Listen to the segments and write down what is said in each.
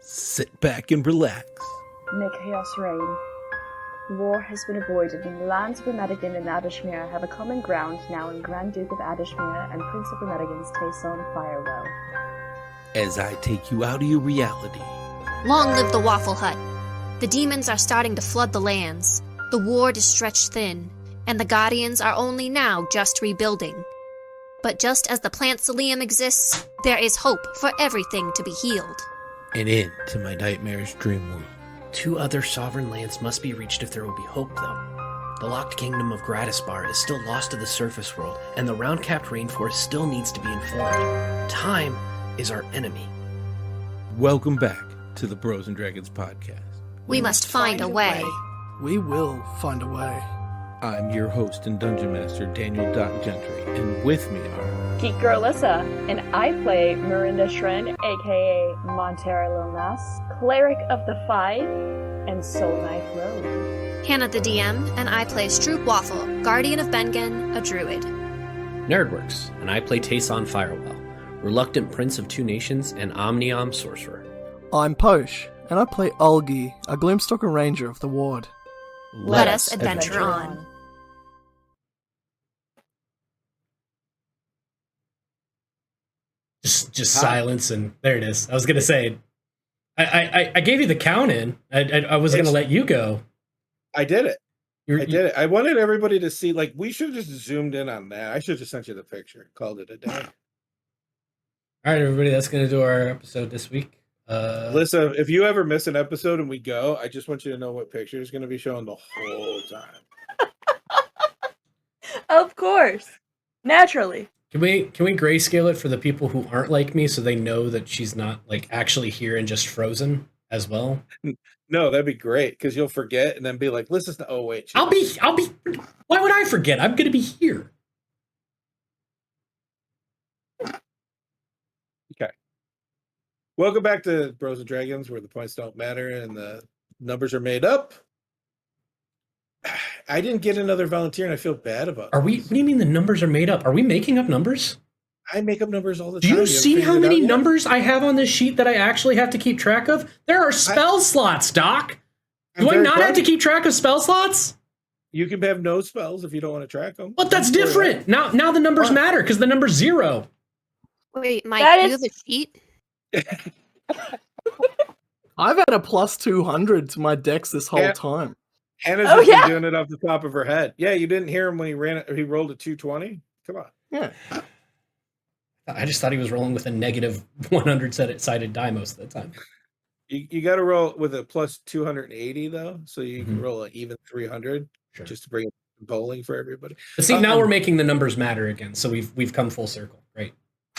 Sit back and relax. May chaos reign. War has been avoided, and the lands of Remedigan and Adishmere have a common ground now in Grand Duke of Adishmere and Prince of Remedigan's Tayson Firewell. As I take you out of your reality. Long live the Waffle Hut. The demons are starting to flood the lands. The ward is stretched thin, and the Guardians are only now just rebuilding. But just as the plant Cilium exists, there is hope for everything to be healed. An end to my nightmarish dream world. 2 other sovereign lands must be reached if there will be hope, though. The locked kingdom of Gratisbar is still lost to the surface world, and the Round Capped Rainforest still needs to be informed. Time is our enemy. Welcome back to the Bros and Dragons podcast. We must find a way. We will find a way. I'm your host and Dungeon Master, Daniel Gentry, and with me are... Geek Girl Alyssa, and I play Mirinda Shren, aka Montera Lilnas, Cleric of the Five, and Soul Knife Rogue. Hannah the DM, and I play Stroop Waffle, Guardian of Bengen, a druid. Nerdworks, and I play Tayson Firewell, Reluctant Prince of 2 Nations and Omniom Sorcerer. I'm Posh, and I play Ulgi, a Gloomstalker Ranger of the Ward. Let us adventure on. Just silence, and there it is. I was gonna say, I gave you the count in. I was gonna let you go. I did it. I did it. I wanted everybody to see. Like, we should have just zoomed in on that. I should have just sent you the picture. Called it a day. All right, everybody. That's gonna do our episode this week. Alyssa, if you ever miss an episode and we go, I just want you to know what picture is going to be shown the whole time. Of course. Naturally. Can we grayscale it for the people who aren't like me, so they know that she's not like actually here and just frozen as well? No, that'd be great, because you'll forget and then be like, "Listen, oh wait." I'll be. Why would I forget? I'm going to be here. Okay. Welcome back to Bros and Dragons, where the points don't matter and the numbers are made up. I didn't get another volunteer, and I feel bad about it. What do you mean the numbers are made up? Are we making up numbers? I make up numbers all the time. Do you see how many numbers I have on this sheet that I actually have to keep track of? There are spell slots, Doc. Do I not have to keep track of spell slots? You can have no spells if you don't want to track them. But that's different. Now the numbers matter, because the number's 0. Wait, Mike, do you have a sheet? I've had a plus 200 to my dex this whole time. Hannah's been doing it off the top of her head. Yeah, you didn't hear him when he rolled a 220? Come on. Yeah. I just thought he was rolling with a negative 100-sided die most of the time. You got to roll with a plus 280, though, so you can roll an even 300, just to bring it bowling for everybody. But see, now we're making the numbers matter again, so we've come full circle. Great.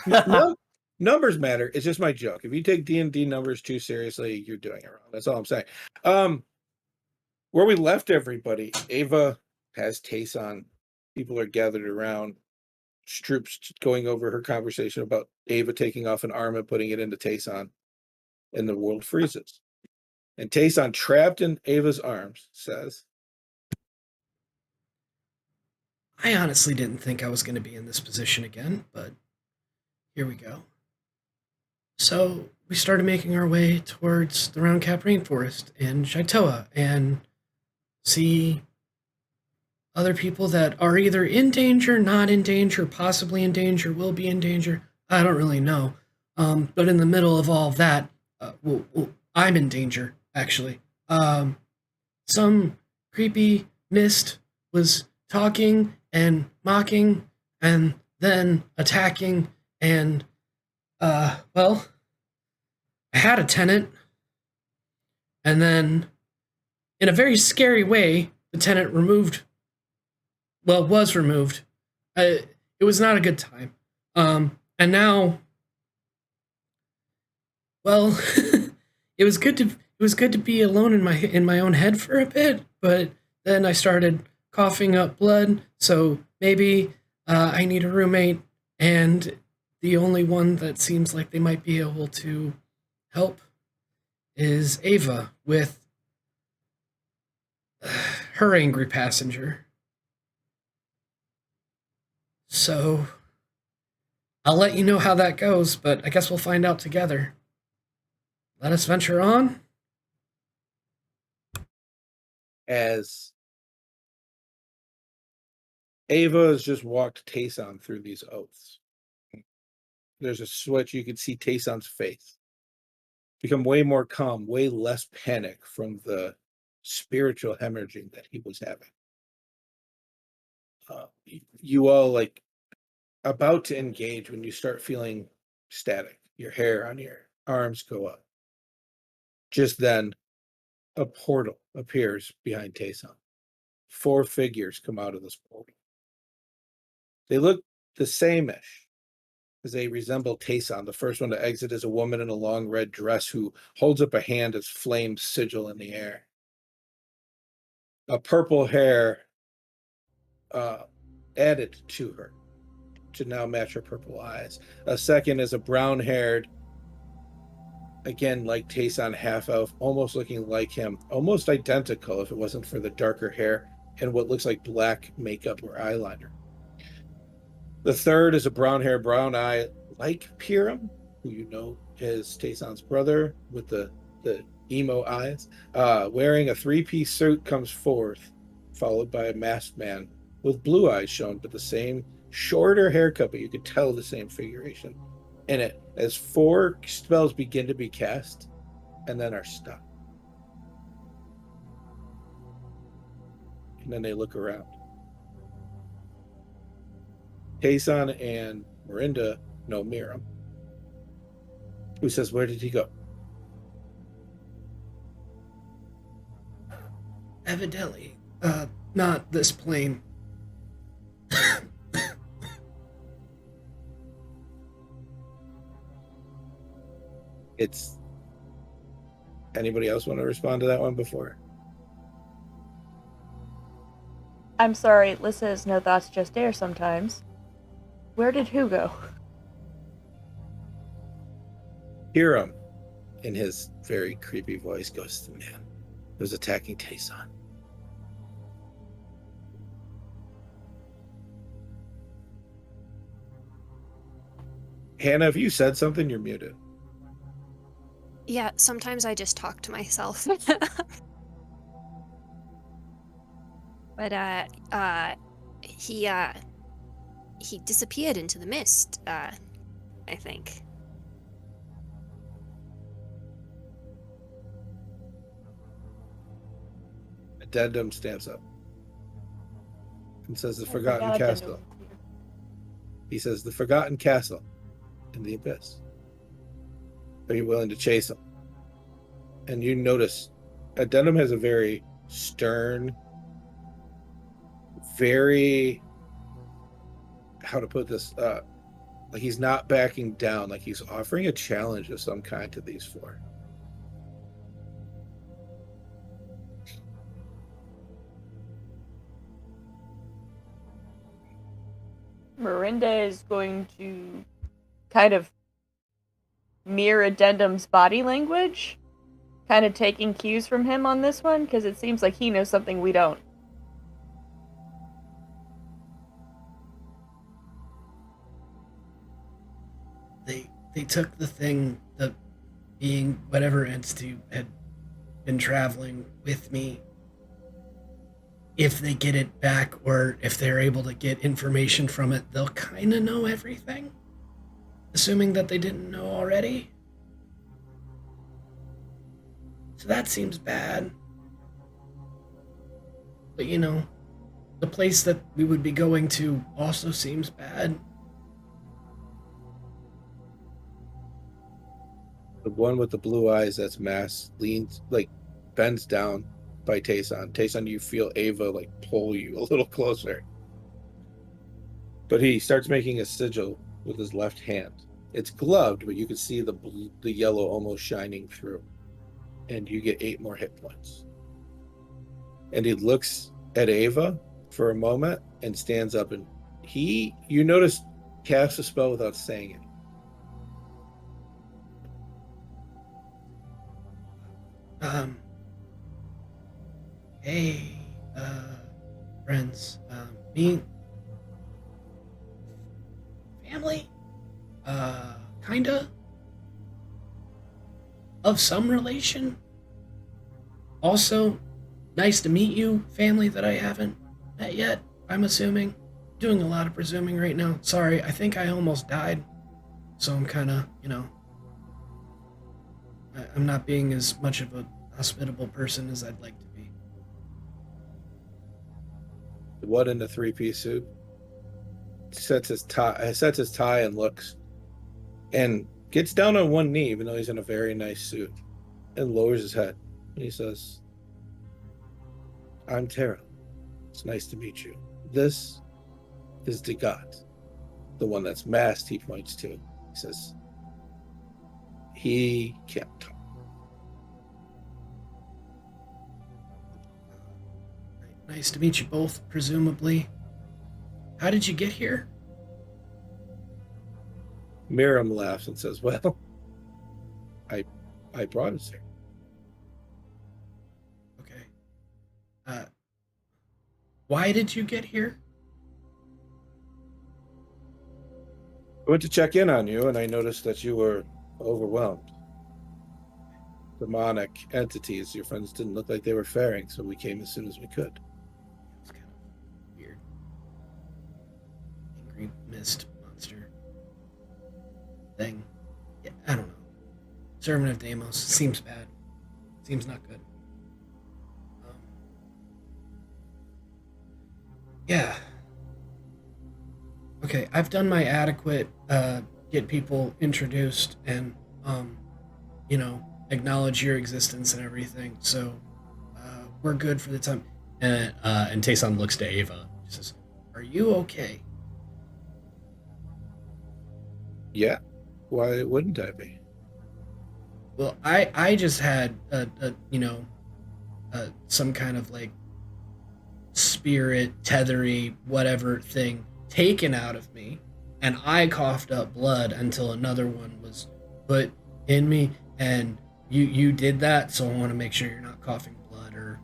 No, numbers matter. It's just my joke. If you take D&D numbers too seriously, you're doing it wrong. That's all I'm saying. Where we left everybody, Ava has Tayson. People are gathered around. Stroop's going over her conversation about Ava taking off an arm and putting it into Tayson, and the world freezes. And Tayson, trapped in Ava's arms, says, I honestly didn't think I was going to be in this position again, but here we go. So we started making our way towards the Round Capped Rainforest in Shaitoa and see other people that are either in danger, not in danger, possibly in danger, will be in danger. I don't really know. But in the middle of all of that, I'm in danger, actually. Some creepy mist was talking and mocking and then attacking, and, well, I had a tenant, and then, in a very scary way, the tenant was removed. It was not a good time. And now, well, it was good to be alone in my own head for a bit, but then I started coughing up blood, so maybe I need a roommate, and the only one that seems like they might be able to help is Ava with her angry passenger. So I'll let you know how that goes, but I guess we'll find out together. let us venture on. As Ava has just walked Tayson through these oaths. There's a switch. You can see Tayson's face become way more calm, way less panic from the spiritual hemorrhaging that he was having. You all like about to engage when you start feeling static. Your hair on your arms go up. Just then, a portal appears behind Tayson. 4 figures come out of this portal. They look the same-ish, as they resemble Tayson. The first one to exit is a woman in a long red dress who holds up a hand as flames sigil in the air. A purple hair added to her to now match her purple eyes. A second is a brown-haired, again like Tayson, half-elf, almost looking like him, almost identical if it wasn't for the darker hair and what looks like black makeup or eyeliner. The third is a brown hair, brown eye, like Piram, who you know is Tayson's brother with the emo eyes. Wearing a 3-piece suit comes forth, followed by a masked man with blue eyes shown, but the same shorter haircut, but you could tell the same figuration in it. As 4 spells begin to be cast and then are stopped. And then they look around. Tayson and Miranda know Miriam, who says, "Where did he go?" Evidently, not this plane. It's anybody else want to respond to that one before? I'm sorry, Lissa has no thoughts, just air sometimes. Where did who go? Hiram, in his very creepy voice, goes to the man who's attacking Tayson. Hannah, if you said something, you're muted. Yeah, sometimes I just talk to myself. But he disappeared into the mist, I think. Addendum stands up and says, "The Forgotten Castle." He says, "The Forgotten Castle in the Abyss. Are you willing to chase him?" And you notice Addendum has a very stern, very, how to put this, like he's not backing down, like he's offering a challenge of some kind to these 4. Miranda is going to kind of mirror Addendum's body language, kind of taking cues from him on this one, because it seems like he knows something we don't. They took the thing, the being whatever entity had been traveling with me. If they get it back, or if they're able to get information from it, they'll kind of know everything. Assuming that they didn't know already. So that seems bad. But you know, the place that we would be going to also seems bad. The one with the blue eyes that's masked leans, like, bends down by Tayson. Tayson, you feel Ava, like, pull you a little closer. But he starts making a sigil with his left hand. It's gloved, but you can see the yellow almost shining through. And you get 8 more hit points. And he looks at Ava for a moment and stands up, and you notice, casts a spell without saying it. Hey, friends, me, family, kinda. of some relation. Also, nice to meet you, family that I haven't met yet, I'm assuming. Doing a lot of presuming right now. Sorry, I think I almost died. So I'm kind of, I'm not being as much of a hospitable person as I'd like to be. What in the three-piece suit? Sets his tie and looks, and gets down on one knee, even though he's in a very nice suit, and lowers his head. And he says, "I'm Tara. It's nice to meet you. This is Degat, the one that's masked." He points to. He says, "He can't talk." Nice to meet you both, presumably. How did you get here? Miriam laughs and says, "Well, I brought us here." Okay. Why did you get here? I went to check in on you, and I noticed that you were overwhelmed. Demonic entities, your friends didn't look like they were faring, so we came as soon as we could. It's kind of weird. Angry mist monster thing. Yeah, I don't know. Servant of Deimos. Seems bad. Seems not good. Yeah. Okay, I've done my adequate get people introduced and acknowledge your existence and everything. So we're good for the time. And Tayson looks to Ava. She says, "Are you okay?" Yeah. Why wouldn't I be? Well, I just had some kind of like spirit tethery whatever thing taken out of me, and I coughed up blood until another one was put in me, and you did that, so I want to make sure you're not coughing blood or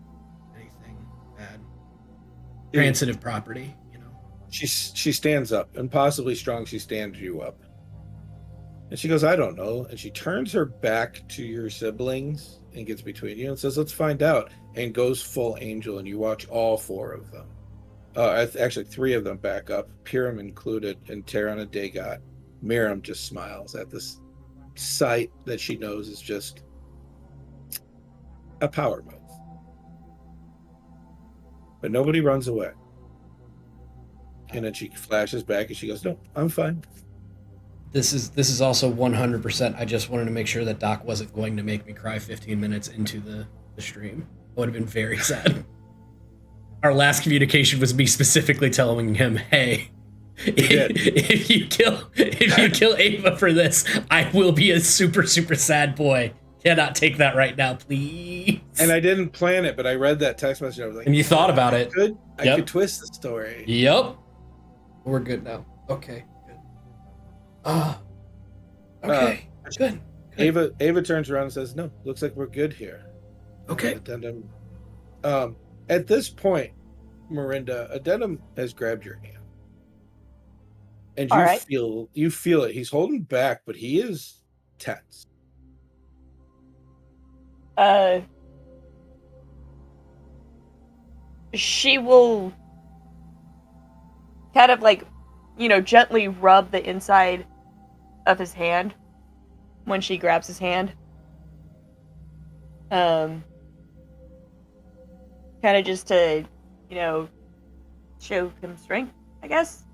anything bad. Transitive property, She stands up, impossibly strong. She stands you up, and she goes, "I don't know." And she turns her back to your siblings and gets between you and says, "Let's find out." And goes full angel, and you watch all four of them. Actually, three of them back up, Piram included, and Terran and Dagot. Miriam just smiles at this sight that she knows is just a power move. But nobody runs away. And then she flashes back and she goes, "No, I'm fine." This is also 100%. I just wanted to make sure that Doc wasn't going to make me cry 15 minutes into the stream. I would have been very sad. Our last communication was me specifically telling him, "Hey, if you kill Ava for this, I will be a super, super sad boy. Cannot take that right now, please." And I didn't plan it, but I read that text message. I was like, And you thought about it. I could twist the story. Yep. We're good now. Okay, good. Okay, good. Ava turns around and says, "No, looks like we're good here." Okay. Addendum. At this point, Miranda, Addendum has grabbed your hand, and you feel it. He's holding back, but he is tense. She will kind of like, gently rub the inside of his hand when she grabs his hand. Kind of just to, show him strength, I guess.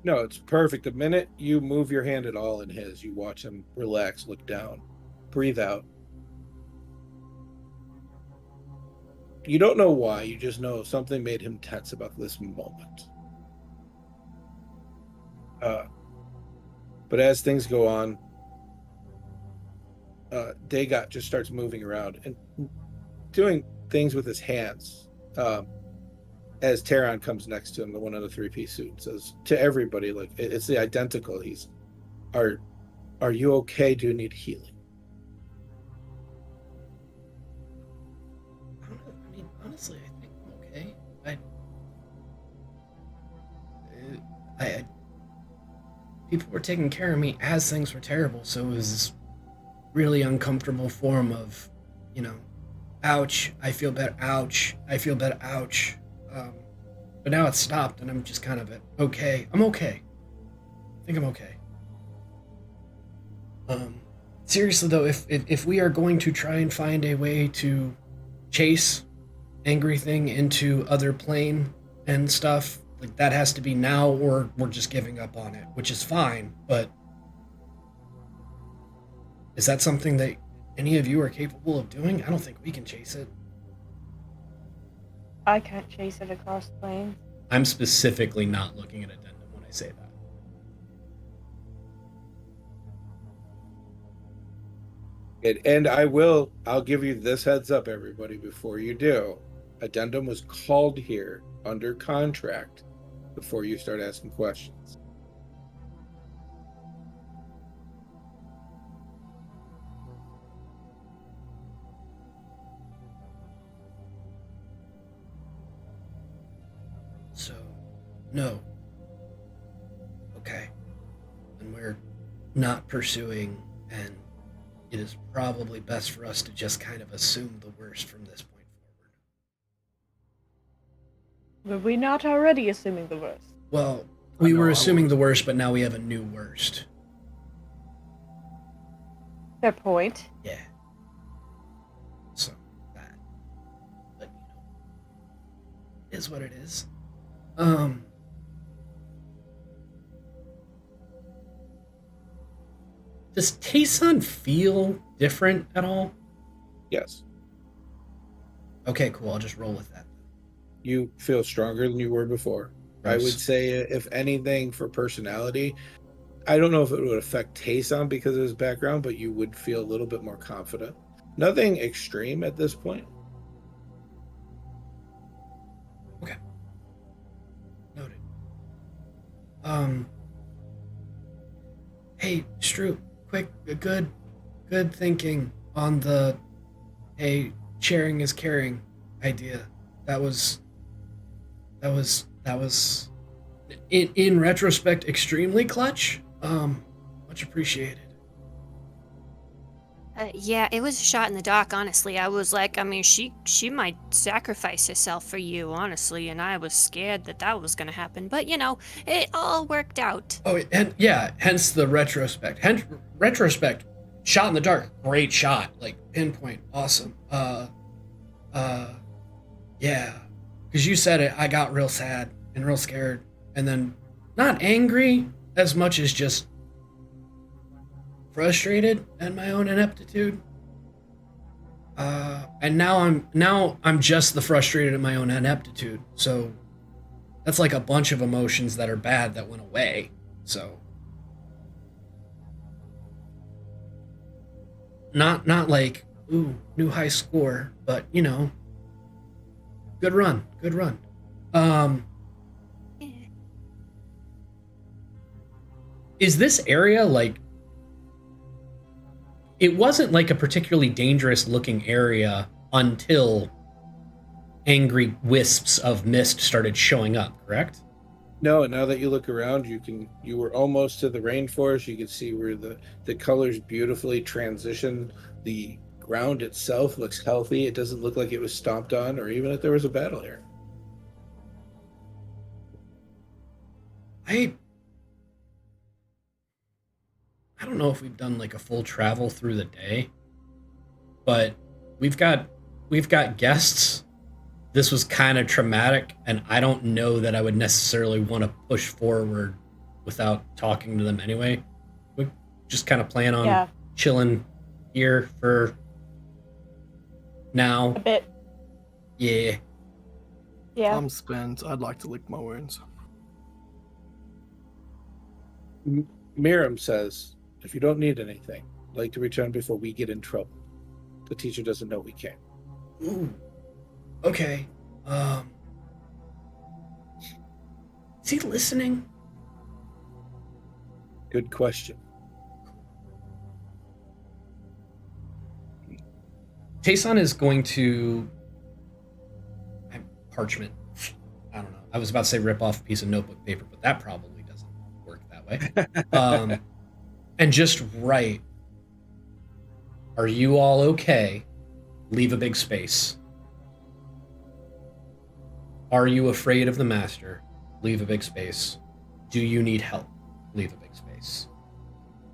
No, it's perfect. The minute you move your hand at all in his, you watch him relax, look down, breathe out. You don't know why, you just know something made him tense about this moment. But as things go on, Dagot just starts moving around and doing things with his hands. As Terran comes next to him, the one in the three-piece suit, and says to everybody, like, it's the identical. Are you okay? Do you need healing? I mean, honestly, I think I'm okay. People were taking care of me as things were terrible, so it was really uncomfortable form of, ouch, I feel better, ouch, I feel better, ouch. But now it's stopped, and I'm just kind of okay. I'm okay. I think I'm okay. Seriously though, if we are going to try and find a way to chase Angry Thing into other plane and stuff, like that has to be now, or we're just giving up on it, which is fine. But is that something that any of you are capable of doing? I don't think we can chase it. I can't chase it across plains. I'm specifically not looking at addendum when I say that. And I'll give you this heads up, everybody, before you do. Addendum was called here under contract before you start asking questions. So, no. Okay. And we're not pursuing, and it is probably best for us to just kind of assume the worst from this point forward. Were we not already assuming the worst? Well, we were assuming the worst, but now we have a new worst. Fair point. Yeah. So, that. But, it is what it is. Does Tayson feel different at all? Yes. Okay, cool. I'll just roll with that. You feel stronger than you were before. Gross. I would say, if anything, for personality, I don't know if it would affect Tayson because of his background, but you would feel a little bit more confident. Nothing extreme at this point. Okay. Noted. Hey, Stroop, quick, good thinking on the, hey, sharing is caring idea. That was in retrospect extremely clutch. Much appreciated. Yeah, it was a shot in the dark, honestly. I was like, I mean, she might sacrifice herself for you, honestly, and I was scared that was gonna happen. But, it all worked out. Oh, and yeah, hence the retrospect. Retrospect, shot in the dark, great shot, like pinpoint, awesome. Yeah, because you said it, I got real sad and real scared, and then not angry as much as just frustrated at my own ineptitude. And now I'm just the frustrated at my own ineptitude. So that's like a bunch of emotions that are bad that went away. So not like, ooh, new high score, but good run. Is this area like, it wasn't like a particularly dangerous looking area until angry wisps of mist started showing up, correct? No, now that you look around, you were almost to the rainforest. You can see where the colors beautifully transition. The ground itself looks healthy. It doesn't look like it was stomped on, or even if there was a battle here. I don't know if we've done like a full travel through the day, but we've got guests. This was kind of traumatic, and I don't know that I would necessarily want to push forward without talking to them anyway. We just kind of plan on chilling here for now. A bit. Yeah. I'm spent. I'd like to lick my wounds. Miriam says, if you don't need anything, I'd like to return before we get in trouble. The teacher doesn't know we came. Ooh. Okay. Is he listening? Good question. Tayson is going to parchment. I don't know. I was about to say rip off a piece of notebook paper, but that probably doesn't work that way. And just write, Are you all okay? Leave a big space. Are you afraid of the master? Leave a big space. Do you need help? Leave a big space.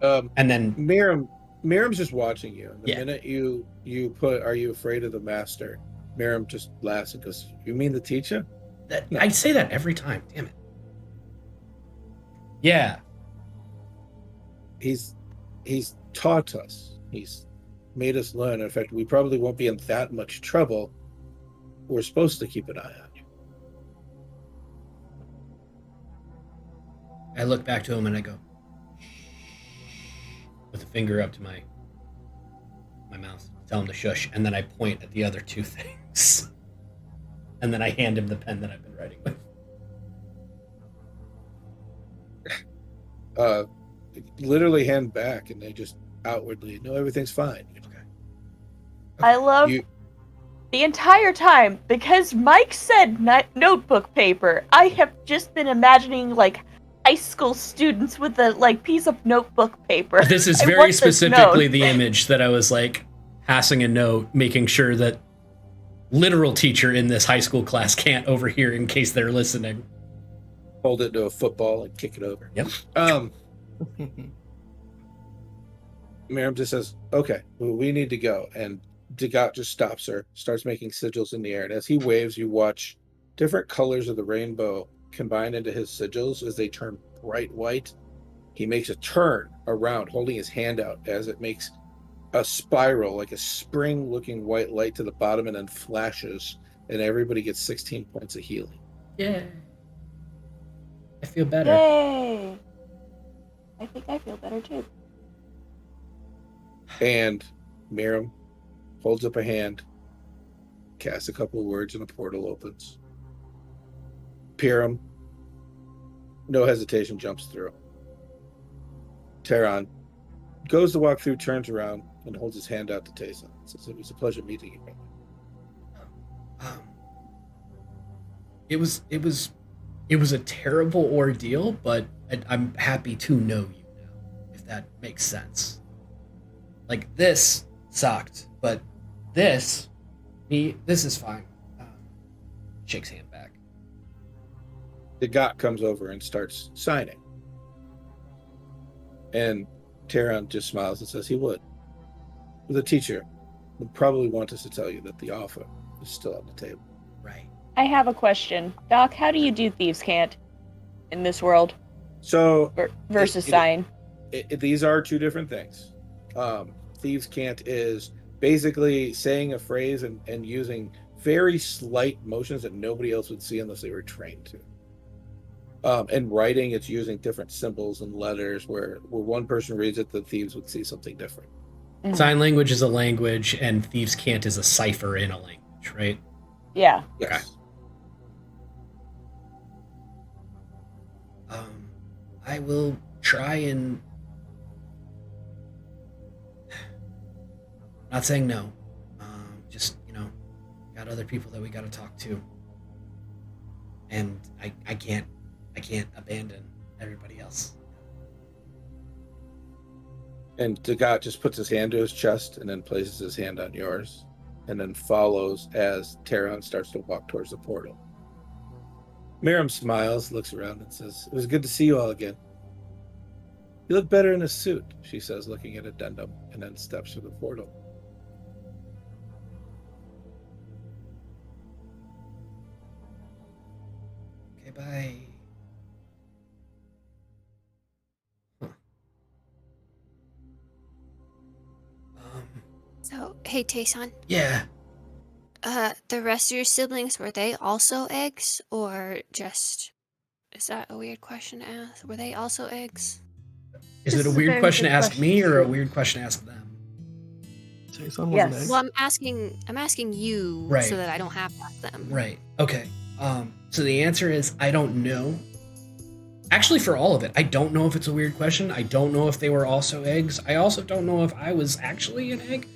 And then Miriam's just watching you. And the Yeah. minute you put, "Are you afraid of the master?" Miriam just laughs and goes, "You mean the teacher?" No. I say that every time. Damn it. Yeah. He's taught us. He's made us learn. In fact, we probably won't be in that much trouble. We're supposed to keep an eye on you. I look back to him and I go, with a finger up to my mouth, tell him to shush, and then I point at the other two things. And then I hand him the pen that I've been writing with. Literally hand back, and they just outwardly, "No, everything's fine." Okay. I love the entire time, because Mike said notebook paper. I have just been imagining like high school students with a piece of notebook paper. This is I very want this specifically note. the image that I was like passing a note, making sure that literal teacher in this high school class can't overhear in case they're listening. Hold it to a football and kick it over. Yep. Miriam just says, "Okay, well, we need to go." And Dagat just stops her, starts making sigils in the air. And as he waves, you watch different colors of the rainbow combine into his sigils as they turn bright white. He makes a turn around, holding his hand out as it makes a spiral, like a spring-looking white light to the bottom, and then flashes, and everybody gets 16 points of healing. Yeah. I feel better. Yay! I think I feel better too. And Miriam holds up a hand, casts a couple of words, and a portal opens. Piram, no hesitation, jumps through. Tehran goes to walk through, turns around, and holds his hand out to Tayson. Says, "It was a pleasure meeting you, brother." It was a terrible ordeal, but I'm happy to know you now, if that makes sense. Like, this sucked, but this is fine. Shakes hand back. Dagat comes over and starts signing. And Tehran just smiles and says he would. The teacher would probably want us to tell you that the offer is still on the table. Right. I have a question. Doc, how do you do Thieves' Cant in this world So versus sign? These are two different things. Thieves' Cant is basically saying a phrase and using very slight motions that nobody else would see unless they were trained to. In writing, it's using different symbols and letters where one person reads it, the thieves would see something different. Mhm. Sign language is a language, and Thieves' Cant is a cipher in a language, right? Yeah. Yes. I will try and... Not saying no. Just, got other people that we gotta talk to. And I can't abandon everybody else. And Dagat just puts his hand to his chest and then places his hand on yours and then follows as Tehran starts to walk towards the portal. Miriam smiles, looks around, and says, "It was good to see you all again. You look better in a suit," she says, looking at Addendum, and then steps through the portal. Okay, bye. So, hey, Tayson. Yeah. The rest of your siblings, were they also eggs? Or just... Is that a weird question to ask? Were they also eggs? Is This it a is a weird very question good to ask question, me or a too. weird question to ask them? Tayson was Yes. an egg. Well, I'm asking you Right. so that I don't have to ask them. Right. Okay. So the answer is I don't know. Actually, for all of it, I don't know if it's a weird question. I don't know if they were also eggs. I also don't know if I was actually an egg.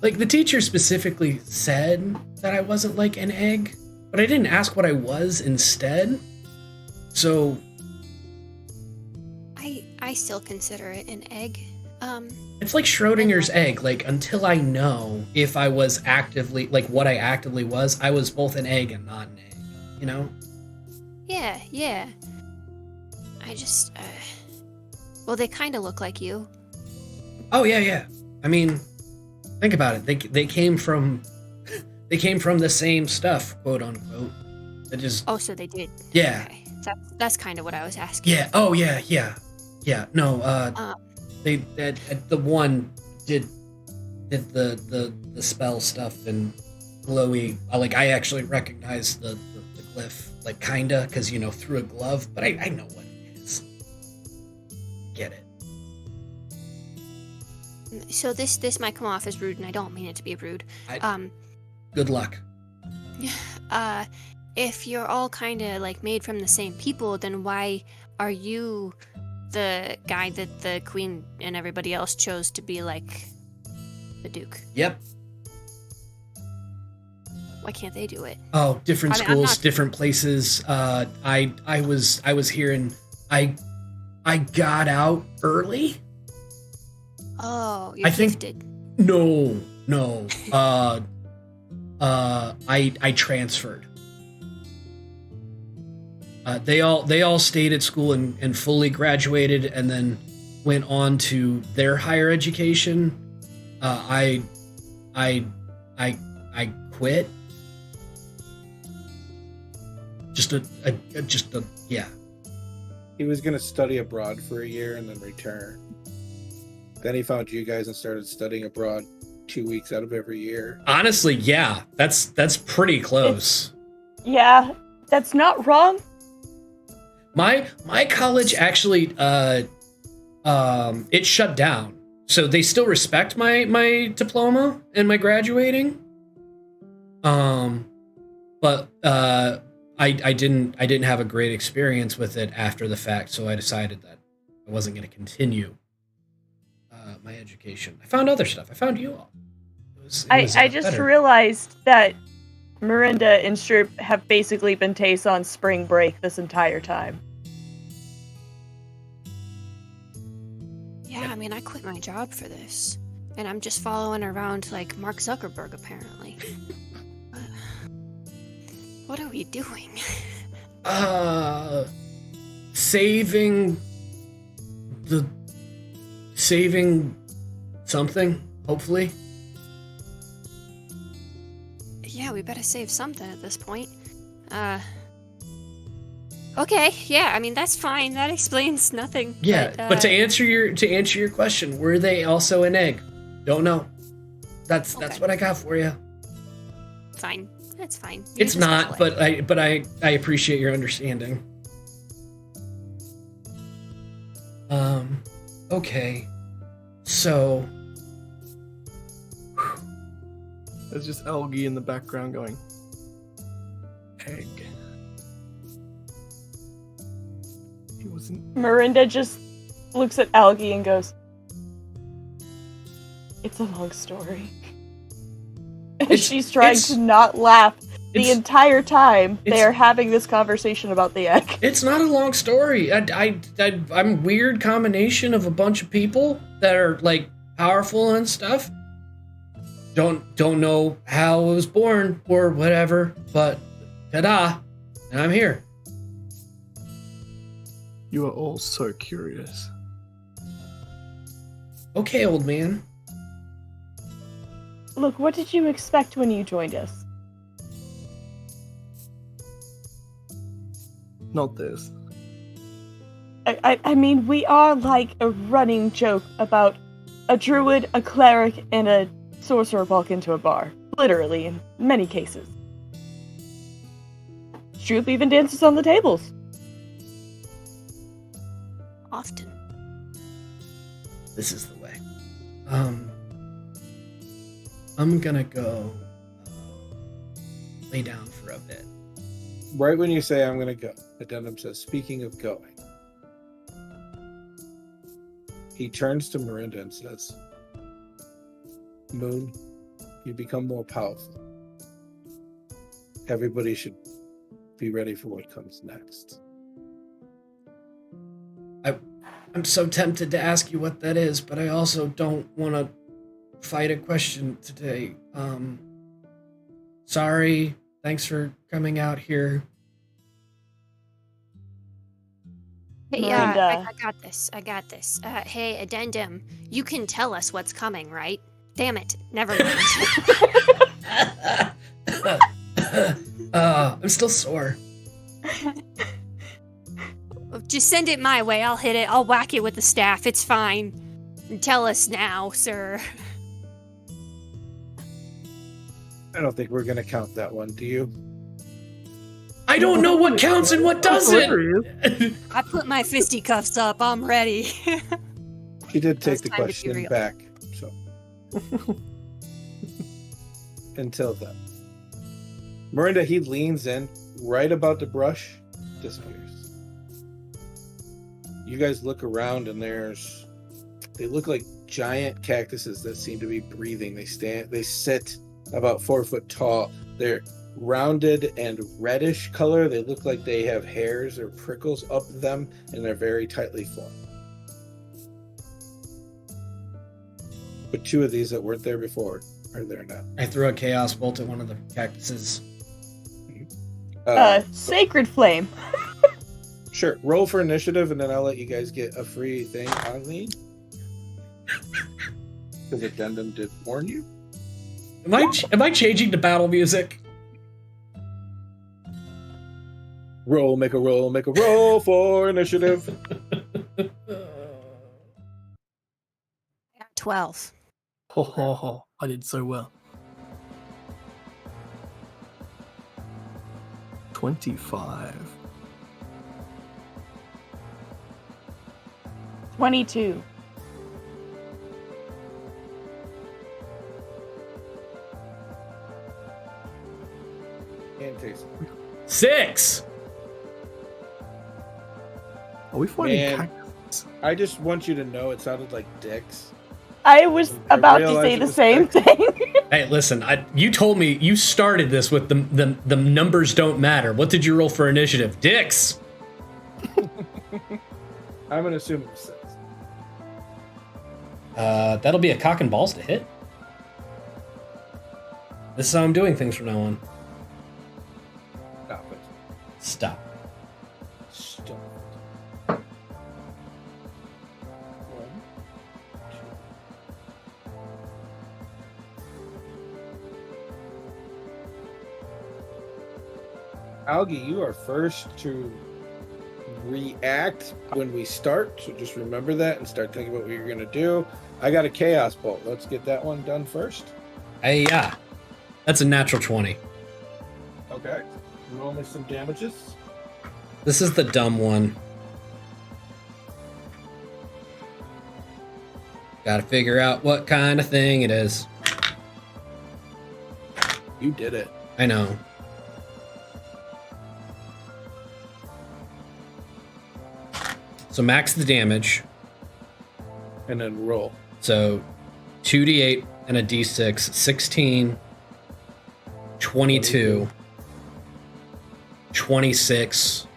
Like the teacher specifically said that I wasn't like an egg, but I didn't ask what I was instead. So I still consider it an egg. It's like Schrodinger's egg. Like, until I know if I was actively, like, what I actively was, I was both an egg and not an egg. You know? Yeah. I just, well, they kind of look like you. Oh, yeah. I mean, think about it. They came from the same stuff, quote unquote. It just. Oh, so they did. Yeah. Okay. That's kind of what I was asking. Yeah. Oh, yeah. No. The one did the spell stuff and glowy. Like, I actually recognized the glyph, like, kinda, because through a glove. But I know what it is. Get it. So this might come off as rude, and I don't mean it to be rude. Good luck. If you're all kind of like made from the same people, then why are you the guy that the queen and everybody else chose to be like the duke? Yep. Why can't they do it? Oh, different schools, different places. I was here and I got out early. Oh, you're gifted. No. I transferred. They all stayed at school and fully graduated and then went on to their higher education. I quit. Yeah. He was going to study abroad for a year and then return. Then he found you guys and started studying abroad 2 weeks out of every year. Honestly, yeah, that's pretty close. Yeah, that's not wrong. My college actually it shut down, so they still respect my diploma and my graduating. But I didn't have a great experience with it after the fact, so I decided that I wasn't going to continue my education. I found other stuff. I found you all. I just better. realized that Miranda and Stroop have basically been Tace on spring break this entire time. Yeah, I mean, I quit my job for this, and I'm just following around like Mark Zuckerberg, apparently. What are we doing? Saving something, hopefully. Yeah, we better save something at this point. Okay, yeah, I mean, that's fine. That explains nothing. Yeah, but to answer your question, were they also an egg? Don't know. That's what I got for you. Fine. That's fine. It's not, but I appreciate your understanding. Okay. So There's just algae in the background going, egg. He wasn't. Miranda just looks at Algie and goes, "It's a long story." And she's trying to not laugh the entire time they are having this conversation about the egg. It's not a long story. I'm a weird combination of a bunch of people that are like powerful and stuff. Don't know how I was born or whatever, but ta-da, and I'm here. You are all so curious. Okay, old man. Look, what did you expect when you joined us? Not this. I mean, we are like a running joke about a druid, a cleric, and a sorcerer walk into a bar. Literally, in many cases. Stroop even dances on the tables. Often. This is the way. I'm gonna go lay down for a bit. Right when you say I'm gonna go, Addendum says, "Speaking of going," he turns to Miranda and says, "Moon, you become more powerful. Everybody should be ready for what comes next." I'm so tempted to ask you what that is, but I also don't want to fight a question today. Sorry. Thanks for coming out here. Hey, Miranda. I got this. I got this. Hey, Addendum, you can tell us what's coming, right? Damn it. Never mind. I'm still sore. Just send it my way. I'll hit it. I'll whack it with the staff. It's fine. Tell us now, sir. I don't think we're gonna count that one. Do you? I don't know what counts and what doesn't. I put my fisticuffs up. I'm ready. She did take It's the time to be question real. back. So until then, Miranda, he leans in right about the brush, disappears. You guys look around, and they look like giant cactuses that seem to be breathing. They sit about 4 foot tall. They're rounded and reddish color. They look like they have hairs or prickles up them, and they're very tightly formed. But 2 of these that weren't there before are there now. I threw a chaos bolt at one of the cactuses. Sacred Flame. Sure. Roll for initiative, and then I'll let you guys get a free thing on me. Because Addendum did warn you. Am I changing to battle music? Roll, make a roll for initiative. 12. Ho ho ho! I did so well. 25. 22. And taste. 6. Are we finding Man. cactus? I just want you to know it sounded like dicks. I was I about to realized say it the was same thing. Hey, listen. You told me you started this with the numbers don't matter. What did you roll for initiative? Dicks. I'm gonna assume it was 6. That'll be a cock and balls to hit. This is how I'm doing things from now on. Stop it. Stop. Stop it. 1, 2. Algie, you are first to react when we start, so just remember that and start thinking about what you're gonna do. I got a chaos bolt. Let's get that one done first. Hey, yeah. That's a natural 20. Okay. Roll me some damages. This is the dumb one. Gotta figure out what kind of thing it is. You did it. I know. So max the damage. And then roll. So 2d8 and a d6. 16. 22. 26.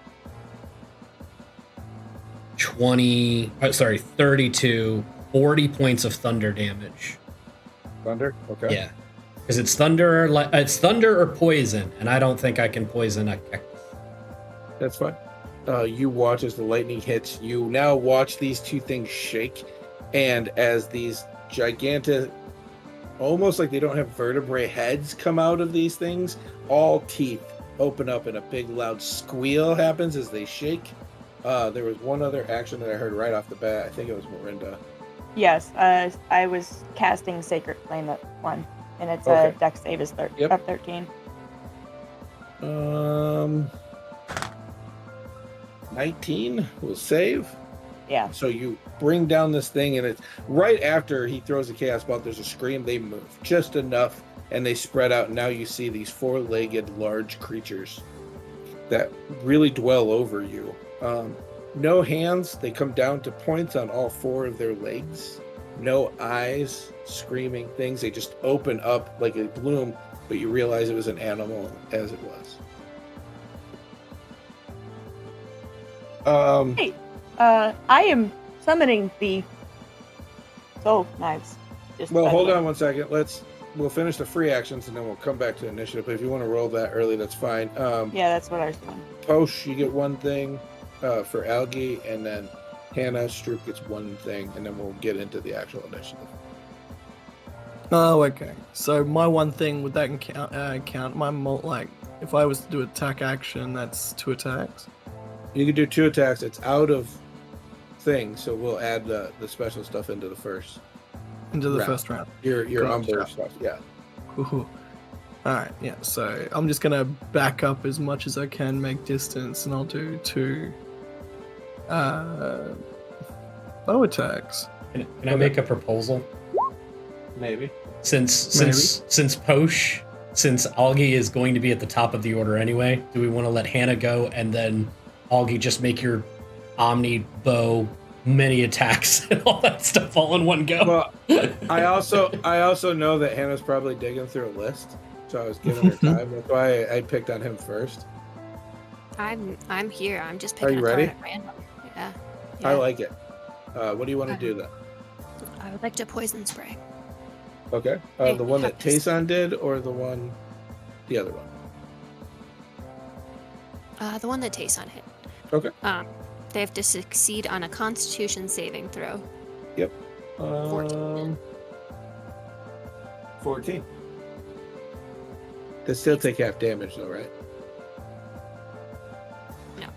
32. 40 points of thunder damage. Thunder? Okay. Yeah. Because it's thunder or poison, and I don't think I can poison a cactus. That's fine. You watch as the lightning hits. You now watch these 2 things shake, and as these gigantic, almost like they don't have vertebrae heads come out of these things, all teeth open up and a big loud squeal happens as they shake. There was one other action that I heard right off the bat. I think it was Miranda. Yes, I was casting Sacred Flame at 1, and it's Okay. a dex save is 13. 19 will save. Yeah. So you bring down this thing, and it's right after he throws the chaos bolt, there's a scream. They move just enough, and they spread out. And now you see these 4-legged large creatures that really dwell over you. No hands. They come down to points on all 4 of their legs. No eyes, screaming things. They just open up like a bloom, but you realize it was an animal as it was. I am summoning the soul knives. Well, hold on 1 second. We'll finish the free actions and then we'll come back to initiative. But if you want to roll that early, that's fine. Yeah, that's what I was doing. Posh, you get one thing for Algae, and then Hannah Stroop gets one thing, and then we'll get into the actual initiative. Oh, okay. So my one thing, would that count my if I was to do attack action, that's 2 attacks? You can do 2 attacks. It's out of thing, so we'll add the special stuff into the first. Into the round. First round. Your Umber stuff, yeah. Ooh. Alright, yeah, so I'm just gonna back up as much as I can, make distance, and I'll do 2 bow attacks. Can I make a proposal? Maybe. Since Posh, since Algae is going to be at the top of the order anyway, do we want to let Hannah go and then Algae just make your Omni bow many attacks and all that stuff all in one go? Well, I also know that Hannah's probably digging through a list, so I was giving her time. That's why I picked on him first. I'm here. I'm just Are picking you a card ready? at random. Yeah. I like it. What do you want to do then? I would like to poison spray. Okay. Hey, The one have that this. Tayson did, or the other one? The one that Tayson hit. Okay. They have to succeed on a Constitution saving throw. Yep. 14. 14. They still take half damage though, right? No.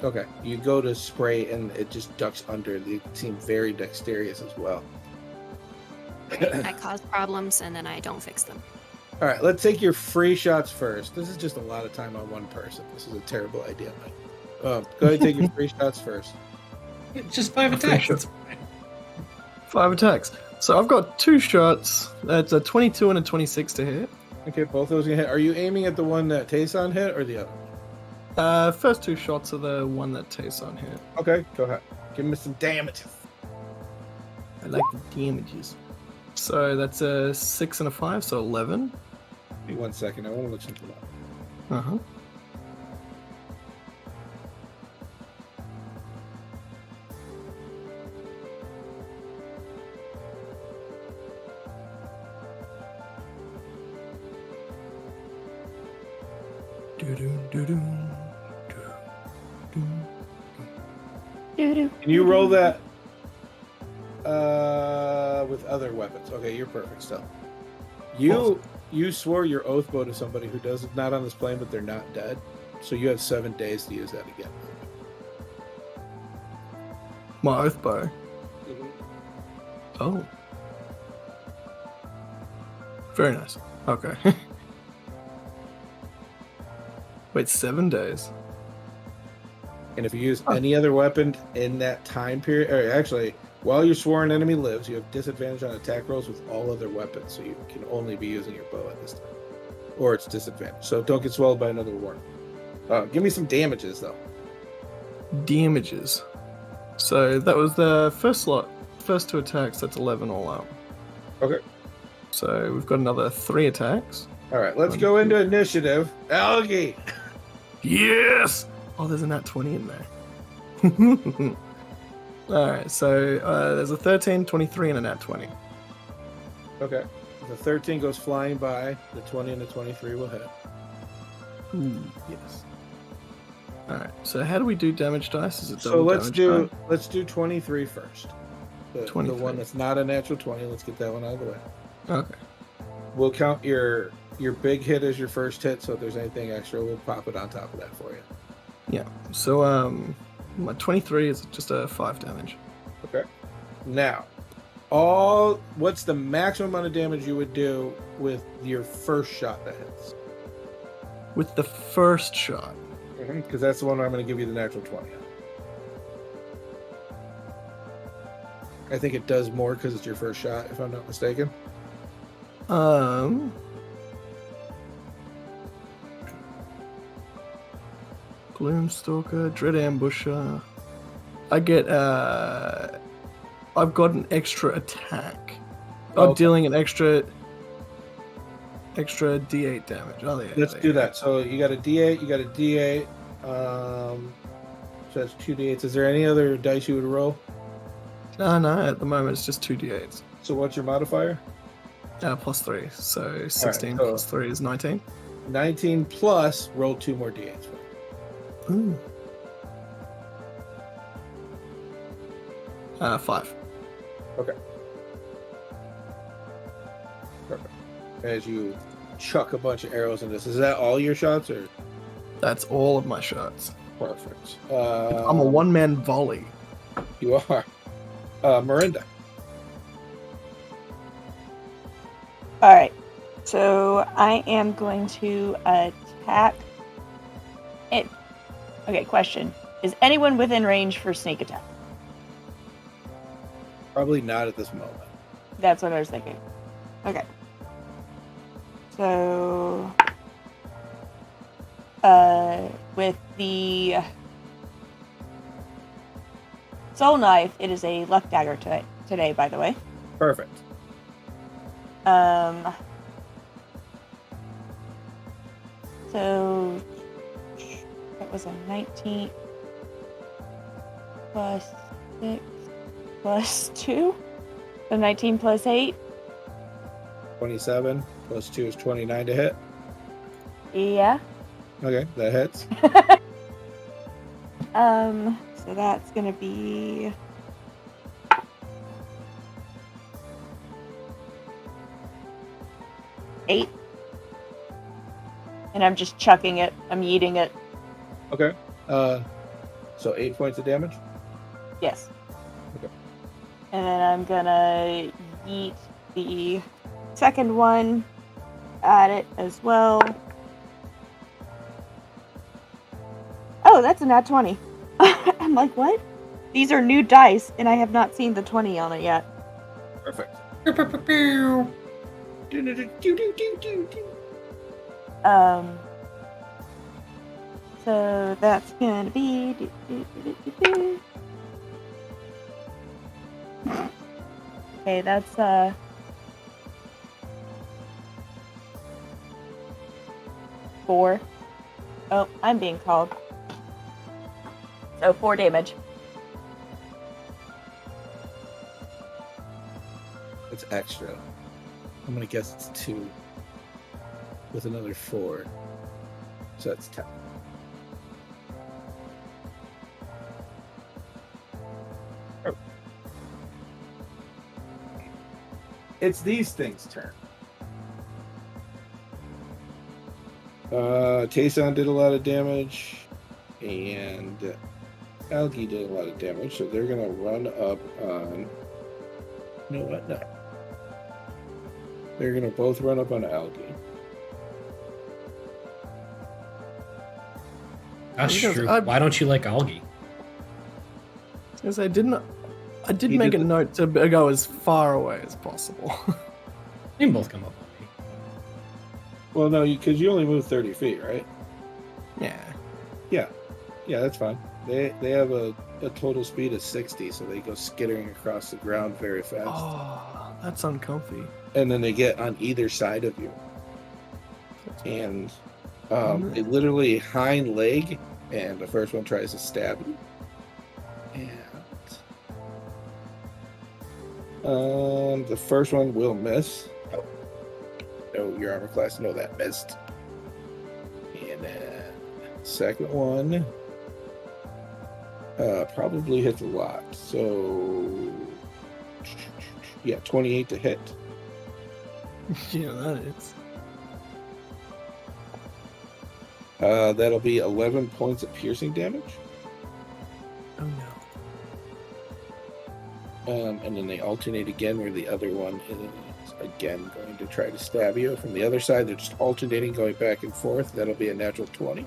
Okay. You go to spray and it just ducks under. They seem very dexterous as well. Right? I cause problems and then I don't fix them. All right, let's take your free shots first. This is just a lot of time on one person. This is a terrible idea, Mike. Go ahead and take your free shots first. Just 5 attacks. That's fine. 5 attacks. So I've got 2 shots. That's a 22 and a 26 to hit. Okay, both those gonna hit. Are you aiming at the one that Tayson hit or the other? First 2 shots are the one that Tayson hit. Okay, go ahead. Give me some damages. I like the damages. So that's a 6 and a 5, so 11. Give me 1 second. I want to look something up. Uh-huh. Doo-doo. Can you roll that with other weapons? Okay, you're perfect still. You swore your oath bow to somebody who does not on this plane, but they're not dead. So you have 7 days to use that again. My oath bow. Oh. Very nice. Okay. Wait, 7 days? And if you use any other weapon in that time period, or actually, while your sworn enemy lives, you have disadvantage on attack rolls with all other weapons, so you can only be using your bow at this time. Or it's disadvantage. So don't get swallowed by another warning. Give me some damages, though. Damages. So that was the first slot. First 2 attacks, that's 11 all out. Okay. So we've got another 3 attacks. All right, let's go into initiative. Algae! Yes! Oh, there's a nat 20 in there. Alright, so there's a 13, 23, and a nat 20. Okay. The 13 goes flying by. The 20 and the 23 will hit. Ooh, yes. Alright, so how do we do damage dice? Is it So double let's damage do 23 first. The 23. one that's not a natural 20. Let's get that one out of the way. Okay. We'll count your big hit as your first hit, so if there's anything extra, we'll pop it on top of that for you. Yeah. So my 23 is just a 5 damage. Okay. Now, what's the maximum amount of damage you would do with your first shot that hits? With the first shot. Because that's the one where I'm going to give you the natural 20. I think it does more because it's your first shot, if I'm not mistaken. Gloomstalker, Dread Ambusher. I get I've got an extra attack. I'm dealing an extra D8 damage. Oh, yeah, Let's do that. So you got a D8, you got a D8. So that's 2 D8s. Is there any other dice you would roll? No, at the moment it's just 2d8s. So what's your modifier? Plus 3. So 16 so- plus 3 is 19. 19 plus, roll 2 more d8s. Ooh. 5. Perfect. As you chuck a bunch of arrows in this, is that all your shots or? That's all of my shots. Perfect. I'm a one-man volley. You are. Miranda. All right. So I am going to attack it. Okay, question. Is anyone within range for sneak attack? Probably not at this moment. That's what I was thinking. Okay. So, with the soul knife, it is a luck dagger today, by the way. Perfect. So that was a 19 plus 6 plus 2. So 19 plus 8. 27 plus 2 is 29 to hit. Yeah. Okay, that hits. So that's gonna be 8. And I'm just chucking it. I'm yeeting it. Okay. So 8 points of damage. Yes. Okay. And then I'm gonna yeet the second one at it as well. Oh, that's a nat 20. I'm like, what? These are new dice, and I have not seen the 20 on it yet. Perfect. So that's gonna be okay, that's 4. Oh, I'm being called. So 4 damage. It's extra. I'm gonna guess it's 2 with another 4. So that's 10. Oh. It's these things' turn. Tayson did a lot of damage, and Algae did a lot of damage, so they're gonna run up on. You know what? No. They're gonna both run up on Algae. That's Because true. I- Why don't you like algae? Because I did You make did a note to go as far away as possible. They can both come up on me. Well, no, because you only move 30 feet, right? Yeah. Yeah, that's fine. They have a total speed of 60, so they go skittering across the ground very fast. Oh, that's uncomfy. And then they get on either side of you. And they literally hind leg, and the first one tries to stab you. And the first one will miss. Oh, no, your armor class. No, that missed. And then second one probably hits a lot. So yeah, 28 to hit. Yeah, that is. That'll be 11 points of piercing damage. Oh no. And then they alternate again, where the other one is again going to try to stab you. From the other side, they're just alternating, going back and forth. That'll be a natural 20.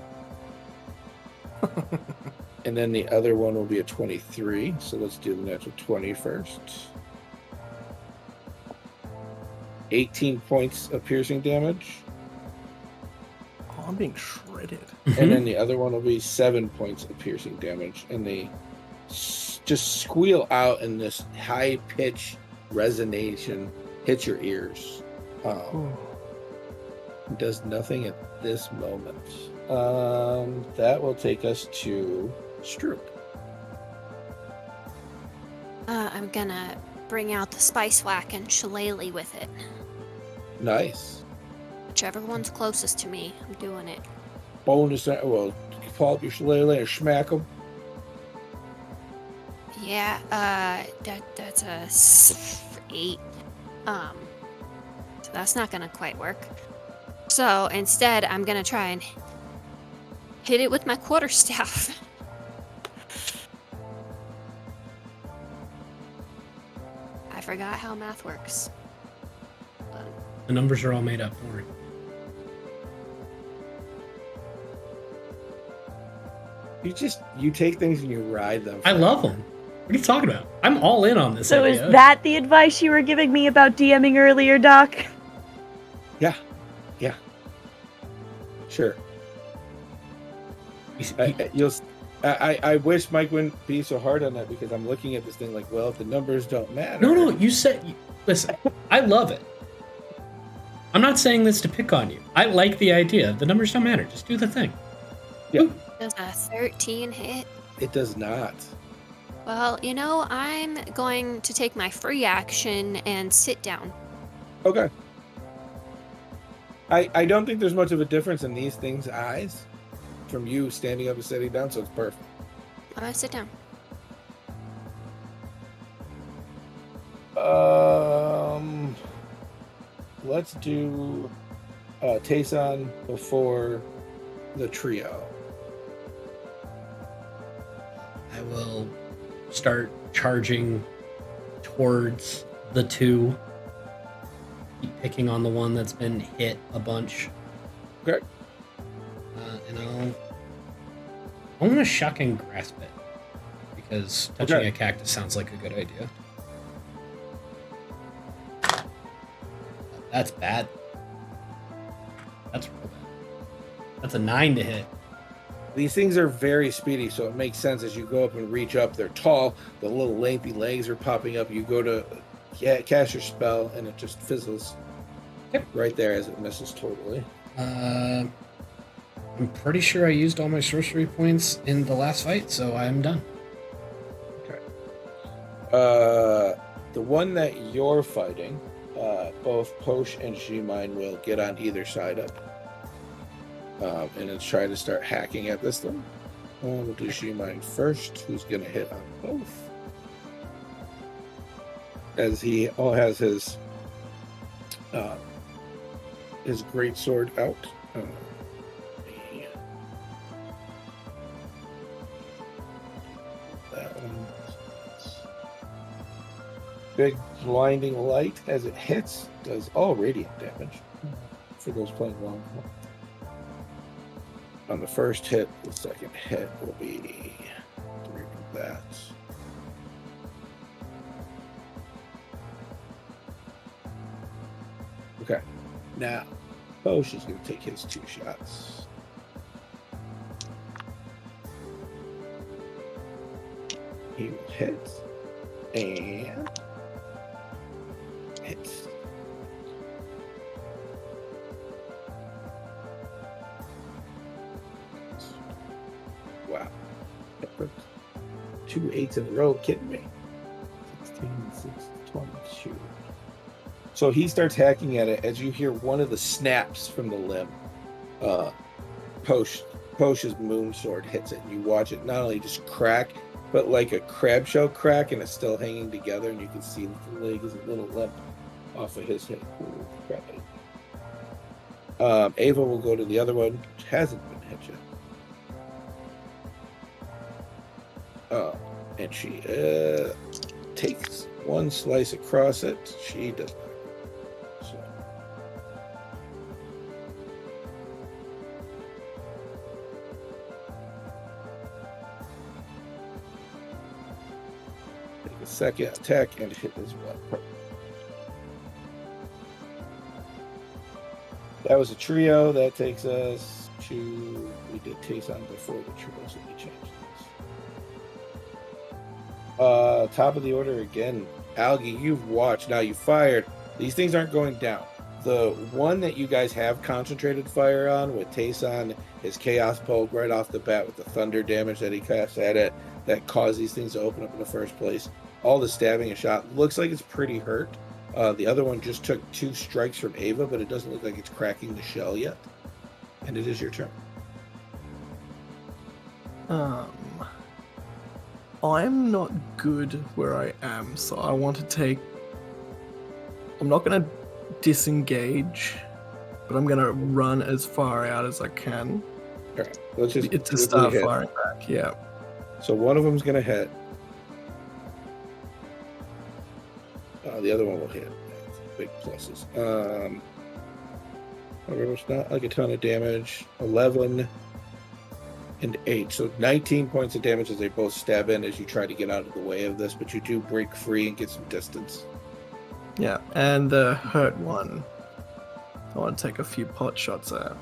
And then the other one will be a 23. So let's do the natural 20 first. 18 points of piercing damage. Oh, I'm being shredded. And then the other one will be 7 points of piercing damage. And they just squeal out in this high pitch resonation, hits your ears. Does nothing at this moment. That will take us to Stroop. I'm gonna bring out the spice whack and shillelagh with it. Nice. Whichever one's closest to me, I'm doing it. Bonus. Well, pull up your shillelagh and smack them. Yeah, that's a 8. So that's not gonna quite work. So instead, I'm gonna try and hit it with my quarterstaff. I forgot how math works. The numbers are all made up. Don't worry. You take things and you ride them. I love them. What are you talking about? I'm all in on this So idea. is that the advice you were giving me about DMing earlier, Doc? Yeah. Sure. I wish Mike wouldn't be so hard on that, because I'm looking at this thing like, well, if the numbers don't matter. No, you said... Listen, I love it. I'm not saying this to pick on you. I like the idea. The numbers don't matter. Just do the thing. Yeah. Does a 13 hit? It does not. Well, I'm going to take my free action and sit down. Okay. I don't think there's much of a difference in these things' eyes from you standing up and sitting down, so it's perfect. Sit down. Let's do Tayson before the trio. I will start charging towards the 2. Keep picking on the one that's been hit a bunch. Okay. And I want to shuck and grasp it, because touching a cactus sounds like a good idea. That's bad. That's real bad. That's a 9 to hit. These things are very speedy, so it makes sense as you go up and reach up. They're tall. The little lengthy legs are popping up. You go to cast your spell, and it just fizzles right there as it misses totally. I'm pretty sure I used all my sorcery points in the last fight, so I'm done. Okay. The one that you're fighting, both Posh and G-Mine will get on either side up. And then try to start hacking at this thing. We'll do G-Mine first, who's going to hit on both. As he all has his great sword out. That one. Big blinding light as it hits does all radiant damage for those playing long. On the first hit, the second hit will be 3 of that. Okay, now Posh is going to take his 2 shots. He will hit and hit. Wow. 2 8s in a row, kidding me. 16, 6, 22. So he starts hacking at it as you hear one of the snaps from the limb. Posh's moon sword hits it, and you watch it not only just crack, but like a crab shell crack, and it's still hanging together, and you can see the leg is a little limp off of his hit. Ava will go to the other one, which hasn't been hit yet. And she takes one slice across it. She does not. So. Take a second attack and hit as well. That was a trio. That takes us to... We did Tayson before the trio, so we changed this. Top of the order again. Algae, you've watched. Now you fired. These things aren't going down. The one that you guys have concentrated fire on with Tayson is Chaos Pulse right off the bat with the thunder damage that he cast at it that caused these things to open up in the first place. all the stabbing and shot. Looks like it's pretty hurt. The other one just took 2 strikes from Ava, but it doesn't look like it's cracking the shell yet. And it is your turn. I'm not good where I am, so I want to take... I'm not going to disengage, but I'm going to run as far out as I can. All right, let's just To start firing back, yeah. So one of them's going to hit. The other one will hit. Big pluses. It's not like a ton of damage. 11 and 8. So 19 points of damage as they both stab in as you try to get out of the way of this, but you do break free and get some distance. Yeah, and the hurt one, I want to take a few pot shots at.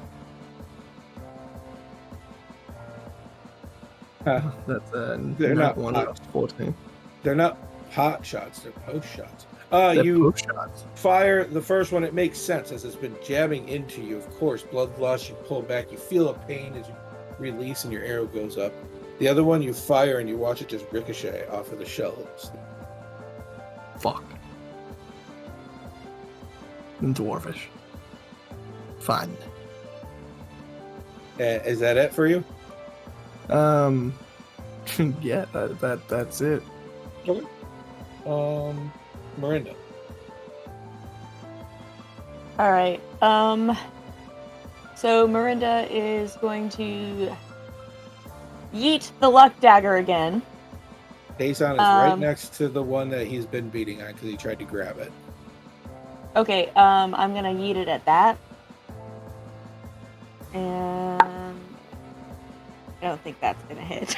That's They're not one pot. out of 14. They're not pot shots, they're post shots. They're You post shots. fire the first one. It makes sense as it's been jabbing into you. Of course, blood loss, you pull back, you feel a pain as you release and your arrow goes up. The other one you fire and you watch it just ricochet off of the shells. Fuck. And dwarvish. Fun. Is that it for you? Yeah, that's it. Okay. Miranda. All right. So Miranda is going to yeet the luck dagger again. Dason is right next to the one that he's been beating on because he tried to grab it. Okay, I'm gonna yeet it at that. And I don't think that's gonna hit.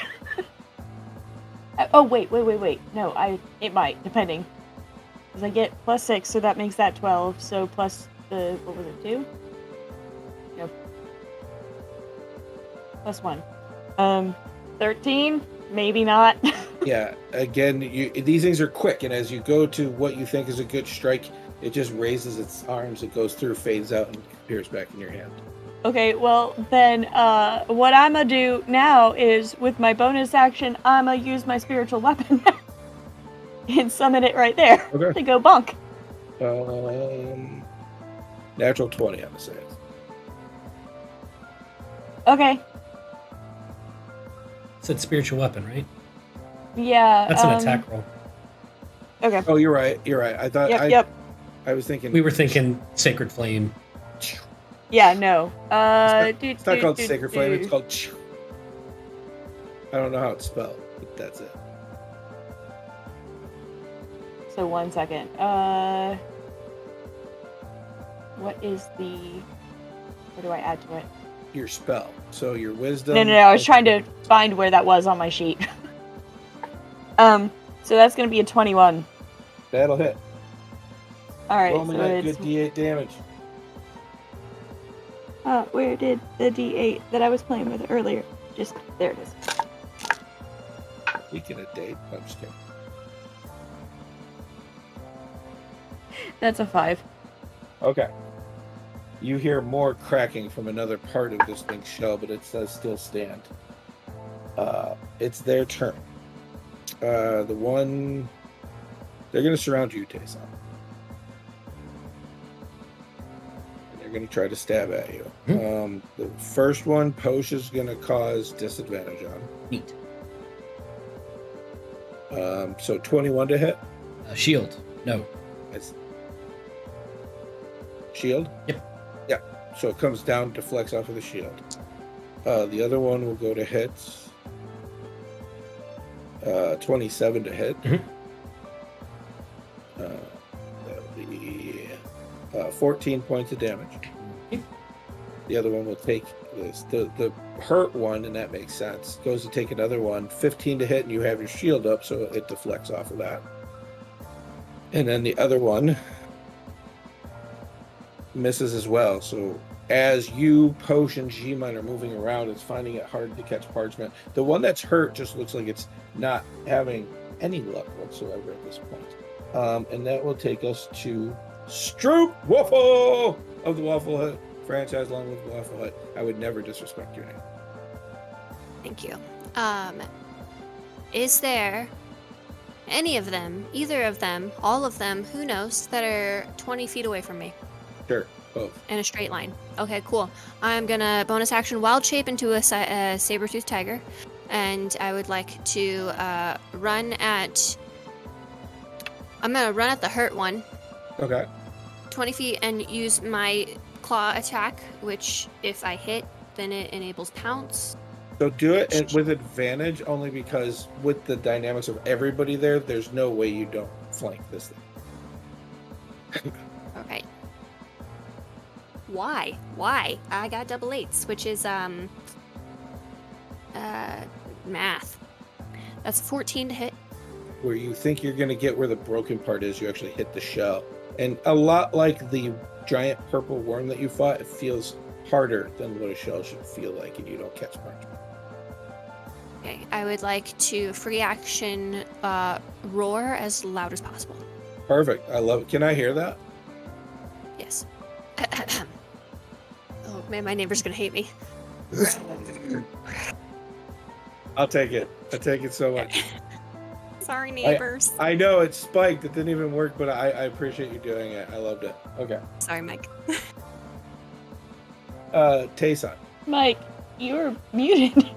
Oh, wait. No, it might, depending. Because I get +6, so that makes that 12. So plus the, what was it, 2? Nope. +1. 13? Maybe not. Yeah, again, these things are quick, and as you go to what you think is a good strike, it just raises its arms, it goes through, fades out, and appears back in your hand. Okay, well, then, what I'm gonna do now is, with my bonus action, I'm gonna use my spiritual weapon and summon it right there to go bonk. Natural 20 on the save. Okay. Said spiritual weapon, right? Yeah. That's an attack roll. Okay. Oh, you're right. I thought. Yep. I was thinking. We were thinking sacred flame. Yeah, no. It's not called sacred flame. It's called. I don't know how it's spelled, but that's it. So 1 second. What do I add to it? Your spell. So your wisdom. No. I was trying to find where that was on my sheet. So that's gonna be a 21. That'll hit. All right. Roll me so that it's good D8 damage. where did the D8 that I was playing with earlier? Just there it is. Speaking of date, I'm just kidding. That's a 5. Okay. You hear more cracking from another part of this thing's shell, but it does still stand. It's their turn. They're going to surround you, Tayson. And they're going to try to stab at you. The first one, Posh is going to cause disadvantage on. Neat. So 21 to hit. Shield. No. It's shield? Yep. Yeah. So it comes down, deflects off of the shield. The other one will go to hits. 27 to hit. That'll be 14 points of damage. The other one will take this. The hurt one, and that makes sense, goes to take another one. 15 to hit, and you have your shield up, so it deflects off of that. And then the other one misses as well. So as you, Posh, and G-Mine are moving around, it's finding it hard to catch Parchment. The one that's hurt just looks like it's not having any luck whatsoever at this point. And that will take us to Stroop Waffle of the Waffle Hut franchise, along with Waffle Hut. I would never disrespect your name. Thank you. Is there any of them, either of them, all of them, who knows, that are 20 feet away from me Sure, both. in a straight line. Okay, cool. I'm gonna bonus action wild shape into a saber-toothed tiger, and I would like to run at... I'm gonna run at the hurt one. Okay. 20 feet and use my claw attack, which if I hit, then it enables pounce. So do it with advantage, only because with the dynamics of everybody there, there's no way you don't flank this thing. Okay. Why? I got double eights, which is math. That's 14 to hit. Where you think you're going to get where the broken part is, you actually hit the shell. And a lot like the giant purple worm that you fought, it feels harder than what a shell should feel like, and you don't catch much. Okay, I would like to free action roar as loud as possible. Perfect. I love it. Can I hear that? Yes. Oh man, my neighbor's gonna hate me. I'll take it. I take it so much. Sorry, neighbors. I know it's spiked. It didn't even work, but I appreciate you doing it. I loved it. Okay. Sorry, Mike. Tayson. Mike, you're muted.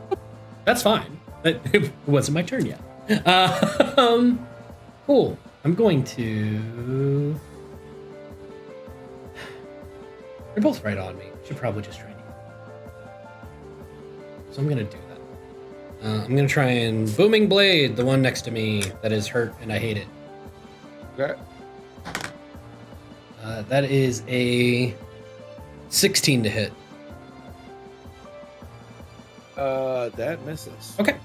That's fine. It wasn't my turn yet. Cool. I'm going to... They're both right on me. Should probably just try and... So I'm going to do that. I'm going to try and Booming Blade, the one next to me that is hurt and I hate it. Okay. That is a 16 to hit. That misses. Okay.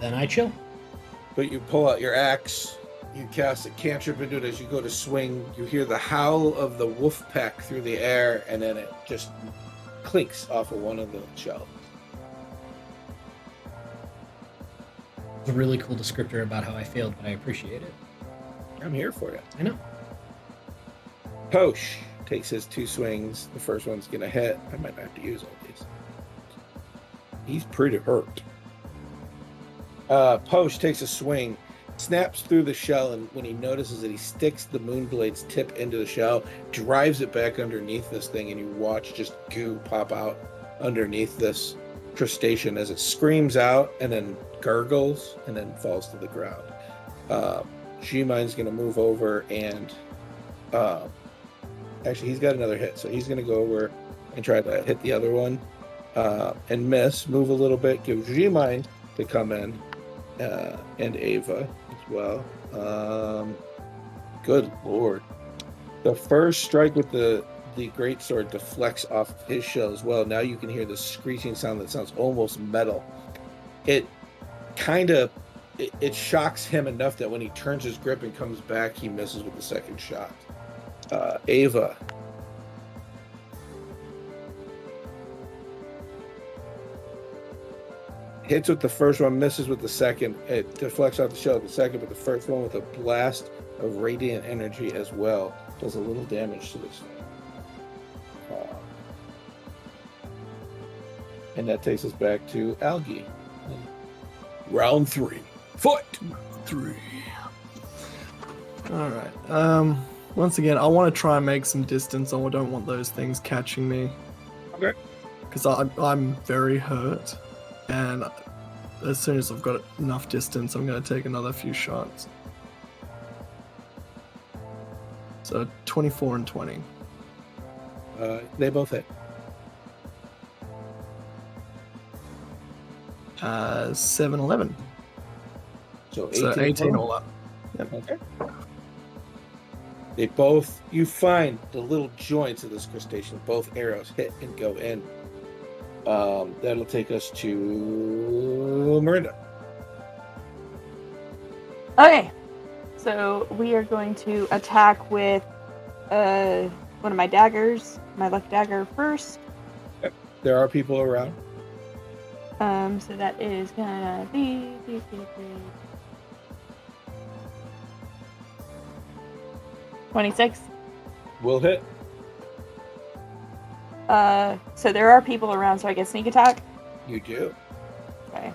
Then I chill. But you pull out your axe, you cast a cantrip into it as you go to swing, you hear the howl of the wolf pack through the air, and then it just clinks off of one of the shells. It's a really cool descriptor about how I failed, but I appreciate it. I'm here for you. I know. Posh takes his 2 swings. The first one's going to hit. I might have to use all these. He's pretty hurt. Posh takes a swing, snaps through the shell, and when he notices that he sticks the Moonblade's tip into the shell, drives it back underneath this thing, and you watch just goo pop out underneath this crustacean as it screams out and then gurgles and then falls to the ground. G-Mine's going to move over and actually he's got another hit, so he's going to go over and try to hit the other one and miss, move a little bit, give G-Mine to come in and Ava as well. Good lord. The first strike with the greatsword deflects off of his shell as well. Now you can hear the screeching sound that sounds almost metal. It kind of it shocks him enough that when he turns his grip and comes back, he misses with the second shot. Ava. Hits with the first one, misses with the second. It deflects off the shell with the second, but the first one with a blast of radiant energy as well does a little damage to this thing. And that takes us back to Algae. Round 3. Fight! 3. Alright. Once again, I want to try and make some distance. I don't want those things catching me. Okay. Because I'm very hurt. And as soon as I've got enough distance, I'm going to take another few shots. So 24 and 20. They both hit. 7, 11. So 18 all up. Yep. Okay. They both, you find the little joints of this crustacean, both arrows hit and go in. That'll take us to Miranda. Okay, so we are going to attack with one of my daggers, my left dagger first. There are people around. So that is gonna be 26. Will hit. So there are people around, so I get sneak attack. You do. Okay.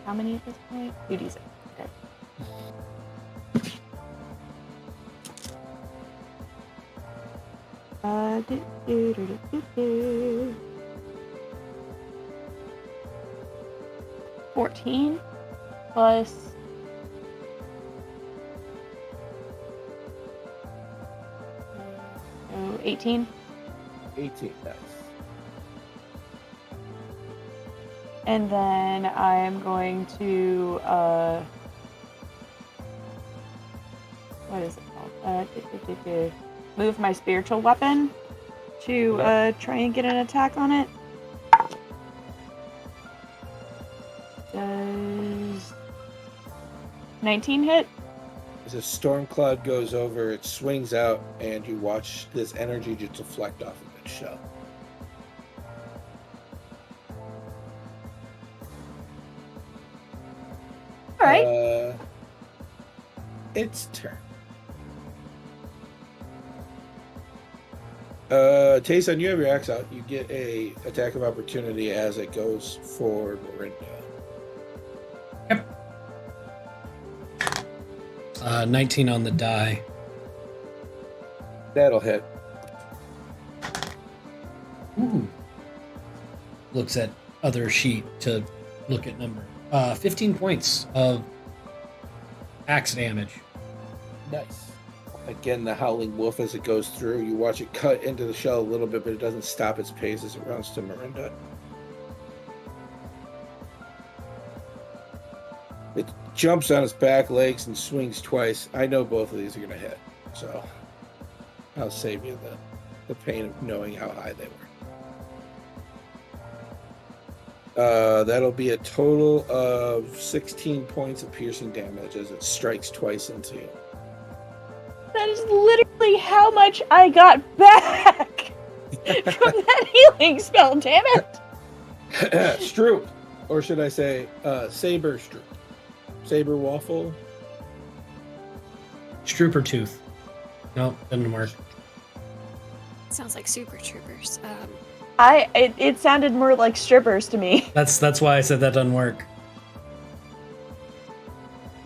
How many at this point? 2d6. Okay. Do, do, do, do, do, do. 14 plus 18. 18, nice. And then I'm going to what is it called? Move my spiritual weapon to try and get an attack on it. Does 19 hit? As a storm cloud goes over, it swings out, and you watch this energy just deflect off of its shell. All right. Its turn. Tayson, you have your axe out. You get a attack of opportunity as it goes for Morinda. Yep. 19 on the die. That'll hit. Ooh. Looks at other sheet to look at number. 15 points of axe damage. Nice. Again, the howling wolf as it goes through. You watch it cut into the shell a little bit, but it doesn't stop its pace as it runs to Morinda. It jumps on its back legs and swings twice. I know both of these are going to hit, so I'll save you the pain of knowing how high they were. That'll be a total of 16 points of piercing damage as it strikes twice into you. That is literally how much I got back from that healing spell, damn it! Stroop, or should I say saber stroop. Saber waffle. Strooper tooth. No, doesn't work. Sounds like Super Troopers. It sounded more like strippers to me. That's why I said that doesn't work.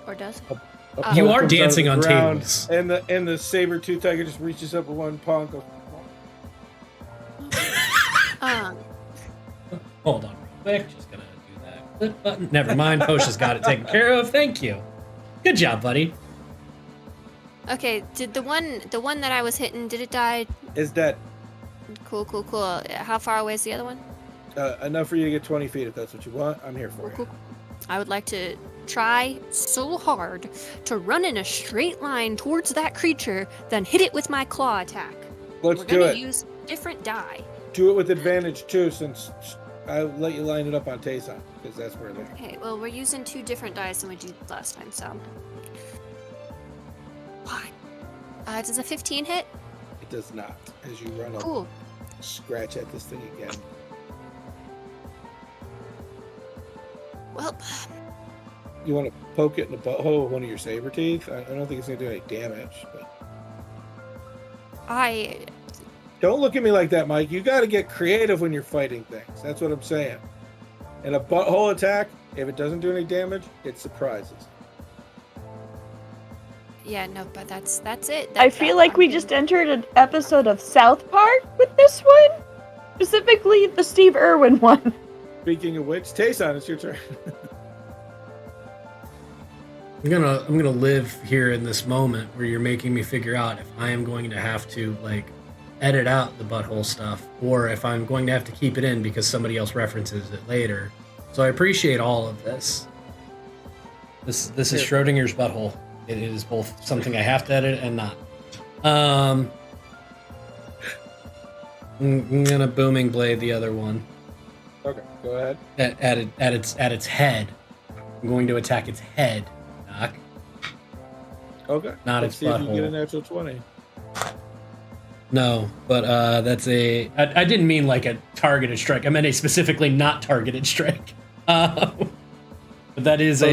Or does it? A You pole are comes out of dancing the on ground, tables. And the saber tooth tiger just reaches up with one paw and goes. Hold on real quick. Just gonna do that clip button. Never mind. Posh has got it taken care of. Thank you. Good job, buddy. Okay, did the one that I was hitting, did it die? Is dead. Cool. How far away is the other one? Enough for you to get 20 feet if that's what you want. I'm here for you. Cool. I would like to try so hard to run in a straight line towards that creature, then hit it with my claw attack. Let's We're do gonna it. use different die. Do it with advantage too, since I'll let you line it up on Tayson, because that's where they're. Okay, well, we're using 2 different dice than we did last time, so. Why? Does a 15 hit? It does not. As you run up, Cool. scratch at this thing again. Well, You want to poke it in the butthole with one of your saber teeth? I don't think it's going to do any damage. But I don't look at me like that, Mike. You got to get creative when you're fighting things. That's what I'm saying. And a butthole attack, if it doesn't do any damage, it surprises. Yeah, no, but that's it. I feel like we just entered an episode of South Park with this one. Specifically, the Steve Irwin one. Speaking of which, Tayson, it's your turn. I'm gonna live here in this moment where you're making me figure out if I am going to have to like edit out the butthole stuff or if I'm going to have to keep it in because somebody else references it later. So I appreciate all of this. This is Schrodinger's butthole. It is both something I have to edit and not. I'm gonna booming blade the other one. Okay, go ahead. At its head. I'm going to attack its head. Knock. Okay. Not Let's its see if you get a butthole. natural 20. No, but that's a. I didn't mean like a targeted strike. I meant a specifically not targeted strike. But that is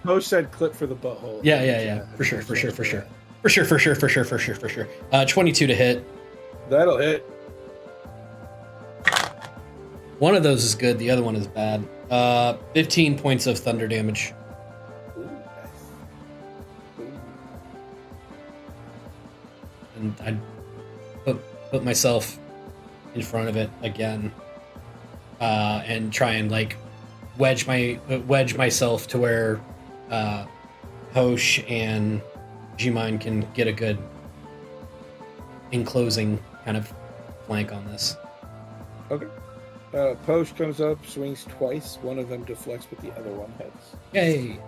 Post said clip for the butthole. Yeah. For sure. 22 to hit. That'll hit. One of those is good. The other one is bad. 15 points of thunder damage. Ooh, nice. Ooh. And I put myself in front of it again, and try and like wedge myself to where Hosh and G-Mine can get a good enclosing kind of flank on this. Okay. Posh comes up, swings twice. One of them deflects, but the other one hits. Yay!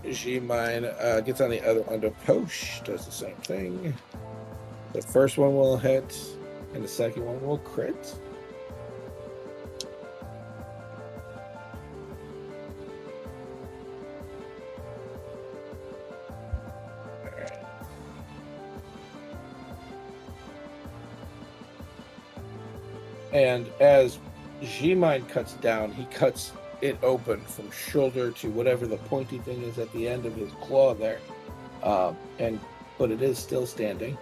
G-Mine gets on the other end of Posh, does the same thing. The first one will hit, and the second one will crit. Alright. And as G-Mine cuts down, he cuts it open from shoulder to whatever the pointy thing is at the end of his claw there. But it is still standing.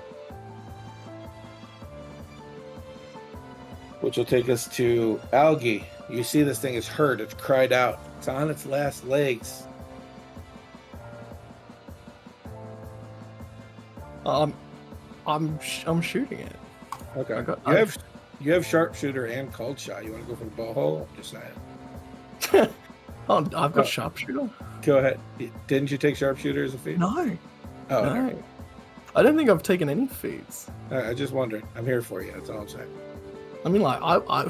Which will take us to Algae. You see this thing is hurt. It's cried out. It's on its last legs. I'm shooting it. Okay. You have sharpshooter and cold shot. You want to go for the bow hole? I'm just saying. Oh, I've got sharpshooter. Go ahead. Didn't you take sharpshooter as a feat? No. Oh, no. okay. I don't think I've taken any feats. I just wondered. I'm here for you. That's all I'm saying. I mean, like, I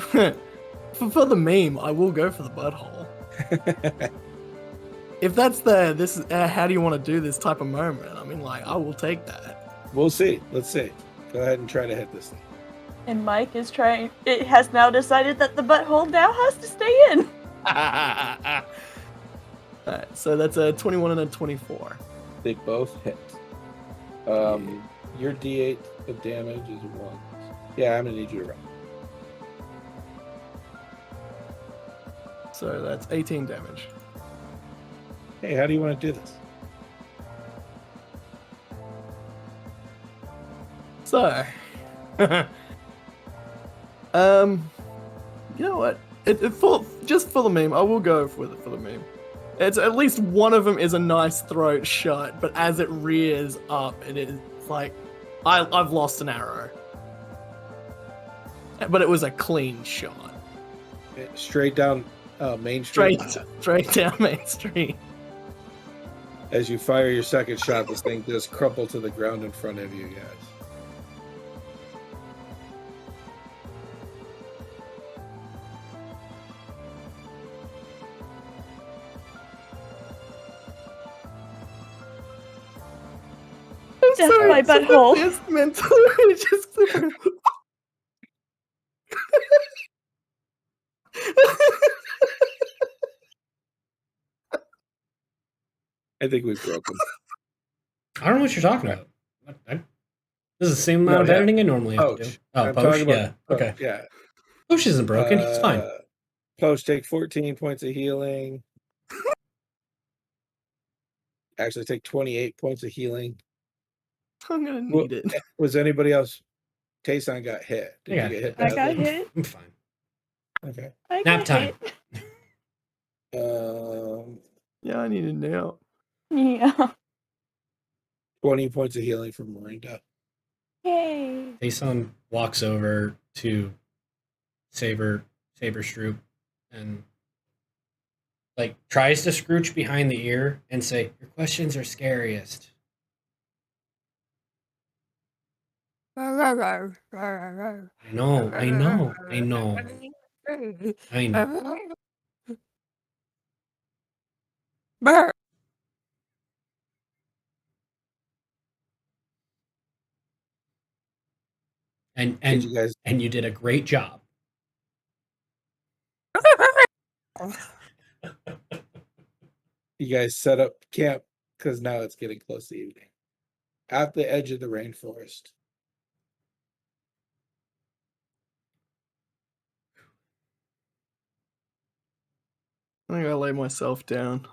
for the meme, I will go for the butthole. If that's this is how do you want to do this type of moment? I mean, like, I will take that. We'll see. Let's see. Go ahead and try to hit this thing. And Mike is trying. It has now decided that the butthole now has to stay in. Alright, so that's a 21 and a 24. They both hit. Your D8 of damage is 1. Yeah, I'm gonna need you to roll. So that's 18 damage. Hey, how do you want to do this? So, you know what? Just for the meme, I will go with it for the meme. It's at least one of them is a nice throat shot, but as it rears up, it is like I've lost an arrow. But it was a clean shot. Straight down Main Street. Straight down Main Street. As you fire your second shot, this thing does crumple to the ground in front of you guys. Death by butthole. Just mentally, just. I think we've broken. I don't know what you're talking about. This is the same amount of editing I normally have to do. Oh, I'm Posh? talking about Yeah. Okay. Yeah. Posh isn't broken. It's fine. Posh, take 14 points of healing. Actually, take 28 points of healing. I'm gonna need it. Was anybody else? Tayson got hit. Did Yeah. you get hit? I got badly? hit. I'm fine. Okay. I Nap got time. hit. Yeah, I need it now. Yeah. 20 points of healing from Miranda. Yay. Tayson walks over to Saber Stroop and like tries to scrooch behind the ear and say, "Your questions are scariest." I know. Did you guys? And you did a great job. You guys set up camp because now it's getting close to evening. At the edge of the rainforest. I think I lay myself down.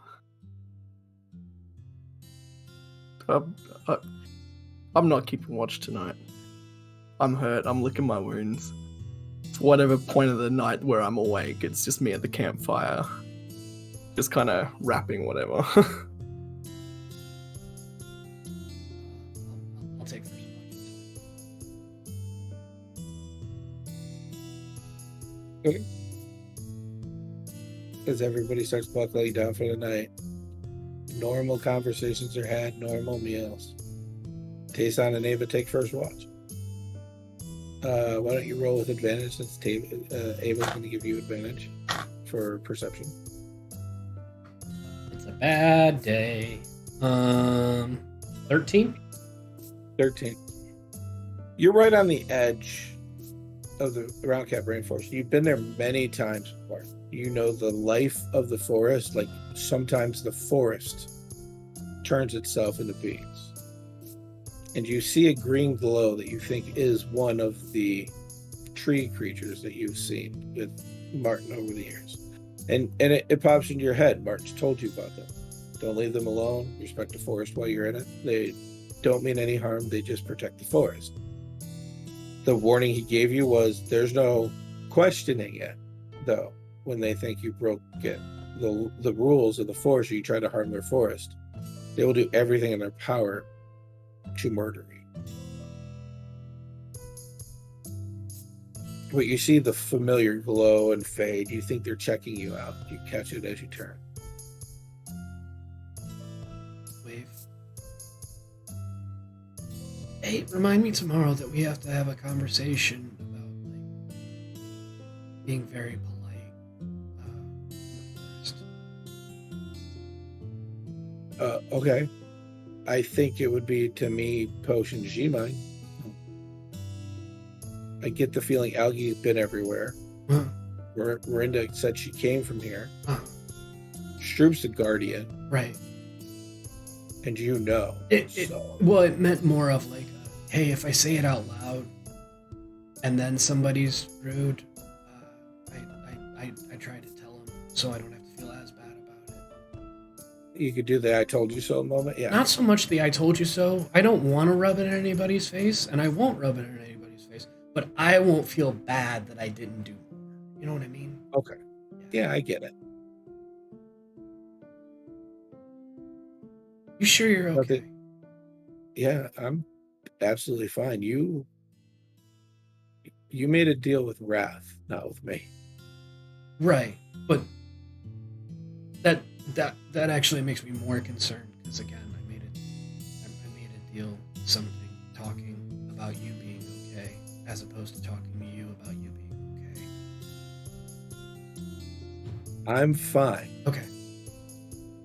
I'm not keeping watch tonight. I'm hurt. I'm licking my wounds. whatever point of the night where I'm awake, it's just me at the campfire, just kind of rapping whatever. I'll take first watch. Okay. As everybody starts buckling down for the night, normal conversations are had, normal meals. Tayson and Ava take first watch. Why don't you roll with advantage since Ava's going to give you advantage for perception. It's a bad day. 13? 13. You're right on the edge of the Round Capped Rainforest. You've been there many times before. You know the life of the forest. Like sometimes the forest turns itself into beings. And you see a green glow that you think is one of the tree creatures that you've seen with Martin over the years. And it pops into your head. Martin's told you about them. Don't leave them alone. Respect the forest while you're in it. They don't mean any harm. They just protect the forest. The warning he gave you was there's no questioning it, though, when they think you broke it. The rules of the forest, or you try to harm their forest, they will do everything in their power to murder you. But you see the familiar glow and fade. You think they're checking you out. You catch it as you turn. Wave. Hey, remind me tomorrow that we have to have a conversation about like being very polite in the forest. Okay. I think it would be to me, Posh and G-Mine. I get the feeling Algae's been everywhere. Huh. Miranda said she came from here. Huh. Stroop's the guardian, Right. and you know. Well, it meant more of like, hey, if I say it out loud, and then somebody's rude, I try to tell them so I don't have to feel as bad about it. You could do the I told you so moment. Yeah. Not so much the I told you so. I don't want to rub it in anybody's face, and I won't rub it in anybody's face, but I won't feel bad that I didn't do more. You know what I mean? Okay. Yeah, I get it. You sure you're okay? Yeah, I'm absolutely fine. You made a deal with Wrath, not with me. Right, but that actually makes me more concerned because again, I made a deal, something talking about you being okay, as opposed to talking to you about you being okay. I'm fine. Okay.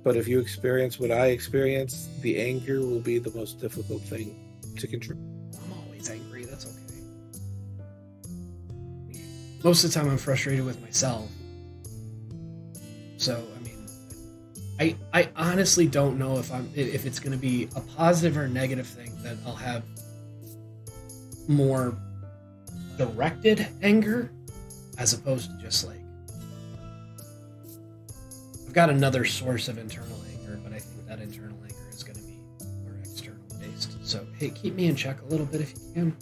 But if you experience what I experience, the anger will be the most difficult thing to control. I'm always angry. That's okay. Most of the time, I'm frustrated with myself. So, I mean, I honestly don't know if it's going to be a positive or negative thing that I'll have more directed anger as opposed to just like I've got another source of internal anger, but I think that internal anger is going to be more external based. So, hey, keep me in check a little bit if you can.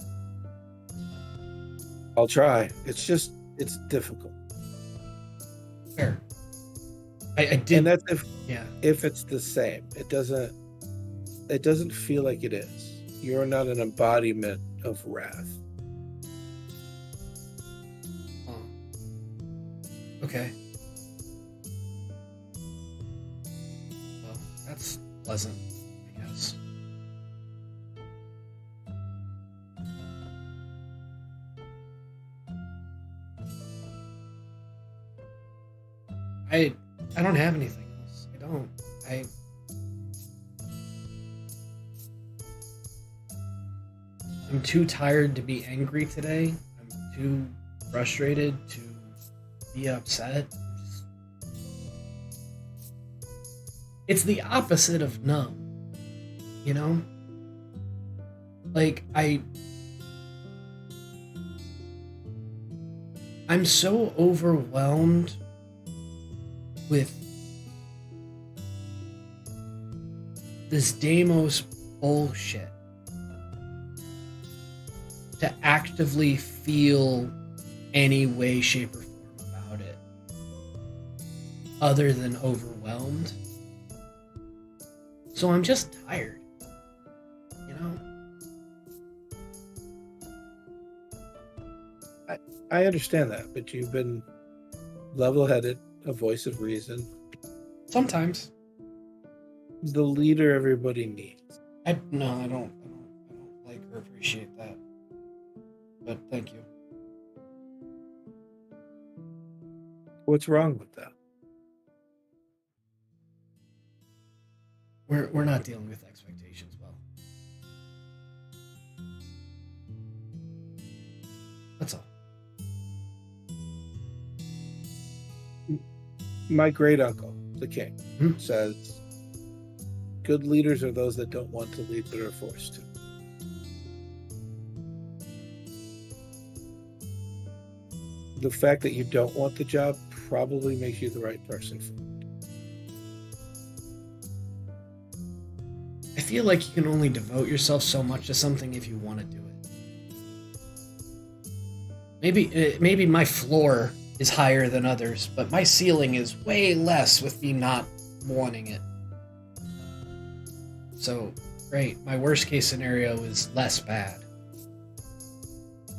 I'll try. It's difficult. Fair. I did. And that's Yeah. if it's the same. It doesn't feel like it is. You're not an embodiment of Wrath. Oh. Okay. Well, that's pleasant, I guess. I don't have anything else. I don't. I'm too tired to be angry today. I'm too frustrated to be upset. It's the opposite of numb. You know? Like, I'm so overwhelmed with this Deimos bullshit to actively feel any way, shape, or form about it other than overwhelmed. So I'm just tired, you know? I understand that, but you've been level-headed, a voice of reason, Sometimes. the leader everybody needs. I don't like or appreciate that. But thank you. What's wrong with that? We're not dealing with expectations well. That's all. My great uncle, the king, Hmm? says, good leaders are those that don't want to lead but are forced to. The fact that you don't want the job probably makes you the right person for it. I feel like you can only devote yourself so much to something if you want to do it. Maybe my floor is higher than others, but my ceiling is way less with me not wanting it. So, great. My worst case scenario is less bad.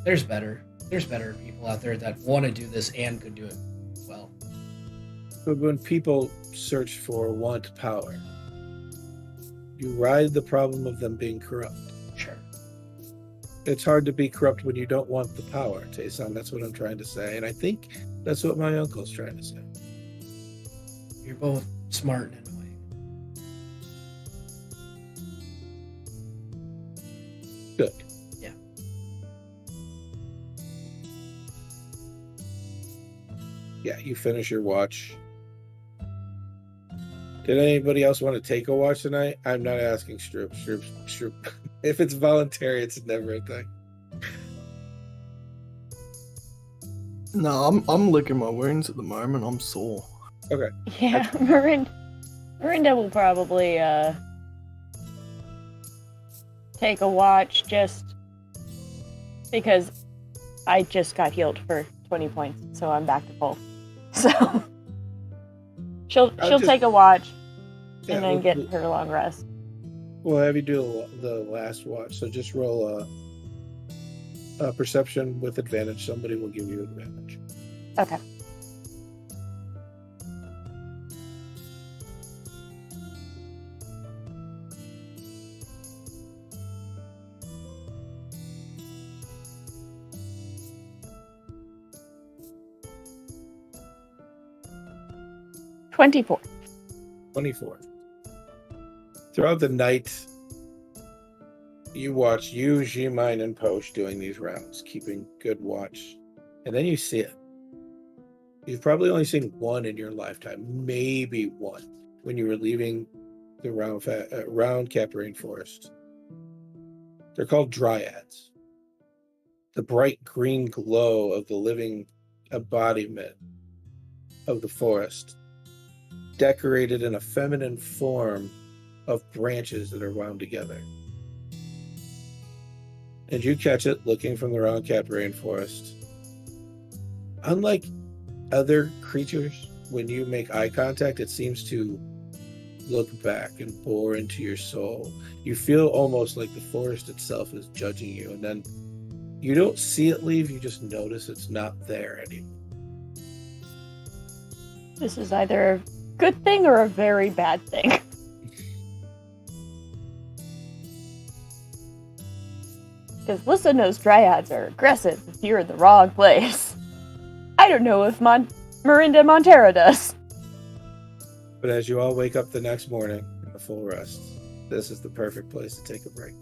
There's better. There's better people out there that want to do this and could do it well. But when people search for want power, you ride the problem of them being corrupt. Sure. It's hard to be corrupt when you don't want the power, Tayson. That's what I'm trying to say. And I think that's what my uncle's trying to say. You're both smart and annoying. Good. Yeah. Yeah, you finish your watch. Did anybody else want to take a watch tonight? I'm not asking Stroop. If it's voluntary, it's never a thing. No, I'm licking my wounds at the moment. I'm sore. Okay. Yeah, Marinda will probably take a watch just because I just got healed for 20 points, so I'm back to full. So she'll take a watch and then get her long rest. We'll have you do the last watch. So just roll a perception with advantage. Somebody will give you advantage. Okay. $24. 24. Throughout the night, you watch you, G-Mine, and Posh doing these rounds, keeping good watch. And then you see it. You've probably only seen one in your lifetime, maybe one, when you were leaving the Round Capped Rainforest. They're called dryads. The bright green glow of the living embodiment of the forest, decorated in a feminine form of branches that are wound together. And you catch it looking from the Round Capped Rainforest. Unlike other creatures, when you make eye contact, it seems to look back and bore into your soul. You feel almost like the forest itself is judging you, and then you don't see it leave, you just notice it's not there anymore. This is either a good thing or a very bad thing. Because listen, those dryads are aggressive if you're in the wrong place. I don't know if Marinda Montero does. But as you all wake up the next morning in a full rest, this is the perfect place to take a break.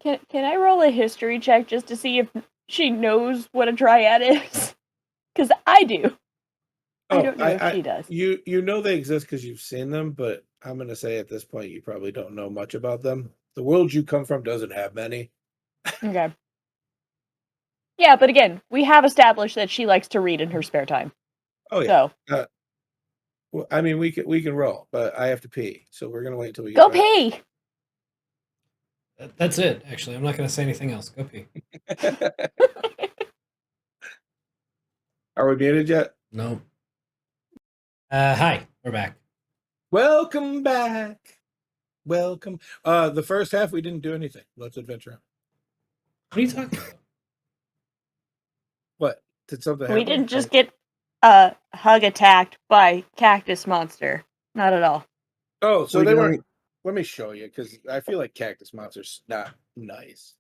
Can I roll a history check just to see if she knows what a dryad is? Because I do. I don't know if she does. You know they exist because you've seen them, but I'm going to say at this point you probably don't know much about them. The world you come from doesn't have many. Okay. Yeah, but again, we have established that she likes to read in her spare time. Oh yeah. So. Well, I mean, we can roll, but I have to pee, so we're gonna wait until we Go get back. pee. That's it, actually. I'm not going to say anything else. Go pee. Are we muted yet? No. Hi, we're back. Welcome back. Welcome. The first half we didn't do anything. Let's adventure on. What are you talking about? What? Did something happen? We didn't just get hug attacked by cactus monster. Not at all. Oh, so We're they going- weren't. Let me show you, because I feel like cactus monster's not nice.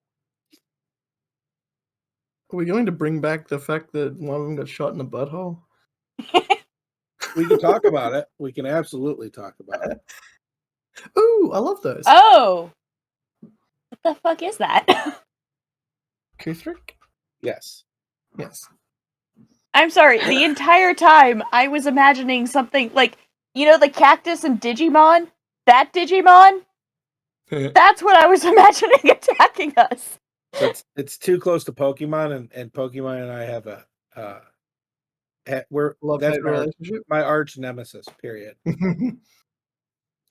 Are we going to bring back the fact that one of them got shot in the butthole? We can talk about it. We can absolutely talk about it. Ooh, I love those. Oh! What the fuck is that? Kuthric? Yes. Yes. I'm sorry, the entire time I was imagining something like, you know, the cactus and Digimon? That Digimon? That's what I was imagining attacking us. So it's too close to Pokemon, and Pokemon and I have a that's relationship. my arch nemesis. Period.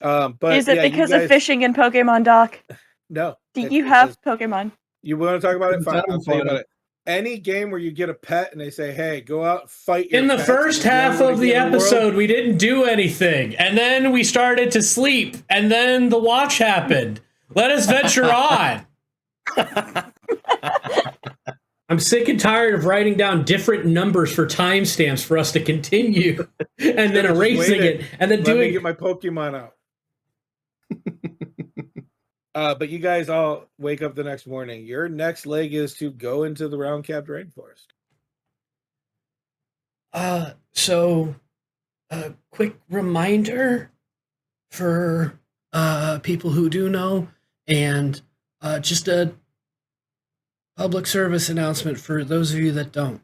But Is it yeah, because you guys, of fishing in Pokemon, Doc? No. Do it's you have because- Pokemon? You want to talk about it? Fine. Animal I'll tell you about fighting. it. Any game where you get a pet and they say, "Hey, go out and fight your In the pets," first and half only of the game in world- episode, we didn't do anything. And then we started to sleep. And then the watch happened. Let us venture on. I'm sick and tired of writing down different numbers for timestamps for us to continue. And then Just erasing wait it. And then Let me doing... get my Pokemon out. But you guys all wake up the next morning. Your next leg is to go into the Round Capped Rainforest. So a quick reminder for people who do know, and just a public service announcement for those of you that don't.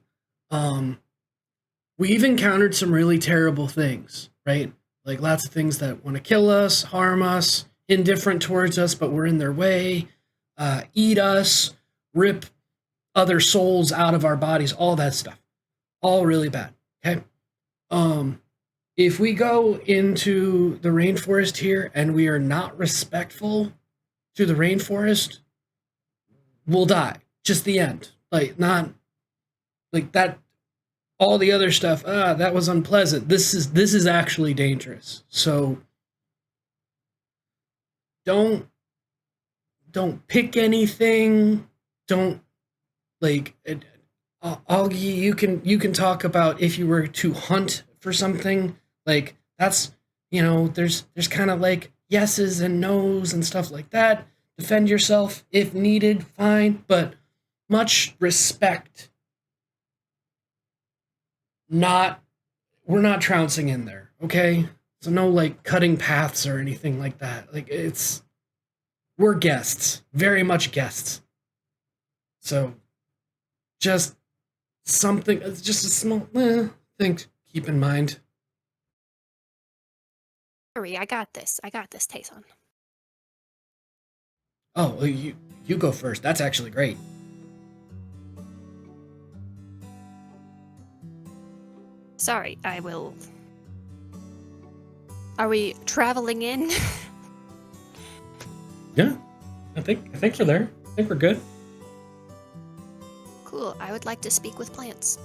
We've encountered some really terrible things, right? Like lots of things that want to kill us, harm us, indifferent towards us, but we're in their way, eat us, rip other souls out of our bodies, all that stuff. All really bad. Okay. If we go into the rainforest here and we are not respectful to the rainforest, we'll die. Just the end. Like not like that. All the other stuff. That was unpleasant. This is actually dangerous. So don't pick anything. Don't like. Augie, you can talk about if you were to hunt for something, like that's, you know, there's kind of like yeses and nos and stuff like that. Defend yourself if needed, fine, but much respect. We're not trouncing in there, okay? So no like cutting paths or anything like that. Like we're guests, very much guests. So just something, just a small thing to keep in mind. Hurry, I got this, Tayson. Oh, you go first. That's actually great. Sorry, I will. Are we traveling in? Yeah, I think we're there. I think we're good. Cool, I would like to speak with plants.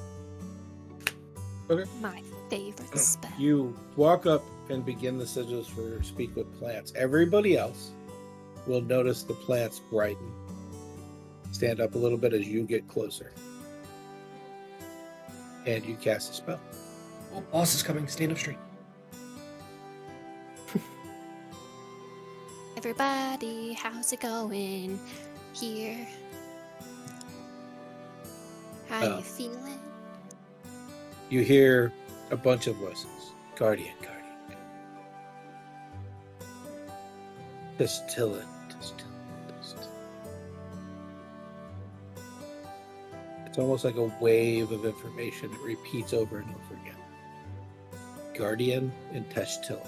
Okay. My favorite spell. You walk up and begin the sigils for Speak with Plants. Everybody else will notice the plants brighten. Stand up a little bit as you get closer. And you cast a spell. Oh, boss is coming. Stand up straight. Everybody, how's it going here? How Oh. you feeling? You hear a bunch of voices. Guardian. Distillin. It's almost like a wave of information that repeats over and over again. Guardian and Teshtilin.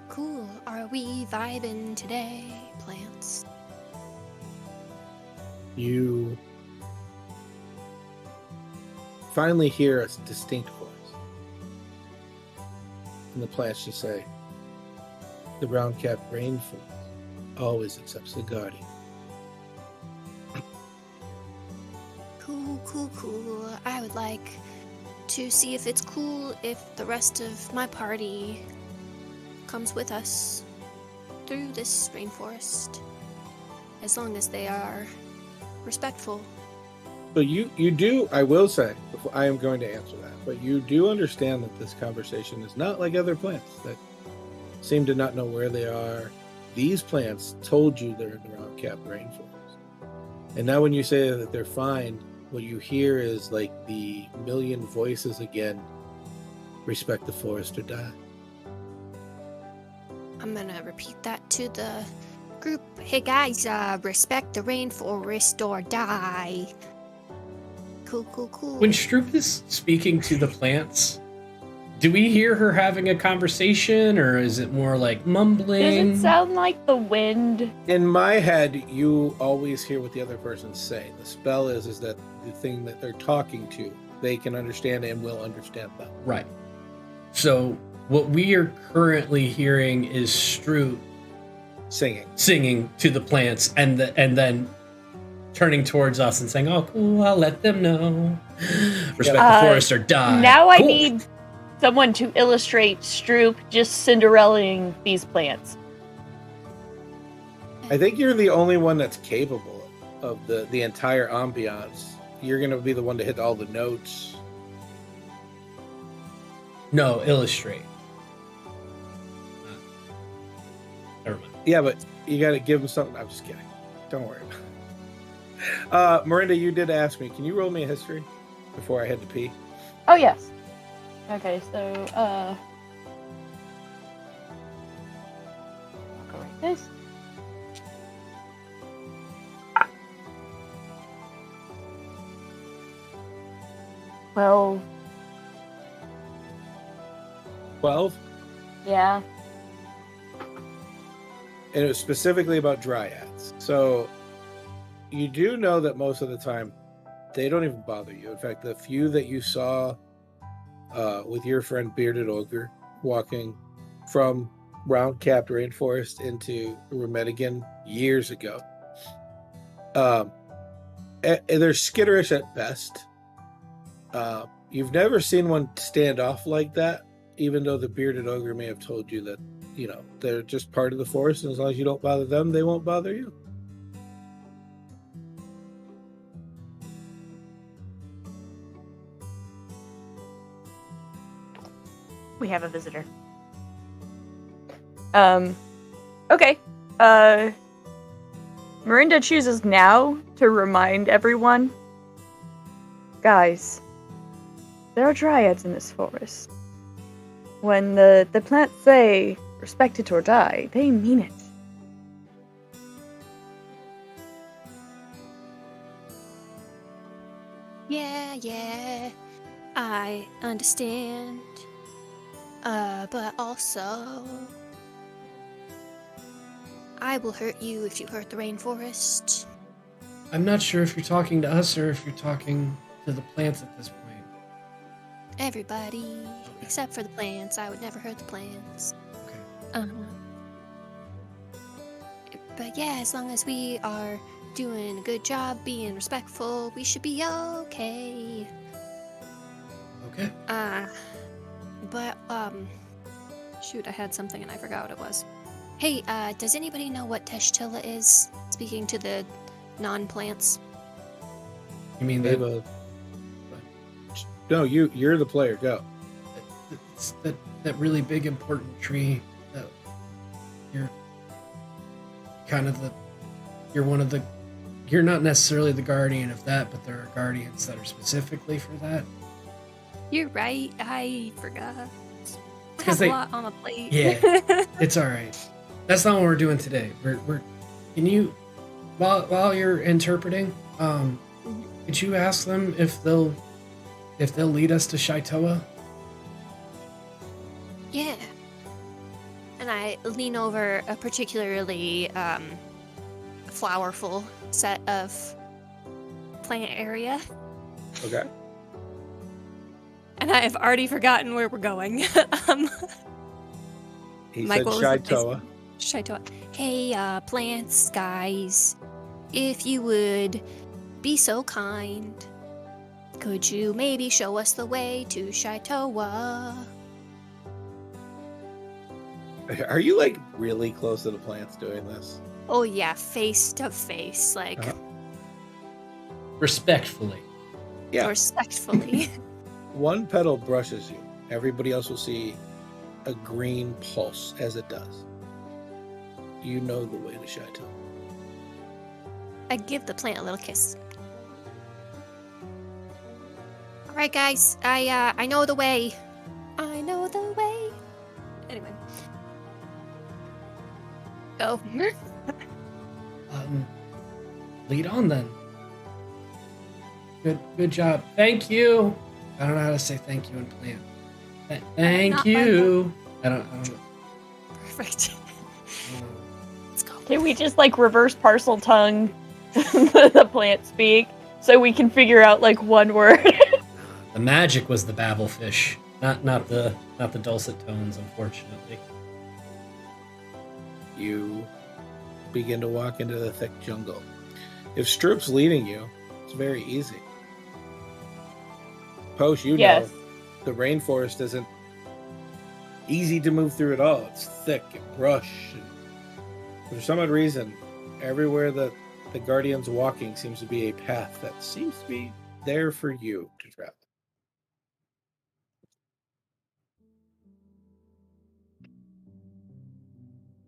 Cool, are we vibing today, plants? You finally hear a distinct voice. And the plants just say, the Round Capped Rainforest always accepts the Guardian. Cool. I would like to see if it's cool if the rest of my party comes with us through this rainforest, as long as they are respectful. But you do, I will say, I am going to answer that, but you do understand that this conversation is not like other plants that seem to not know where they are. These plants told you they're in the Round Capped Rainforest. And now when you say that they're fine, what you hear is like the million voices again, respect the forest or die. I'm gonna repeat that to the group. Hey guys, respect the rainforest or die. Cool. When Stroop is speaking to the plants, do we hear her having a conversation, or is it more like mumbling? Does it sound like the wind? In my head, you always hear what the other person's saying. The spell is that the thing that they're talking to, they can understand and will understand them. Right. So what we are currently hearing is Stroop singing to the plants, and then turning towards us and saying, "Oh, cool! I'll let them know. Respect the forest or die." Now I Cool. need someone to illustrate Stroop just Cinderellaing these plants. I think you're the only one that's capable of the entire ambiance. You're going to be the one to hit all the notes. No, illustrate. Never mind. Yeah, but you got to give them something. I'm just kidding. Don't worry about it. Miranda, you did ask me. Can you roll me a history before I head to pee? Oh, yes. Okay, so, I'll go like this. Well, 12? yeah. And it was specifically about dryads. So you do know that most of the time they don't even bother you. In fact, the few that you saw with your friend Bearded Ogre walking from Round Capped Rainforest into Remedigan years ago, they're skitterish at best. You've never seen one stand off like that, even though the Bearded Ogre may have told you that, you know, they're just part of the forest, and as long as you don't bother them, they won't bother you. We have a visitor. Okay. Miranda chooses now to remind everyone. Guys, there are dryads in this forest. When the plants say, respect it or die, they mean it. Yeah, I understand. But also, I will hurt you if you hurt the rainforest. I'm not sure if you're talking to us or if you're talking to the plants at this point. Everybody, except for the plants. I would never hurt the plants. Okay. But yeah, as long as we are doing a good job being respectful, we should be okay. Okay. But, shoot, I had something and I forgot what it was. Hey, does anybody know what Teshtilla is? Speaking to the non-plants. You mean They have a... No, you're the player. Go. it's that really big important tree that you're kind of you're not necessarily the guardian of that, but there are guardians that are specifically for that. You're right, I forgot. I 'Cause have a lot on the plate. Yeah, it's all right. That's not what we're doing today. We're can you while you're interpreting, could you ask them if they'll lead us to Shaitoa? Yeah. And I lean over a particularly flowerful set of plant area. Okay. And I have already forgotten where we're going. He Michael said is the Shaitoa. Shaitoa. Hey, plants, guys, if you would be so kind, could you maybe show us the way to Shaitoa? Are you like really close to the plants doing this? Oh yeah, face to face, like Uh-huh. Respectfully. Yeah. respectfully. One petal brushes you. Everybody else will see a green pulse as it does. You know the way to Shaitoa. I give the plant a little kiss. All right, guys, I know the way. I know the way. Anyway, go. Lead on then. Good job. Thank you. I don't know how to say thank you in plant. Thank Not you. I don't know. Perfect. Let's go. Can we just like reverse parcel tongue the plant speak so we can figure out like one word? The magic was the babblefish, not the dulcet tones, unfortunately. You begin to walk into the thick jungle. If Stroop's leading you, it's very easy. Posh, you Yes. know, the rainforest isn't easy to move through at all. It's thick and brush. And for some odd reason, everywhere that the Guardian's walking seems to be a path that seems to be there for you to travel.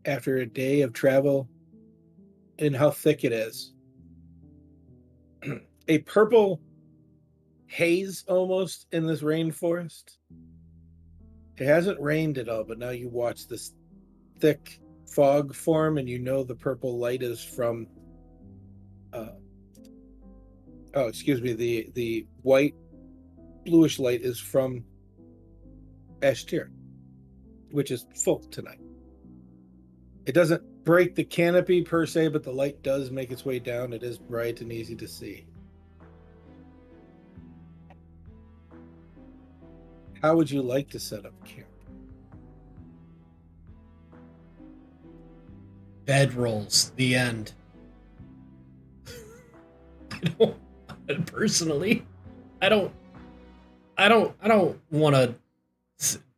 After a day of travel and how thick it is, a purple haze almost in this rainforest. It hasn't rained at all, but now you watch this thick fog form, and you know the purple light is from. The white bluish light is from Ashtir, which is full tonight. It doesn't break the canopy per se, but the light does make its way down. It is bright and easy to see. How would you like to set up camp? Bedrolls. The end. I don't want to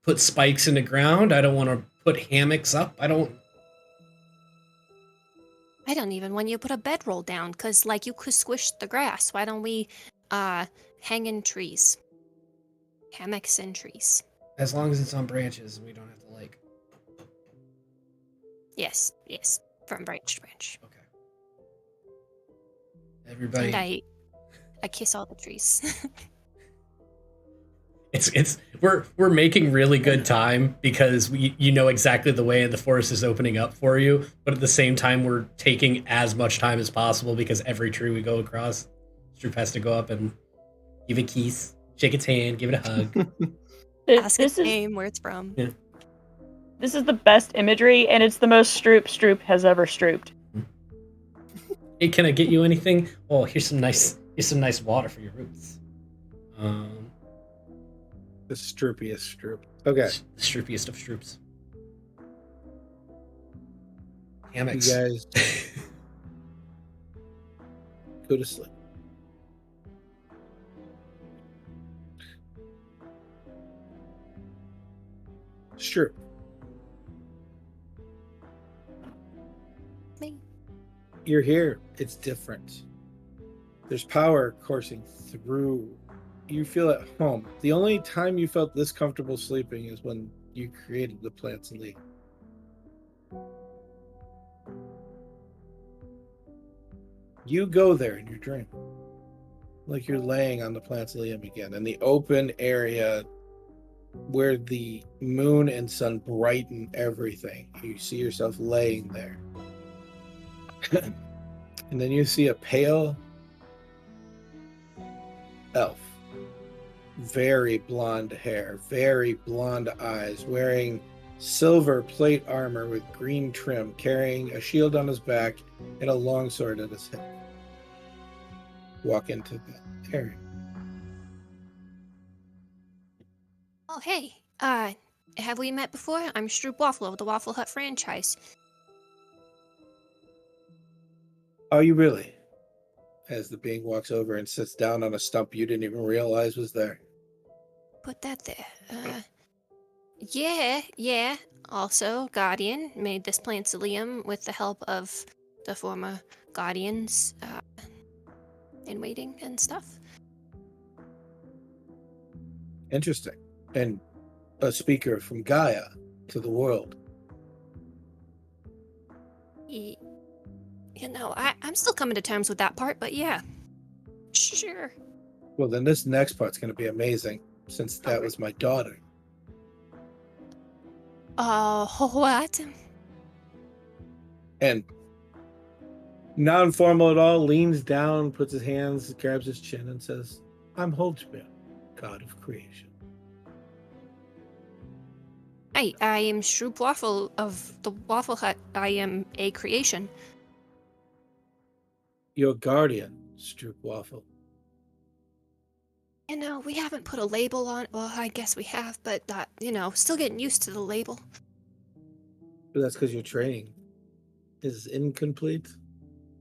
put spikes in the ground. I don't want to put hammocks up. I don't even want you to put a bedroll down, cause like you could squish the grass. Why don't we hang in trees? Hammocks in trees. As long as it's on branches, we don't have to like. Yes, from branch to branch. Okay. Everybody. And I kiss all the trees. We're making really good time because you know exactly the way the forest is opening up for you, but at the same time we're taking as much time as possible because every tree we go across, Stroop has to go up and give a kiss, shake its hand, give it a hug. Ask its name, where it's from. Yeah. This is the best imagery, and it's the most Stroop has ever strooped. Hey, can I get you anything? Oh, here's some nice water for your roots. The stroopiest Stroop. Okay. The stroopiest of Stroops. You Hammocks. guys go to sleep. Stroop. Me. You're here. It's different. There's power coursing through. You feel at home. The only time you felt this comfortable sleeping is when you created the plants and leaves. You go there in your dream. Like you're laying on the plants Liam again in the open area where the moon and sun brighten everything. You see yourself laying there. And then you see a pale elf. Very blonde hair, very blonde eyes, wearing silver plate armor with green trim, carrying a shield on his back and a long sword at his hip. Walk into the area. Oh hey, Have we met before? I'm Stroop Waffle of the Waffle Hut franchise. Are you really? As the being walks over and sits down on a stump you didn't even realize was there. Put that there. Yeah. Also, Guardian made this Plancilium with the help of the former Guardians in waiting and stuff. Interesting. And a speaker from Gaia to the world. I'm still coming to terms with that part, but yeah. Sure. Well, then this next part's going to be amazing, since that was my daughter. What? And non-formal at all, leans down, puts his hands, grabs his chin, and says, I'm Holtzbeer, god of creation. Hi, I am Stroop Waffle of the Waffle Hut. I am a creation. Your guardian, Stroop Waffle. We haven't put a label on. Well, I guess we have, but still getting used to the label. But that's because your training is incomplete.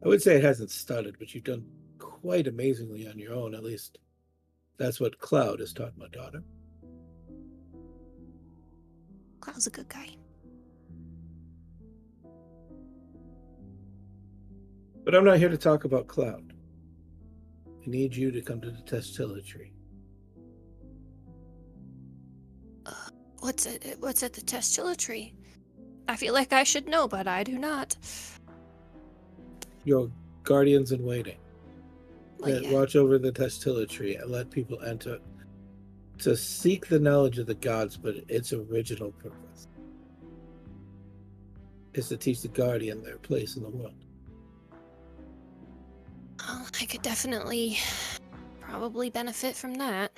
I would say it hasn't started, but you've done quite amazingly on your own, at least. That's what Cloud has taught my daughter. Cloud's a good guy. But I'm not here to talk about Cloud. I need you to come to the Testilla tree. What's at the Testilla tree? I feel like I should know, but I do not. Your guardians in waiting. Well, That watch over the Testilla tree and let people enter to seek the knowledge of the gods, but its original purpose is to teach the guardian their place in the world. Oh, I could definitely probably benefit from that.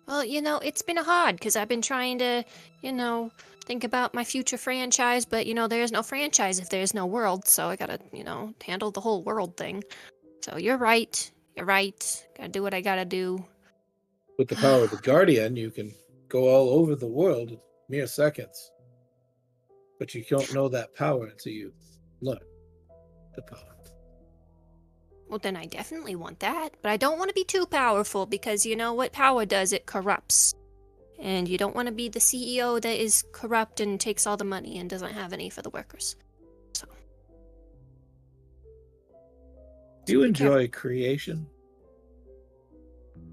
Well, it's been hard because I've been trying to, think about my future franchise, but, there's no franchise if there's no world, so I gotta, handle the whole world thing. So you're right. Gotta do what I gotta do. With the power of the guardian, you can go all over the world in mere seconds. But you don't know that power until you learn the power. Well, then I definitely want that, but I don't want to be too powerful because you know what power does? It corrupts. And you don't want to be the CEO that is corrupt and takes all the money and doesn't have any for the workers. So. Do you enjoy creation?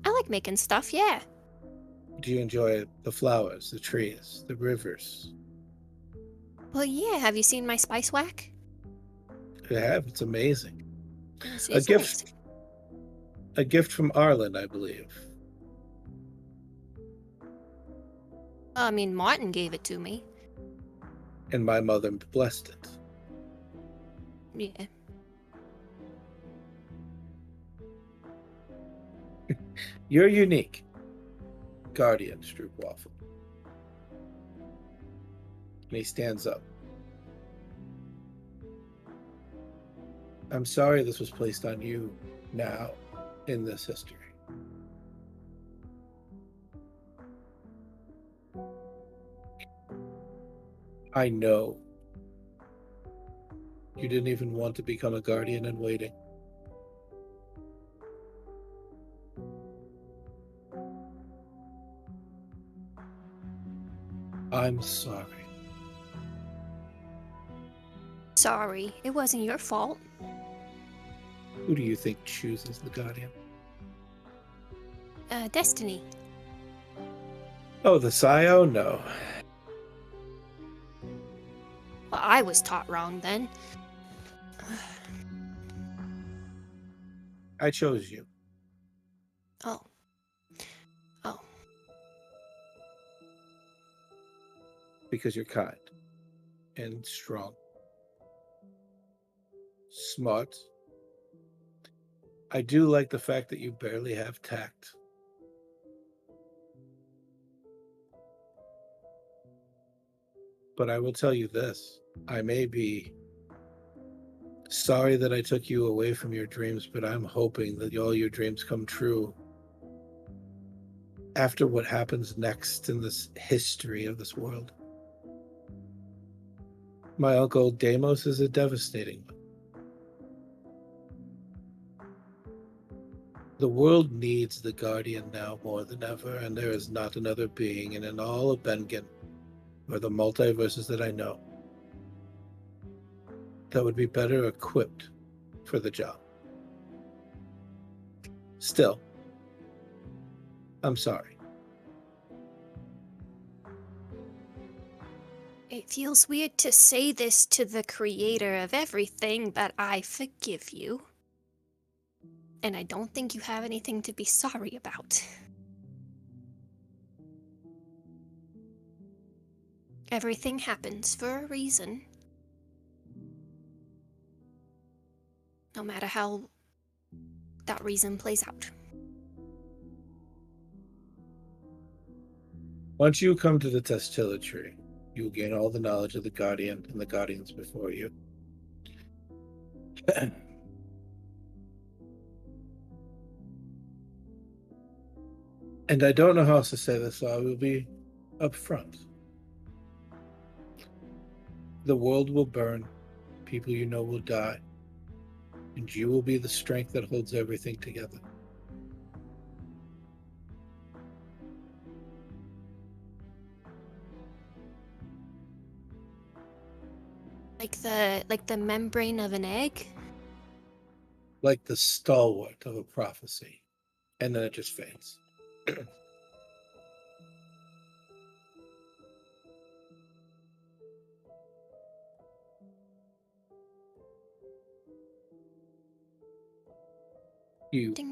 I like making stuff, yeah. Do you enjoy the flowers, the trees, the rivers? Well, yeah, have you seen my spice whack? I have. It's amazing. It's nice. A gift from Arlen, I believe. I mean, Martin gave it to me. And my mother blessed it. Yeah. You're unique, Guardian Stroopwaffle. And he stands up. I'm sorry this was placed on you now in this history. I know you didn't even want to become a guardian in waiting. I'm sorry. Sorry, it wasn't your fault. Who do you think chooses the guardian? Destiny. Oh, the Scio? No. Well, I was taught wrong then. I chose you. Oh. Because you're kind and strong. Smart. I do like the fact that you barely have tact. But I will tell you this. I may be sorry that I took you away from your dreams, but I'm hoping that all your dreams come true. after what happens next in this history of this world. My uncle Deimos is a devastating one. The world needs the Guardian now more than ever, and there is not another being in all of Bengen, or the multiverses that I know, that would be better equipped for the job. Still, I'm sorry. It feels weird to say this to the creator of everything, but I forgive you. And I don't think you have anything to be sorry about. Everything happens for a reason. No matter how that reason plays out. Once you come to the Testilla tree, you will gain all the knowledge of the Guardian and the Guardians before you. And I don't know how else to say this, so I will be upfront. The world will burn, people you know will die, and you will be the strength that holds everything together. Like the membrane of an egg? Like the stalwart of a prophecy, and then it just fades.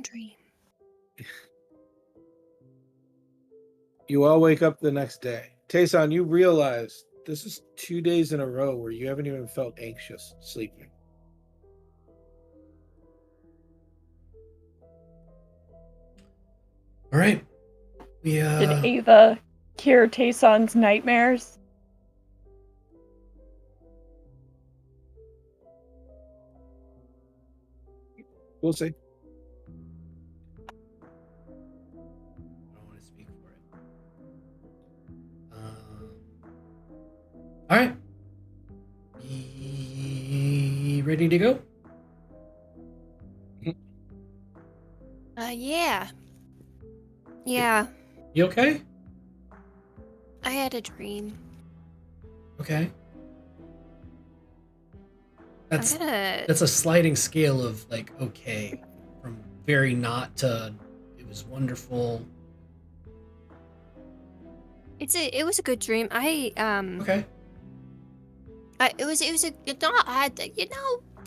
Dream. You all wake up the next day. Tayson, you realize this is 2 days in a row where you haven't even felt anxious sleeping. All right. Did Ava cure Tayson's nightmares? We'll see. I don't want to speak for it. All right. Ready to go? Yeah. Yeah, You okay? I had a dream. Okay. That's I'm gonna... that's a sliding scale of like okay, from very not to it was wonderful. It was a good dream. Okay. It was a not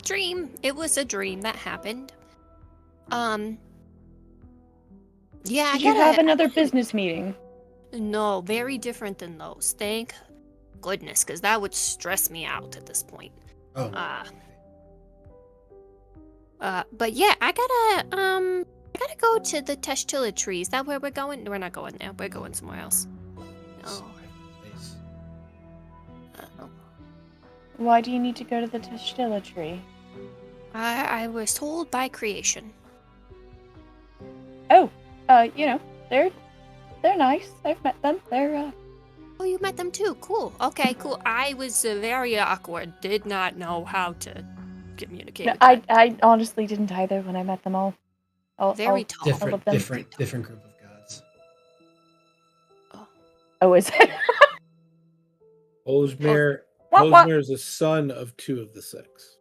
dream. It was a dream that happened. Yeah, Did you have another business meeting? No, very different than those. Thank goodness, because that would stress me out at this point. Oh. But yeah, I gotta go to the Teshtilla tree. Is that where we're going? We're not going there. We're going somewhere else. No. Why do you need to go to the Tashtilla tree? I was told by creation. Oh, they're nice. I've met them. They're Oh, you met them too. Cool. Okay, cool. I was very awkward. Did not know how to communicate. No, with them. I honestly didn't either when I met them all. Very tall. All of them. Different group of gods. Oh, is it? Osmir What? is the son of 2 of the 6.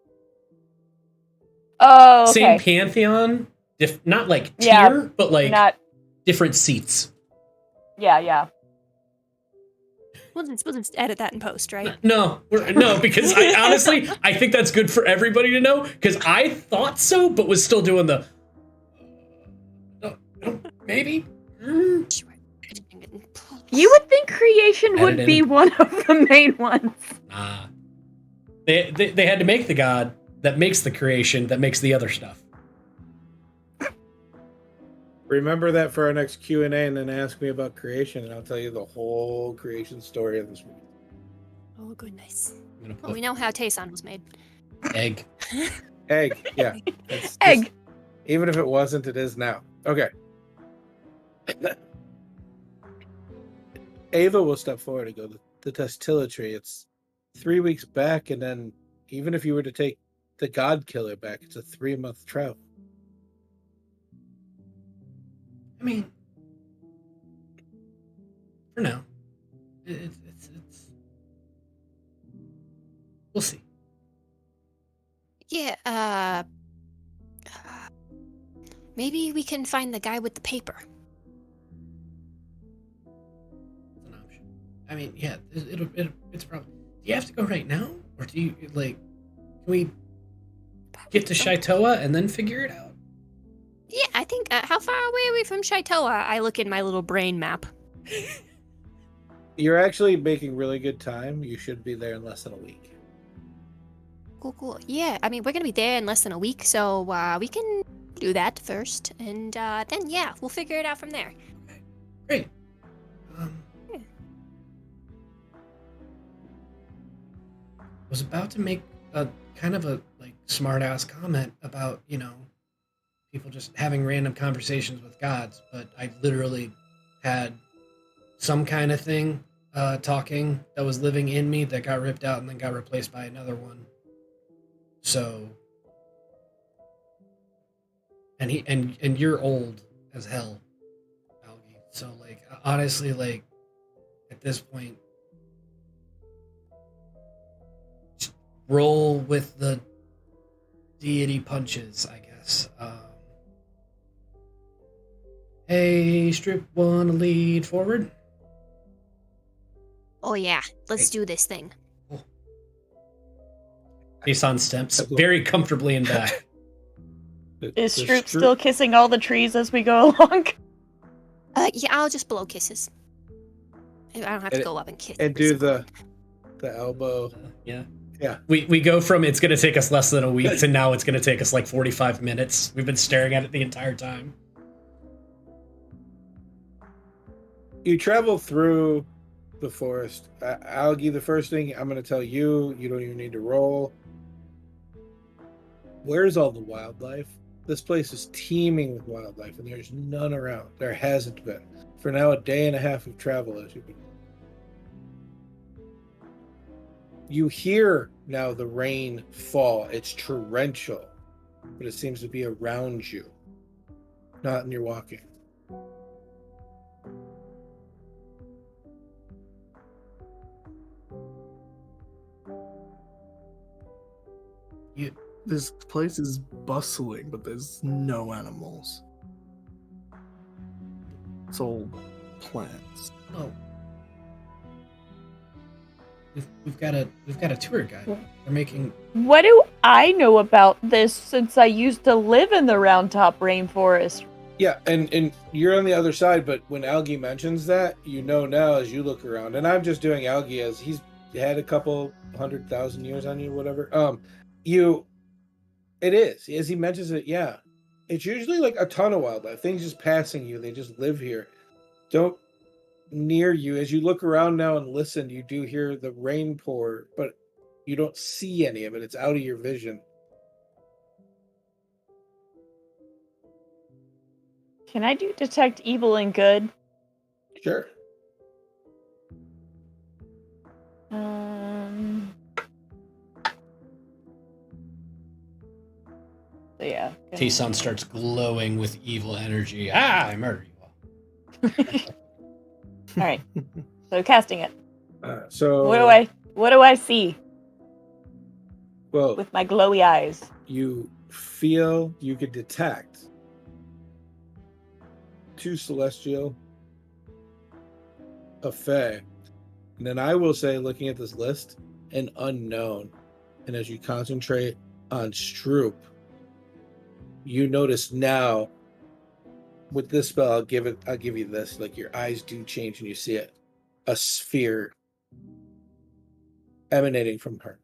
Oh, okay. Same pantheon, not like tier, Yeah, but like Not. different seats. Yeah. We'll just edit that in post, right? No, because I honestly I think that's good for everybody to know because I thought so, but was still doing the maybe. You would think creation would Editing. be one of the main ones. Nah. They had to make the god that makes the creation that makes the other stuff. Remember that for our next Q&A, and then ask me about creation, and I'll tell you the whole creation story of this movie. Oh, goodness. I'm gonna Well, put we know how Tayson was made. egg. Egg, yeah. Egg. Even if it wasn't, it is now. Okay. Ava will step forward and go, the Testilatry, it's 3 weeks back, and then even if you were to take the God Killer back, it's a 3-month travel. I mean, for now, it's we'll see. Yeah, maybe we can find the guy with the paper. It's an option. I mean, yeah, it's probably. Do you have to go right now, or do you like? Can we get to Shaitoa and then figure it out? Yeah, I think, how far away are we from Shaitoa? I look in my little brain map. You're actually making really good time. You should be there in less than a week. Cool. Yeah, I mean, we're gonna be there in less than a week, so we can do that first, and then, yeah, we'll figure it out from there. Okay, great. Yeah. Was about to make a kind of a like smart-ass comment about, people just having random conversations with gods, but I literally had some kind of thing talking that was living in me that got ripped out and then got replaced by another one. So, and you're old as hell, Algie. So like, honestly, like at this point, just roll with the deity punches, I guess. Hey, Strip, wanna lead forward? Oh yeah, let's do this thing. Face on steps, very comfortably in back. Is Stroop still kissing all the trees as we go along? Yeah, I'll just blow kisses. I don't have to go up and kiss. And do the elbow. Yeah. Yeah. We go from it's going to take us less than a week to now it's going to take us like 45 minutes. We've been staring at it the entire time. You travel through the forest. Algie, the first thing I'm going to tell you, you don't even need to roll. Where's all the wildlife? This place is teeming with wildlife, and there's none around. There hasn't been. For now, a day and a half of travel as you've been. You hear now the rain fall. It's torrential, but it seems to be around you, not in your walking. This place is bustling, but there's no animals. It's all plants. Oh. We've got a tour guide. We're making. What do I know about this since I used to live in the Round Top Rainforest? Yeah, and you're on the other side, but when Algie mentions that, you know now as you look around, and I'm just doing Algie as he's had a couple 100,000 years on you, whatever. It is. As he mentions it, yeah. It's usually like a ton of wildlife. Things just passing you. They just live here. Don't near you. As you look around now and listen, you do hear the rain pour, but you don't see any of it. It's out of your vision. Can I do detect evil and good? Sure. So yeah. Tayson starts glowing with evil energy. I murdered you all. All right. So casting it. So what do I see? Well, with my glowy eyes. You feel you could detect 2 celestial, a fae, and then I will say, looking at this list, an unknown. And as you concentrate on Stroop, you notice now with this spell, I'll give you this, like your eyes do change and you see it, a sphere emanating from her.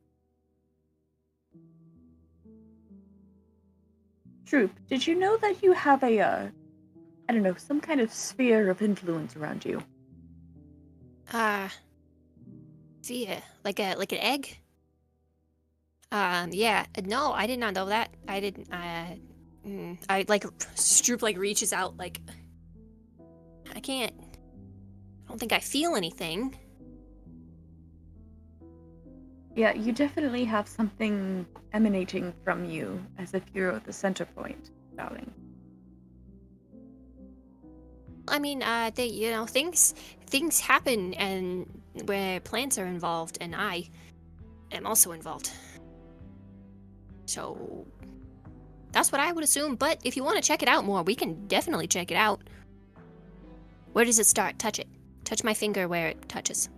Stroop, did you know that you have a some kind of sphere of influence around you? Sphere, like an egg? Yeah, no, I did not know that. I didn't, Stroop, reaches out, I can't. don't think I feel anything. Yeah, you definitely have something emanating from you, as if you're at the center point, darling. I mean, things happen, and where plants are involved, and I am also involved. So that's what I would assume. But if you want to check it out more, we can definitely check it out. Where does it start? Touch it. Touch my finger where it touches.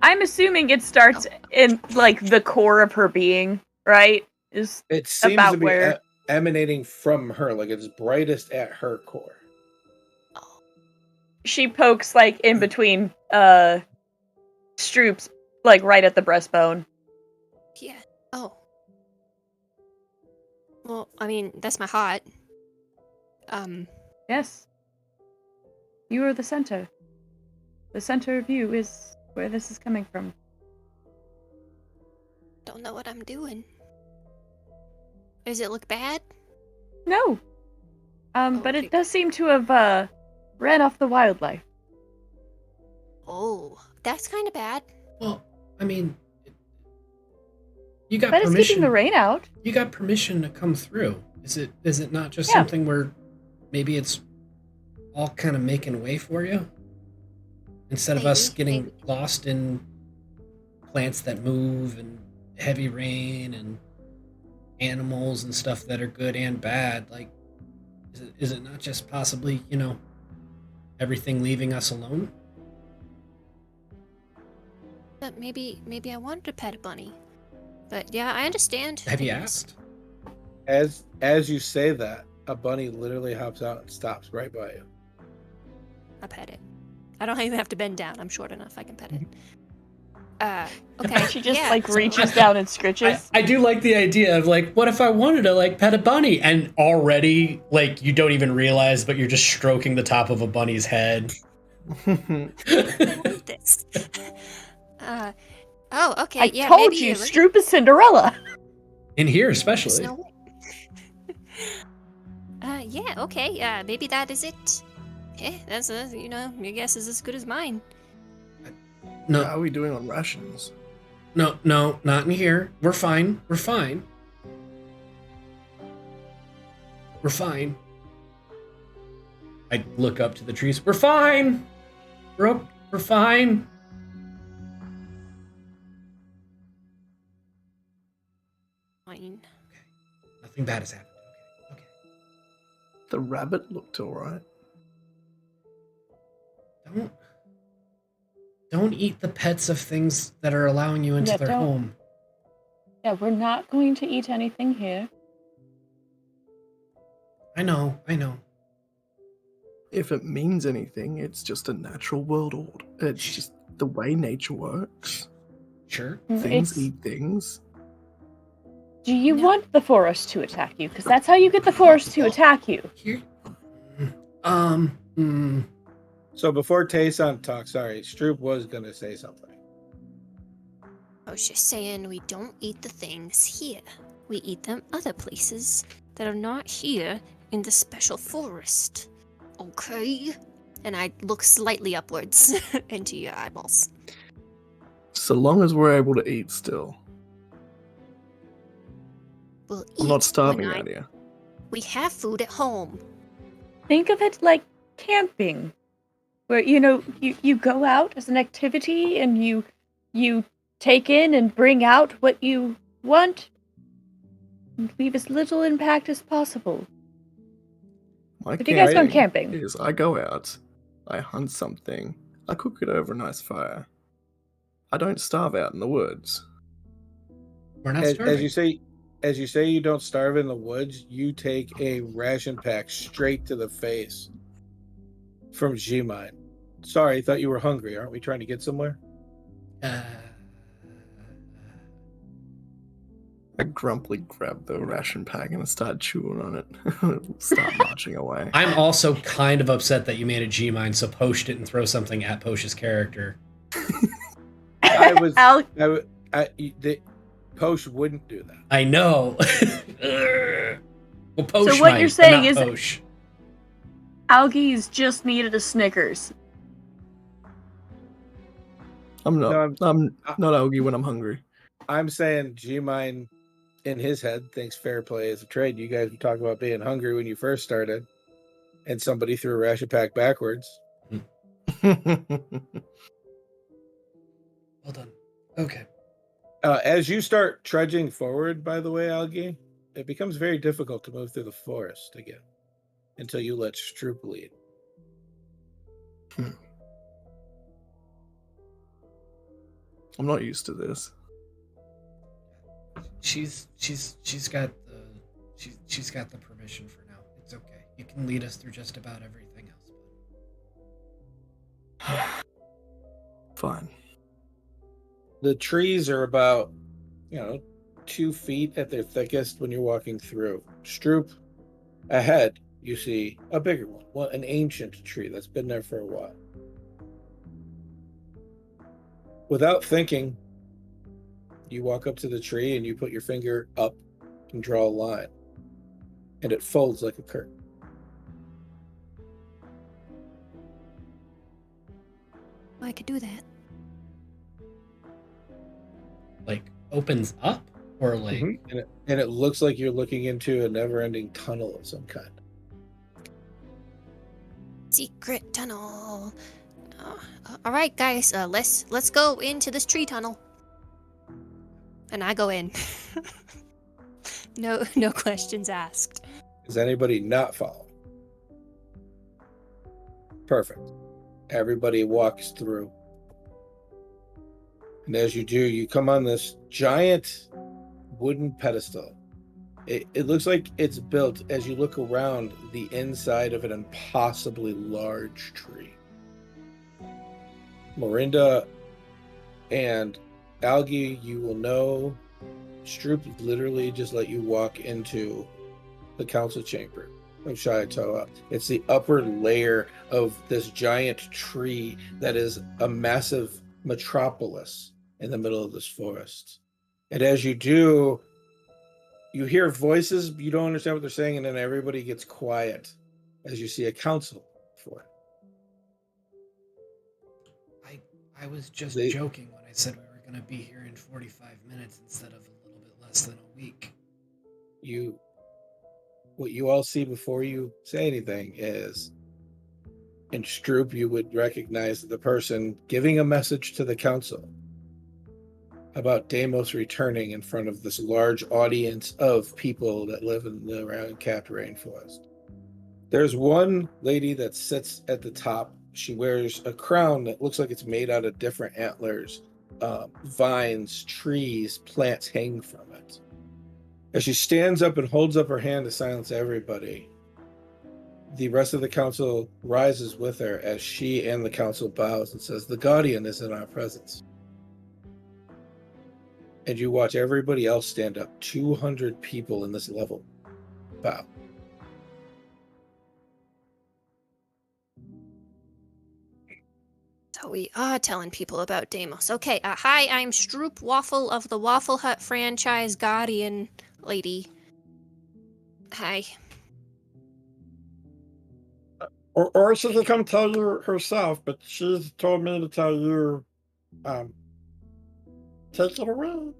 I'm assuming it starts in, like, the core of her being, right? It seems about to be where- emanating from her, like it's brightest at her core. She pokes, like, in between Stroop's, like, right at the breastbone. Yeah. Oh. Well, I mean, that's my heart. Yes. You are the center. The center of you is where this is coming from. Don't know what I'm doing. Does it look bad? No. But okay. it does seem to have, ran off the wildlife. Oh, that's kind of bad. Well, I mean, you got But it's permission. keeping the rain out. You got permission to come through. Is it not just Yeah. something where maybe it's all kind of making way for you? Instead of us getting Maybe. lost in plants that move and heavy rain and animals and stuff that are good and bad, like is it not just possibly, everything leaving us alone? But maybe I wanted to pet a bunny. But yeah, I understand. Have you things. asked? As you say that, a bunny literally hops out and stops right by you. I'll pet it. I don't even have to bend down. I'm short enough. I can pet it. Okay. She just, yeah, like, so- reaches down and scritches. I do like the idea of, like, what if I wanted to, like, pet a bunny? And already, like, you don't even realize, but you're just stroking the top of a bunny's head. I want this. Okay. I Yeah, told maybe you, you're right. Stroop is Cinderella. In here, especially. Snow White. Yeah, okay. Maybe that is it. Yeah, that's your guess is as good as mine. No, How are we doing on rations? no, not in here. We're fine. We're fine. We're fine. I look up to the trees. We're fine. We're fine. Fine. Nothing bad has happened. Okay. The rabbit looked alright. Don't eat the pets of things that are allowing you into Yeah, their don't. home. Yeah, we're not going to eat anything here. I know. If it means anything, it's just a natural world order. It's just the way nature works. Sure. Things It's- eat things. Do you No. want the forest to attack you? Because that's how you get the forest to attack you. Here. So before Tayson talks, sorry, Stroop was gonna say something. I was just saying we don't eat the things here. We eat them other places that are not here in the special forest. Okay? And I look slightly upwards into your eyeballs. So long as we're able to eat still. We'll I'm not eat starving when out here. We have food at home. Think of it like camping, where you go out as an activity and you take in and bring out what you want and leave as little impact as possible. My Have you guys gone camping camping? is I go out, I hunt something, I cook it over a nice fire. I don't starve out in the woods. We're not As starving. you say, you don't starve in the woods. You take a ration pack straight to the face from G-Mine. Sorry, I thought you were hungry. Aren't we trying to get somewhere? I grumpily grab the ration pack and I start chewing on it. Start marching away. I'm also kind of upset that you made a G-Mine, so Posh didn't throw something at Posh's character. Posh wouldn't do that. I know. Well, Posh So what might, you're but saying not is- Posh. Algie's just needed a Snickers. I'm not. No, I'm not Algie when I'm hungry. I'm saying G-Mine in his head thinks fair play is a trade. You guys were talking about being hungry when you first started, and somebody threw a ration pack backwards. Well done. Okay. As you start trudging forward, by the way, Algie, it becomes very difficult to move through the forest again until you let Stroop lead. I'm not used to this. She's got the permission for now. It's okay. You can lead us through just about everything else. Fine. The trees are about, 2 feet at their thickest when you're walking through. Stroop, ahead, you see a bigger one, an ancient tree that's been there for a while. Without thinking, you walk up to the tree and you put your finger up and draw a line, and it folds like a curtain. I could do that. Like opens up, or like And it looks like you're looking into a never-ending tunnel of some kind. Secret tunnel. All right, guys. Let's go into this tree tunnel. And I go in. No questions asked. Is anybody not following? Perfect. Everybody walks through. And as you do, you come on this giant wooden pedestal. It looks like it's built, as you look around, the inside of an impossibly large tree. Morinda and Algie, you will know, Stroop literally just let you walk into the council chamber of Shayatoa. It's the upper layer of this giant tree that is a massive metropolis in the middle of this forest. And as you do, you hear voices, you don't understand what they're saying, and then everybody gets quiet as you see a council for it. I was just joking when I said we were going to be here in 45 minutes instead of a little bit less than a week. What you all see before you say anything is, in Stroop, you would recognize the person giving a message to the council about Deimos returning in front of this large audience of people that live in the Round Capped Rainforest. There's one lady that sits at the top. She wears a crown that looks like it's made out of different antlers. Vines, trees, plants hang from it. As she stands up and holds up her hand to silence everybody, the rest of the council rises with her as she and the council bows and says, "The Guardian is in our presence." And you watch everybody else stand up. 200 people in this level bow. So we are telling people about Deimos. Okay, hi, I'm Stroop Waffle of the Waffle Hut franchise Guardian lady. Hi. Or she could come tell you herself, but she's told me to tell you, take it away.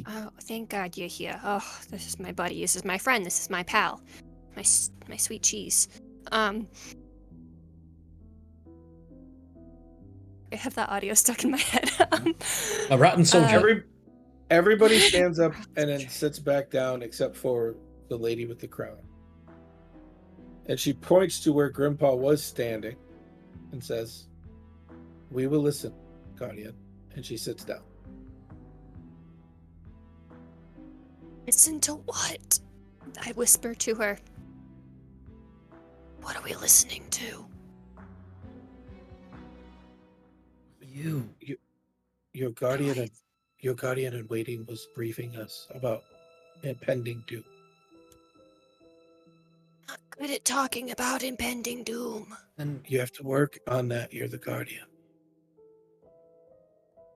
Oh, thank God you're here. Oh, this is my buddy. This is my friend. This is my pal. My sweet cheese. I have that audio stuck in my head. a rotten soldier. Everybody stands up and then sits back down except for the lady with the crown. And she points to where Grimpaw was standing and says, "We will listen, Guardian." And she sits down. Listen to what? I whisper to her. What are we listening to? Your guardian in waiting was briefing us about impending doom. Not good at talking about impending doom. And you have to work on that. You're the guardian.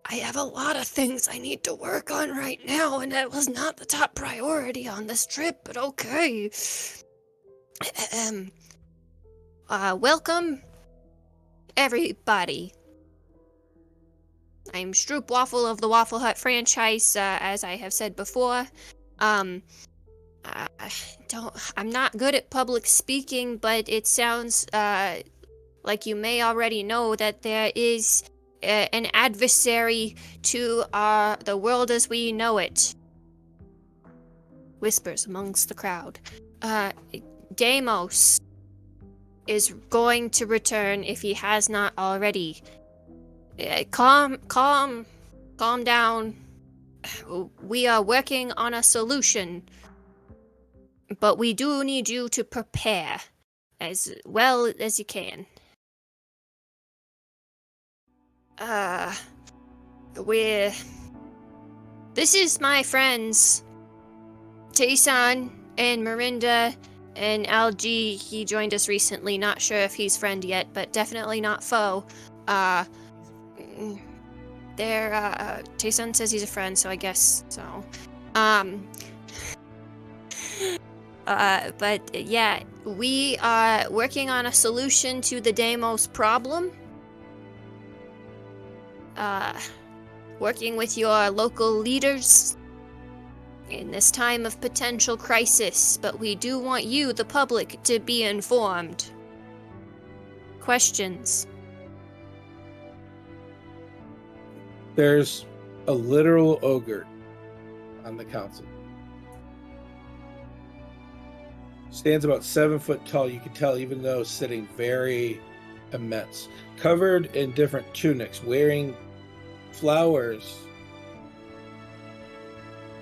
I have a lot of things I need to work on right now, and that was not the top priority on this trip, but okay. Welcome, everybody. I'm Stroop Waffle of the Waffle Hut franchise, as I have said before. I'm not good at public speaking, but it sounds like you may already know that there is an adversary to the world as we know it. Whispers amongst the crowd. Deimos is going to return if he has not already. Calm down. We are working on a solution, but we do need you to prepare as well as you can. This is my friends, Taysan and Mirinda and Algie. He joined us recently. Not sure if he's friend yet, but definitely not foe. Taysan says he's a friend, so I guess so. But yeah, we are working on a solution to the Deimos problem. Working with your local leaders in this time of potential crisis, but we do want you, the public, to be informed. Questions? There's a literal ogre on the council. Stands about 7 foot tall. You can tell, even though sitting very immense, covered in different tunics, wearing flowers.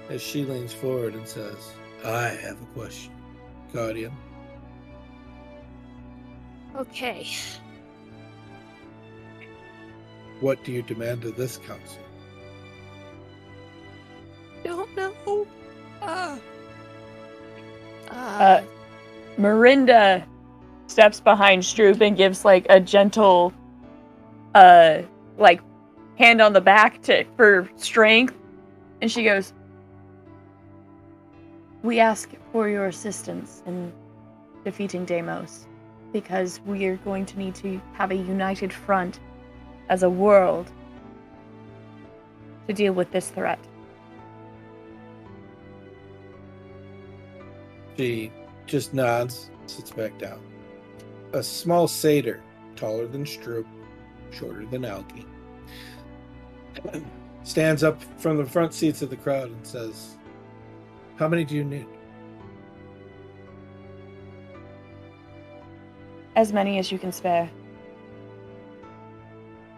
As she leans forward and says, "I have a question, Guardian." Okay. What do you demand of this council? Don't know. Mirinda steps behind Stroop and gives like a gentle like hand on the back for strength, and she goes, "We ask for your assistance in defeating Deimos, because we are going to need to have a united front as a world to deal with this threat." She just nods, sits back down. A small satyr, taller than Stroop, shorter than Algie, stands up from the front seats of the crowd and says, "How many do you need?" As many as you can spare.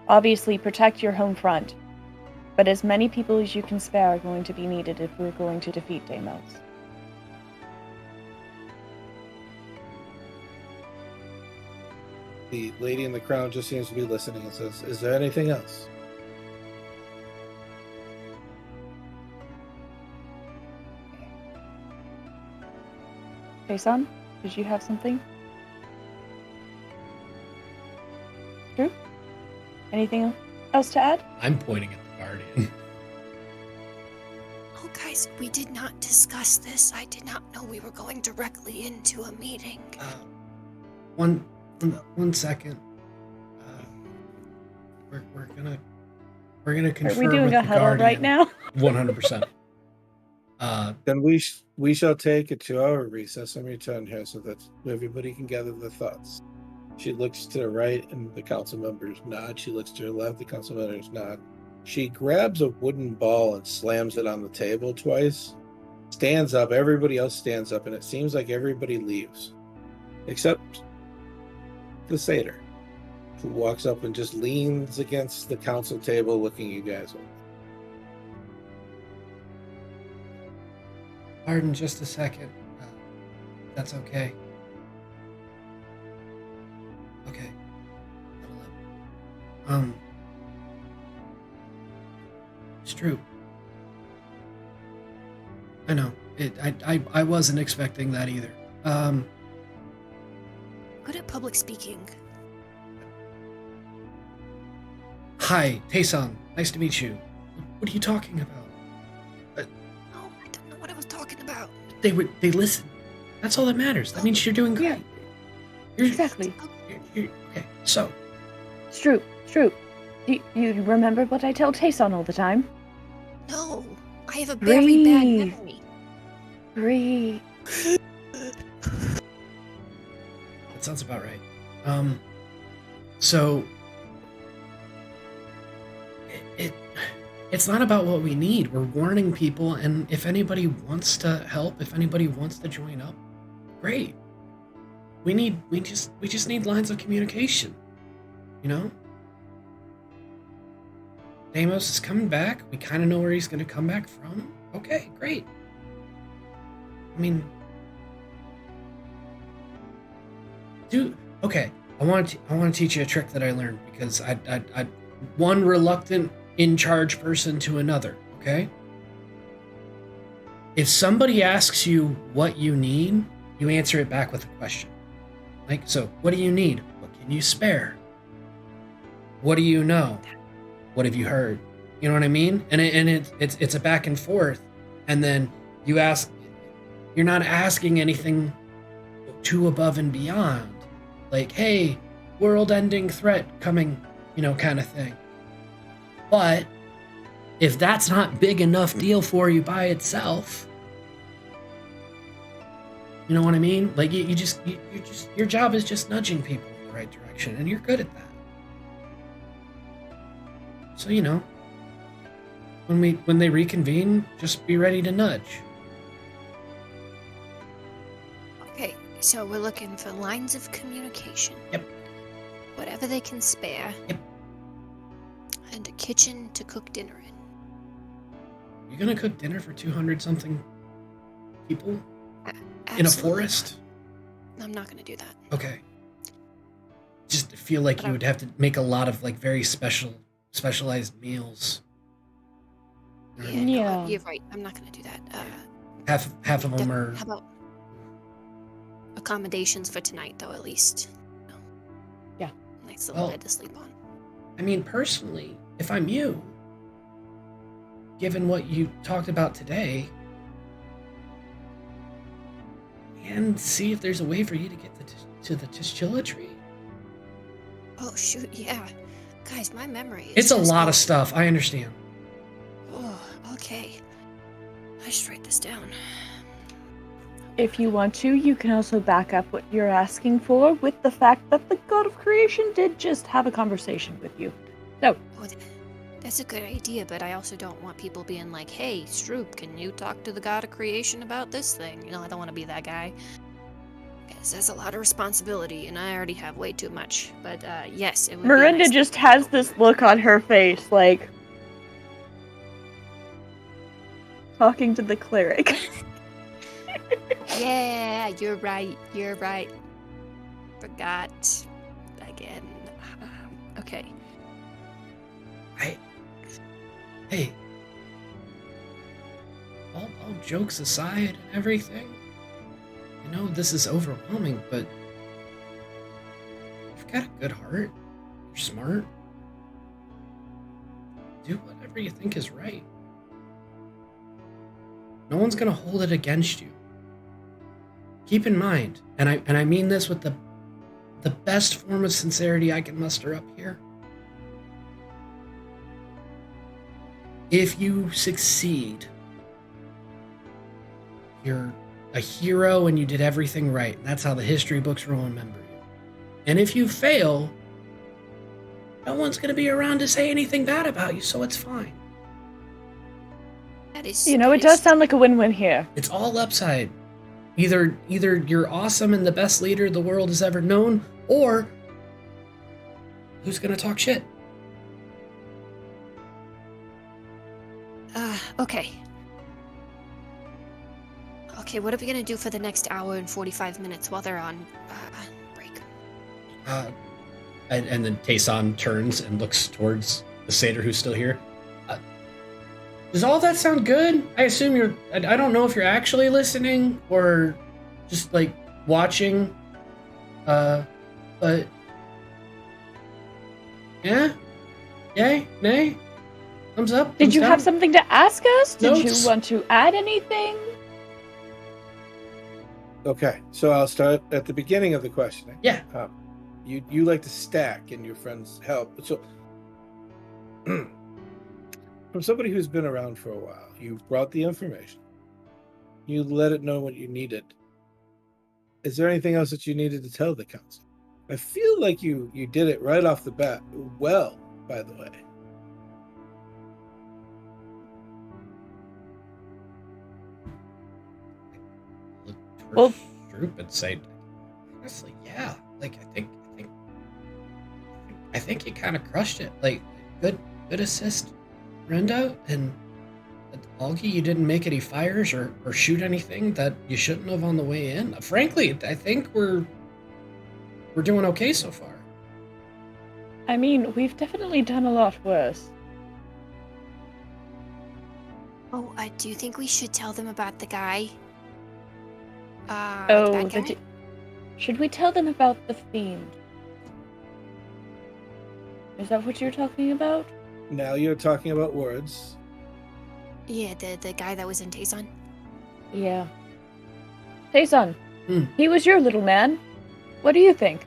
Obviously, protect your home front, but as many people as you can spare are going to be needed if we're going to defeat Deimos. The lady in the crown just seems to be listening and says, "Is there anything else?" Jason, did you have something? Drew? Anything else to add? I'm pointing at the Guardian. Oh, guys, we did not discuss this. I did not know we were going directly into a meeting. One second. We're gonna confirm. Are we doing with a the huddle Guardian. right now? 100%. Then we shall take a 2-hour recess and return here so that everybody can gather their thoughts. She looks to the right and the council members nod. She looks to her left, the council members nod. She grabs a wooden ball and slams it on the table twice. Stands up, everybody else stands up, and it seems like everybody leaves. Except the satyr, who walks up and just leans against the council table looking you guys over. Pardon just a second. That's okay. Okay. Stroop. I know. I wasn't expecting that either. Good at public speaking. Hi, Taysan. Nice to meet you. What are you talking about? No, I don't know what I was talking about. They listen. That's all that matters. That means you're doing great. Exactly. Okay, so. Stroop. Do you remember what I tell Tayson all the time? No, I have a very bad memory. Breathe. That sounds about right. So it's not about what we need. We're warning people, and if anybody wants to help, if anybody wants to join up, great. We just need lines of communication. You know? Deimos is coming back. We kind of know where he's going to come back from. Okay, great. I mean, okay. I want to teach you a trick that I learned because I one reluctant in charge person to another. Okay. If somebody asks you what you need, you answer it back with a question. Like, so, what do you need? What can you spare? What do you know? What have you heard? You know what I mean? And it's a back and forth, and then you ask. You're not asking anything too above and beyond. Like, hey, world-ending threat coming, kind of thing. But if that's not big enough deal for you by itself, you know what I mean? Like, your job is just nudging people in the right direction, and you're good at that. So, when they reconvene, just be ready to nudge. Okay, so we're looking for lines of communication. Yep. Whatever they can spare. Yep. And a kitchen to cook dinner in. You're gonna cook dinner for 200-something people? Absolutely. In a forest? I'm not gonna do that. Okay. Just feel like you would have to make a lot of very specialized meals. Yeah. No, you're right. I'm not gonna do that. Half of them are. How about accommodations for tonight, though? At least. Yeah. Nice little bed to sleep on. I mean, personally, if I'm you, given what you talked about today, and see if there's a way for you to get to the Tischilla tree. Oh shoot! Yeah, guys, my memory. It's a lot of stuff. I understand. Oh, okay. I should write this down. If you want to, you can also back up what you're asking for with the fact that the God of Creation did just have a conversation with you. So, that's a good idea, but I also don't want people being like, hey, Stroop, can you talk to the God of Creation about this thing? I don't want to be that guy. Because that's a lot of responsibility, and I already have way too much. But, yes, it would Miranda be nice just has this look on her face, like, talking to the cleric. Yeah, you're right. Forgot again. Okay. Hey, all jokes aside and everything, this is overwhelming, but you've got a good heart. You're smart. Do whatever you think is right. No one's gonna hold it against you. Keep in mind, and I mean this with the best form of sincerity I can muster up here. If you succeed, you're a hero and you did everything right. That's how the history books will remember you. And if you fail, no one's going to be around to say anything bad about you, so it's fine. That is. It does sound like a win-win here. It's all upside. Either you're awesome and the best leader the world has ever known, or who's going to talk shit? Okay. Okay, what are we gonna do for the next hour and 45 minutes while they're on break? And then Tayson turns and looks towards the satyr who's still here. Does all that sound good? I assume you're. I don't know if you're actually listening or just watching. But yeah, yay, nay, thumbs up. Did you thumbs have down? something to ask us? Did Notes? you want to add anything? Okay, so I'll start at the beginning of the questioning. Yeah. You like to stack and your friends help. So From somebody who's been around for a while, you brought the information. You let it know what you needed. Is there anything else that you needed to tell the council? I feel like you did it right off the bat. Well, by the way. Look for Well- Stroop and say, honestly, yeah. Like I think you kind of crushed it. Like, good assist, Rendo, and Augie, you didn't make any fires or shoot anything that you shouldn't have on the way in. Frankly, I think we're doing okay so far. I mean, we've definitely done a lot worse. Oh, do you think we should tell them about the guy? Oh, the bad guy? Should we tell them about the fiend? Is that what you're talking about? Now you're talking about words. Yeah, the guy that was in Tayson. Yeah. Tayson, Hmm. he was your little man. What do you think?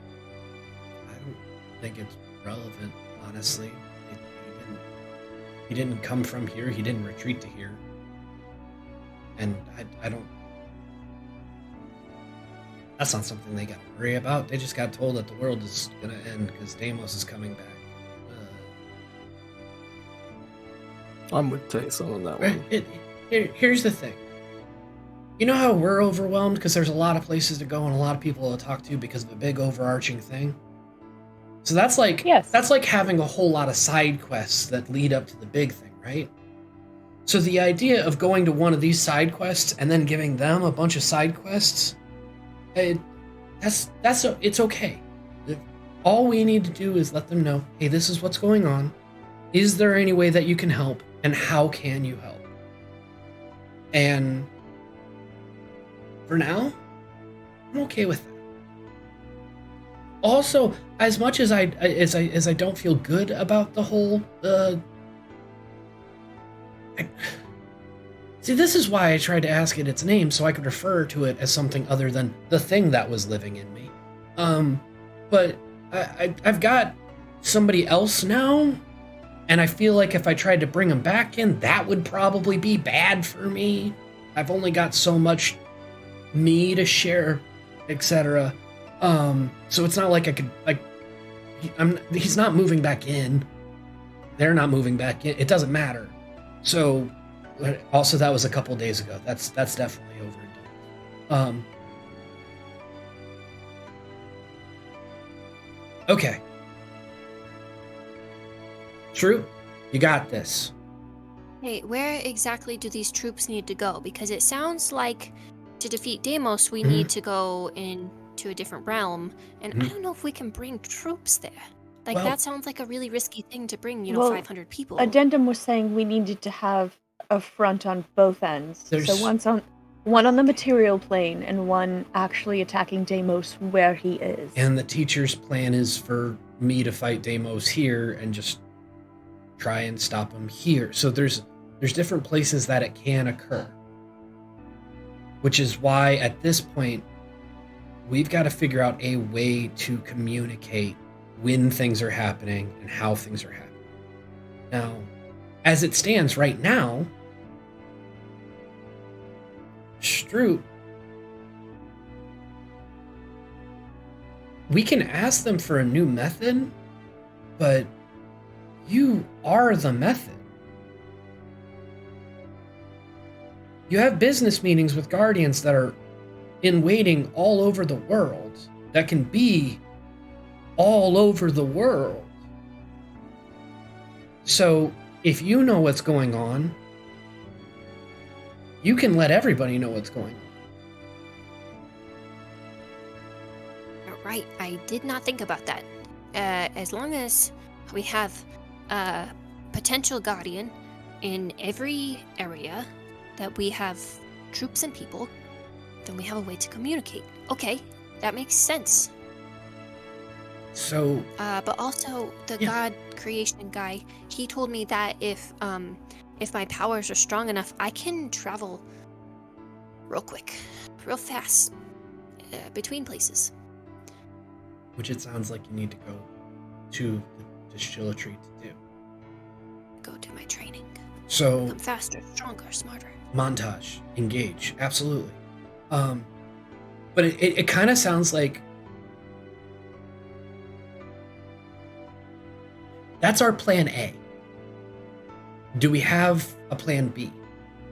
I don't think it's relevant, honestly. He didn't come from here. He didn't retreat to here. And I don't... That's not something they got to worry about. They just got told that the world is going to end because Deimos is coming back. I'm with Tayson on that one. Here's the thing. You know how we're overwhelmed because there's a lot of places to go and a lot of people to talk to because of a big overarching thing? So that's like that's like having a whole lot of side quests that lead up to the big thing, right? So the idea of going to one of these side quests and then giving them a bunch of side quests, it's okay. All we need to do is let them know, hey, this is what's going on. Is there any way that you can help? And how can you help? And for now, I'm okay with that. Also, as much as I don't feel good about the whole see, this is why I tried to ask it its name so I could refer to it as something other than the thing that was living in me. But I've got somebody else now. And I feel like if I tried to bring him back in, that would probably be bad for me. I've only got so much me to share, etc. So it's not like I could he's not moving back in. They're not moving back in. It doesn't matter. So also that was a couple days ago. That's definitely over and done. Okay. True, you got this. Hey, where exactly do these troops need to go? Because it sounds like to defeat Deimos, we need to go into a different realm, and I don't know if we can bring troops there. Like, Well- that sounds like a really risky thing to bring, Well, 500 people. Addendum was saying we needed to have a front on both ends. There's- So one on the material plane and one actually attacking Deimos where he is. And the teacher's plan is for me to fight Deimos here and just try and stop him here. So there's different places that it can occur. Which is why at this point we've got to figure out a way to communicate when things are happening and how things are happening. Now, as it stands right now, Stroop, we can ask them for a new method, but you are the method. You have business meetings with Guardians that are in waiting all over the world, that can be all over the world. So, if you know what's going on, you can let everybody know what's going on. Right, I did not think about that. As long as we have a potential Guardian in every area that we have troops and people, then we have a way to communicate. Okay, that makes sense. So, But also the god creation guy, he told me that if my powers are strong enough, I can travel real quick, real fast, between places. which it sounds like you need to go to the distillery to do. go to my training. So Become faster, stronger, smarter. montage, engage, absolutely. But it kind of sounds like that's our plan A. Do we have a plan B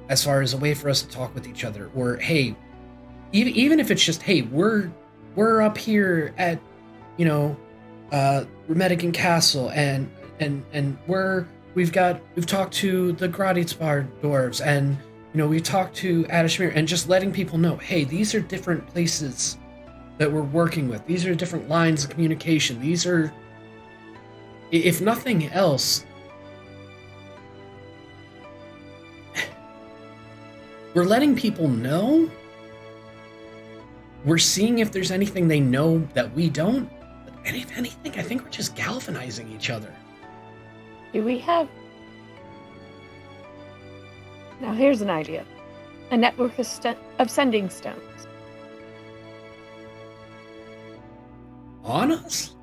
as far as a way for us to talk with each other? Or hey, even if it's just, hey, we're up here at, Remedican Castle and we've talked to the Graditspar dwarves and we talked to Adashmir, and just letting people know, hey, these are different places that we're working with. These are different lines of communication. These are, if nothing else, we're letting people know. We're seeing if there's anything they know that we don't. But if anything, I think we're just galvanizing each other. Do we have... Now here's an idea. A network of sending stones. On us?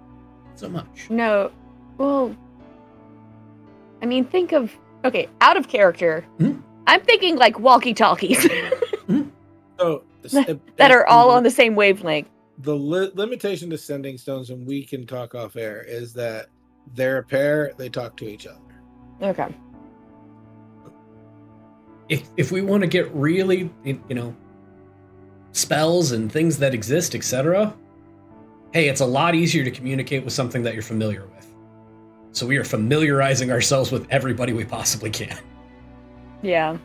Not so much. No, well... I mean, think of... Okay, out of character. I'm thinking like walkie-talkies. So that are all on the same wavelength. The limitation to sending stones, and we can talk off air, is that they're a pair, they talk to each other. Okay. If we want to get really, spells and things that exist, etc., hey, it's a lot easier to communicate with something that you're familiar with. So we are familiarizing ourselves with everybody we possibly can. Yeah.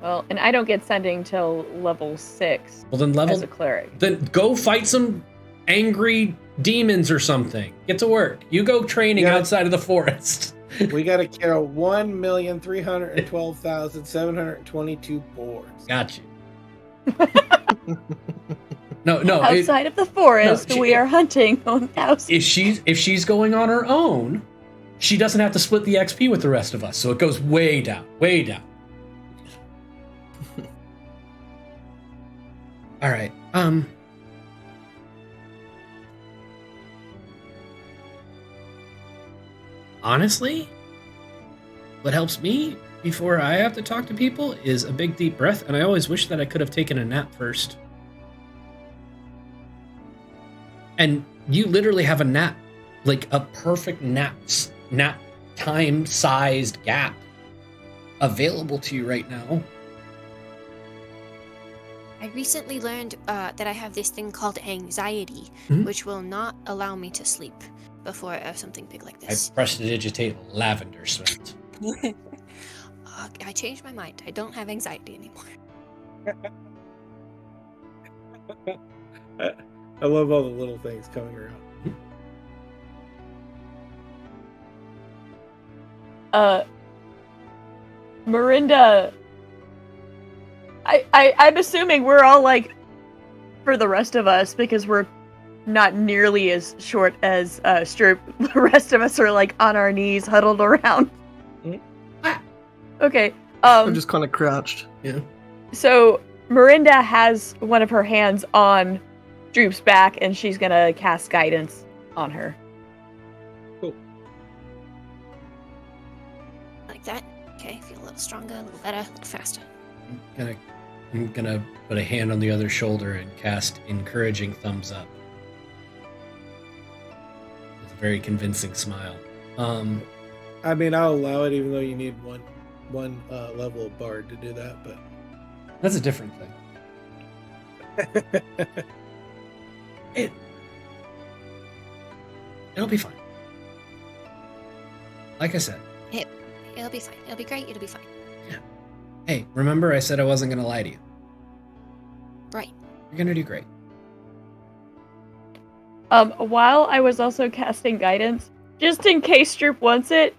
Well, and I don't get sending till level 6. Well, then as a cleric. Then go fight some angry demons or something. Get to work. You go training outside of the forest. We got to kill 1,312,722 boars. Got you. No. Outside of the forest, we are hunting on thousands. If she's going on her own, she doesn't have to split the XP with the rest of us, so it goes way down, way down. All right. Honestly, what helps me before I have to talk to people is a big deep breath, and I always wish that I could have taken a nap first. And you literally have a nap, like a perfect nap time-sized gap available to you right now. I recently learned that I have this thing called anxiety, which will not allow me to sleep before something big like this. I prestidigitate lavender sweat. I changed my mind. I don't have anxiety anymore. I love all the little things coming around. Mirinda... I'm assuming we're all like, for the rest of us, because we're not nearly as short as Stroop, the rest of us are like on our knees, huddled around. Okay. I'm just kind of crouched. Yeah. So Mirinda has one of her hands on Stroop's back, and she's gonna cast guidance on her. Cool. Like that? Okay, feel a little stronger, a little better, a little faster. I'm gonna put a hand on the other shoulder and cast encouraging thumbs up. With a very convincing smile. I mean, I'll allow it, even though you need one level of bard to do that, but that's a different thing. It'll be fine. Like I said. It'll be fine. It'll be great. It'll be fine. Yeah. Hey, remember I said I wasn't going to lie to you. Right. You're going to do great. While I was also casting guidance, just in case Stroop wants it,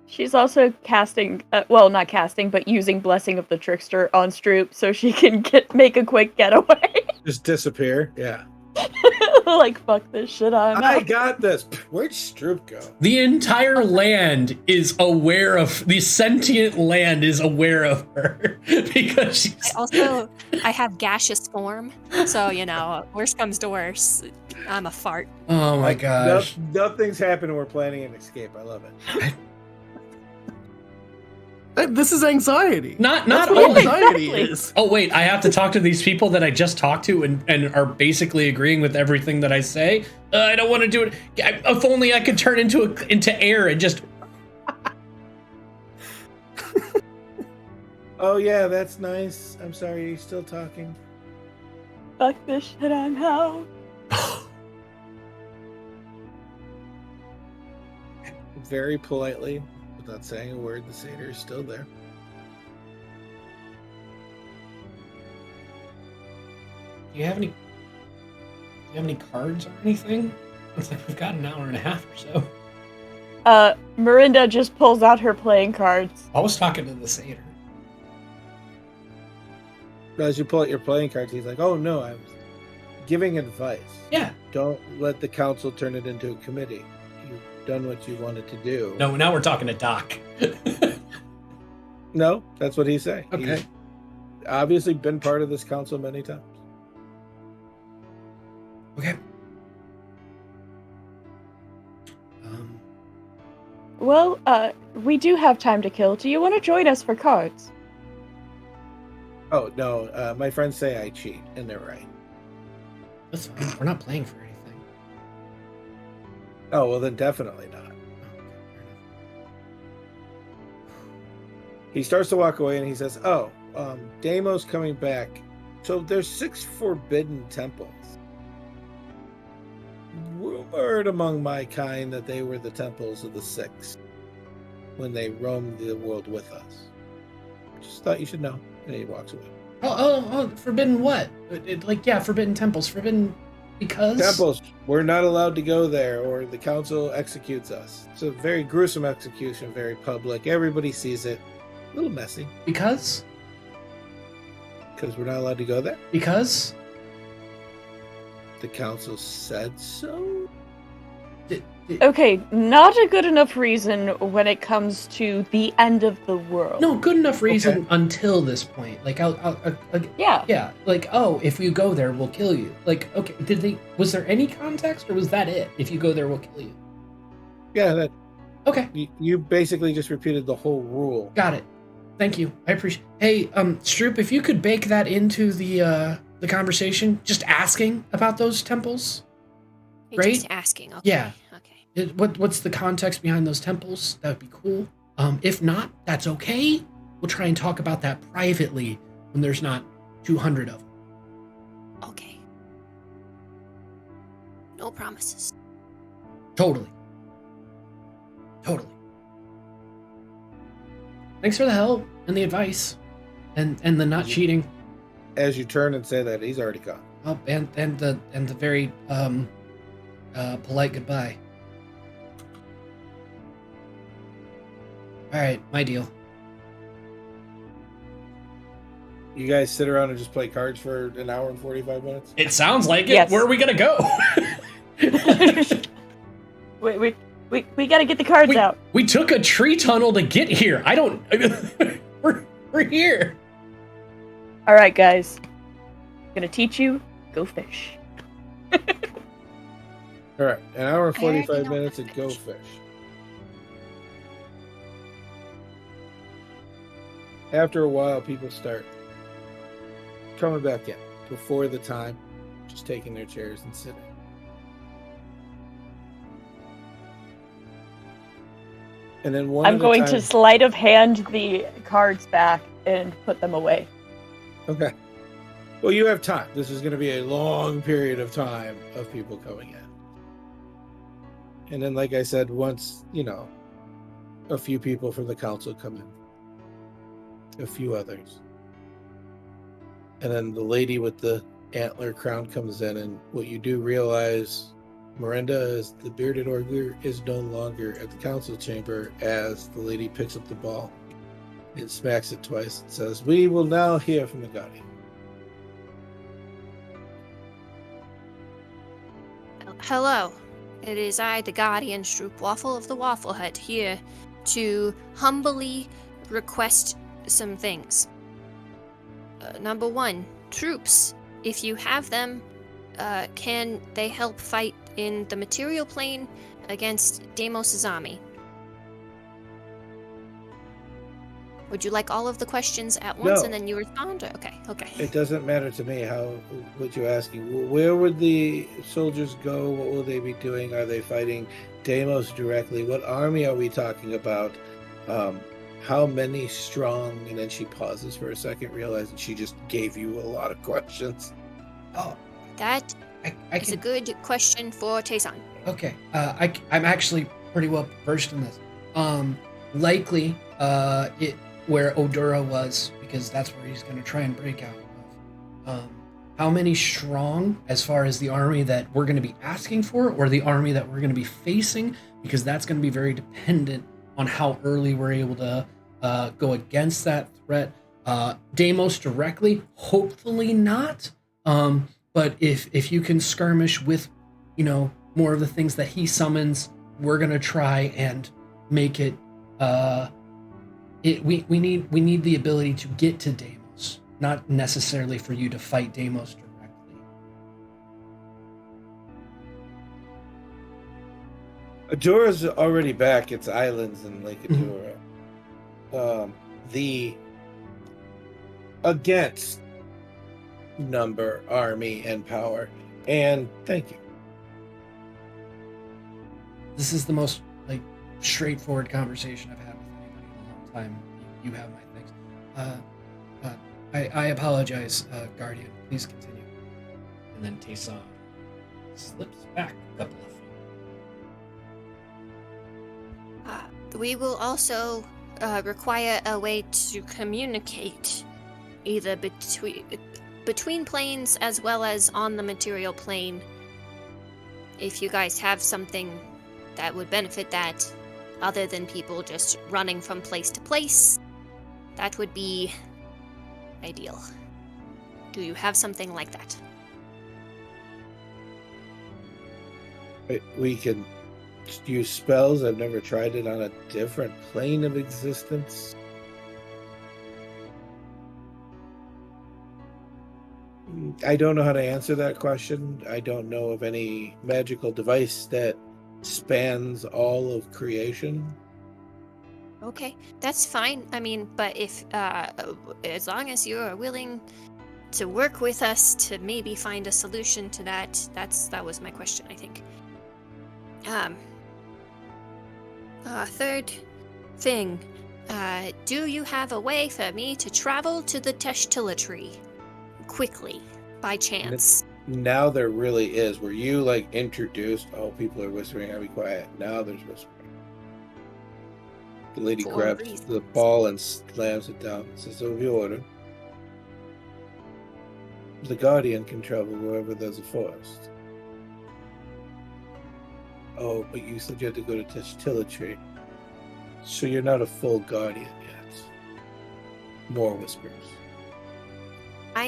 she's also casting, not casting, but using Blessing of the Trickster on Stroop so she can make a quick getaway. Just disappear, yeah. Like, fuck this shit, I got this. Where'd Stroop go? The entire land is aware of, the sentient land is aware of her. Because she's... I have gaseous form, so, worst comes to worst, I'm a fart. Oh my gosh. Nothing's happened and we're planning an escape. I love it. This is anxiety. Not That's what only. anxiety Exactly. is. Oh wait, I have to talk to these people that I just talked to and are basically agreeing with everything that I say. I don't want to do it. If only I could turn into air and just. Oh yeah, that's nice. I'm sorry, you're still talking. Fuck this shit, I'm out. Very politely, without saying a word, the satyr is still there. Do you have any cards or anything? It's like we've got an hour and a half or so. Mirinda just pulls out her playing cards. I was talking to the satyr. As you pull out your playing cards, he's like, "Oh no, I was giving advice. Yeah. Don't let the council turn it into a committee. You've done what you wanted to do." No, now we're talking to Doc. No, that's what he's saying. Okay. He's obviously been part of this council many times. Okay. Well, we do have time to kill. Do you want to join us for cards? Oh no, my friends say I cheat, and they're right. That's fine. We're not playing for anything. Oh well, then definitely not. He starts to walk away, and he says, "Oh, Deimos coming back. So there's 6 forbidden temples. Rumored among my kind that they were the temples of the 6 when they roamed the world with us. Just thought you should know." And he walks away. Oh, forbidden what? Forbidden temples. Forbidden because? Temples. We're not allowed to go there, or the council executes us. It's a very gruesome execution, very public. Everybody sees it. A little messy. Because? Because we're not allowed to go there? Because? The council said so? Okay, not a good enough reason when it comes to the end of the world. No, good enough reason Okay. until this point. Like, Yeah. yeah. Like, oh, if you go there, we'll kill you. Like, okay, was there any context, or was that it? If you go there, we'll kill you. Yeah, that. Okay, You basically just repeated the whole rule. got it. Thank you. I appreciate. Hey, Stroop, if you could bake that into the conversation, just asking about those temples. You're Great. Just asking. Okay. Yeah. Okay. What's the context behind those temples? That would be cool. If not, that's okay. We'll try and talk about that privately when there's not 200 of them. Okay. No promises. Totally. Thanks for the help and the advice, and the not cheating. As you turn and say that, he's already gone. Oh, and the very polite goodbye. All right, my deal. You guys sit around and just play cards for an hour and 45 minutes? It sounds like it. Yes. Where are we gonna go? We gotta get the cards out. We took a tree tunnel to get here. We're here. All right, guys. Gonna teach you. Go fish. All right, an hour and I already 45 know minutes how and to go fish. fish. After a while, people start coming back in before the time, just taking their chairs and sitting. And then one I'm at a going time- to sleight of hand the cards back and put them away. Okay. Well, you have time. This is going to be a long period of time of people coming in. And then, like I said, once, a few people from the council come in, a few others. And then the lady with the antler crown comes in, and what you do realize, Miranda, is the bearded ogre is no longer at the council chamber as the lady picks up the ball and smacks it twice and says, "We will now hear from the guardian." Hello. It is I, the Guardian Stroopwaffle of the Waffle Hut, here to humbly request some things. Number 1, troops. If you have them, can they help fight in the material plane against Deimos' army? Would you like all of the questions at once No. and then you respond? Or- Okay. It doesn't matter to me what you're asking. Where would the soldiers go? What will they be doing? Are they fighting Deimos directly? What army are we talking about? How many strong? And then she pauses for a second, realizing she just gave you a lot of questions. Oh, That I is a can. good question for Tayson. Okay. I'm actually pretty well versed in this. Likely, where Odura was, because that's where he's going to try and break out of. How many strong, as far as the army that we're going to be asking for, or the army that we're going to be facing, because that's going to be very dependent on how early we're able to go against that threat. Deimos directly, hopefully not. But if you can skirmish with, more of the things that he summons, we're going to try and make it. We need the ability to get to Deimos, not necessarily for you to fight Deimos directly. Adora's already back. It's islands in Lake Adora. The against number, army, and power. And thank you. This is the most straightforward conversation I've had with anybody in a long time. You have my thanks. I apologize, Guardian. Please continue. And then Tayson slips back a couple of feet. We will also require a way to communicate, either between planes as well as on the material plane. If you guys have something that would benefit that, other than people just running from place to place, that would be ideal. Do you have something like that? We can use spells. I've never tried it on a different plane of existence. I don't know how to answer that question. I don't know of any magical device that spans all of creation. Okay, that's fine. I mean, but if, as long as you are willing to work with us to maybe find a solution to that, that was my question, I think. Third thing, do you have a way for me to travel to the Teshtila quickly, by chance? Now there really is. Were you introduced? Oh, people are whispering. I'll be quiet. Now there's whispering. The lady For grabs reasons. the ball and slams it down. Says, "Of your order. The Guardian can travel wherever there's a forest." Oh, but you said you had to go to Teshtila. So you're not a full Guardian yet. More whispers. I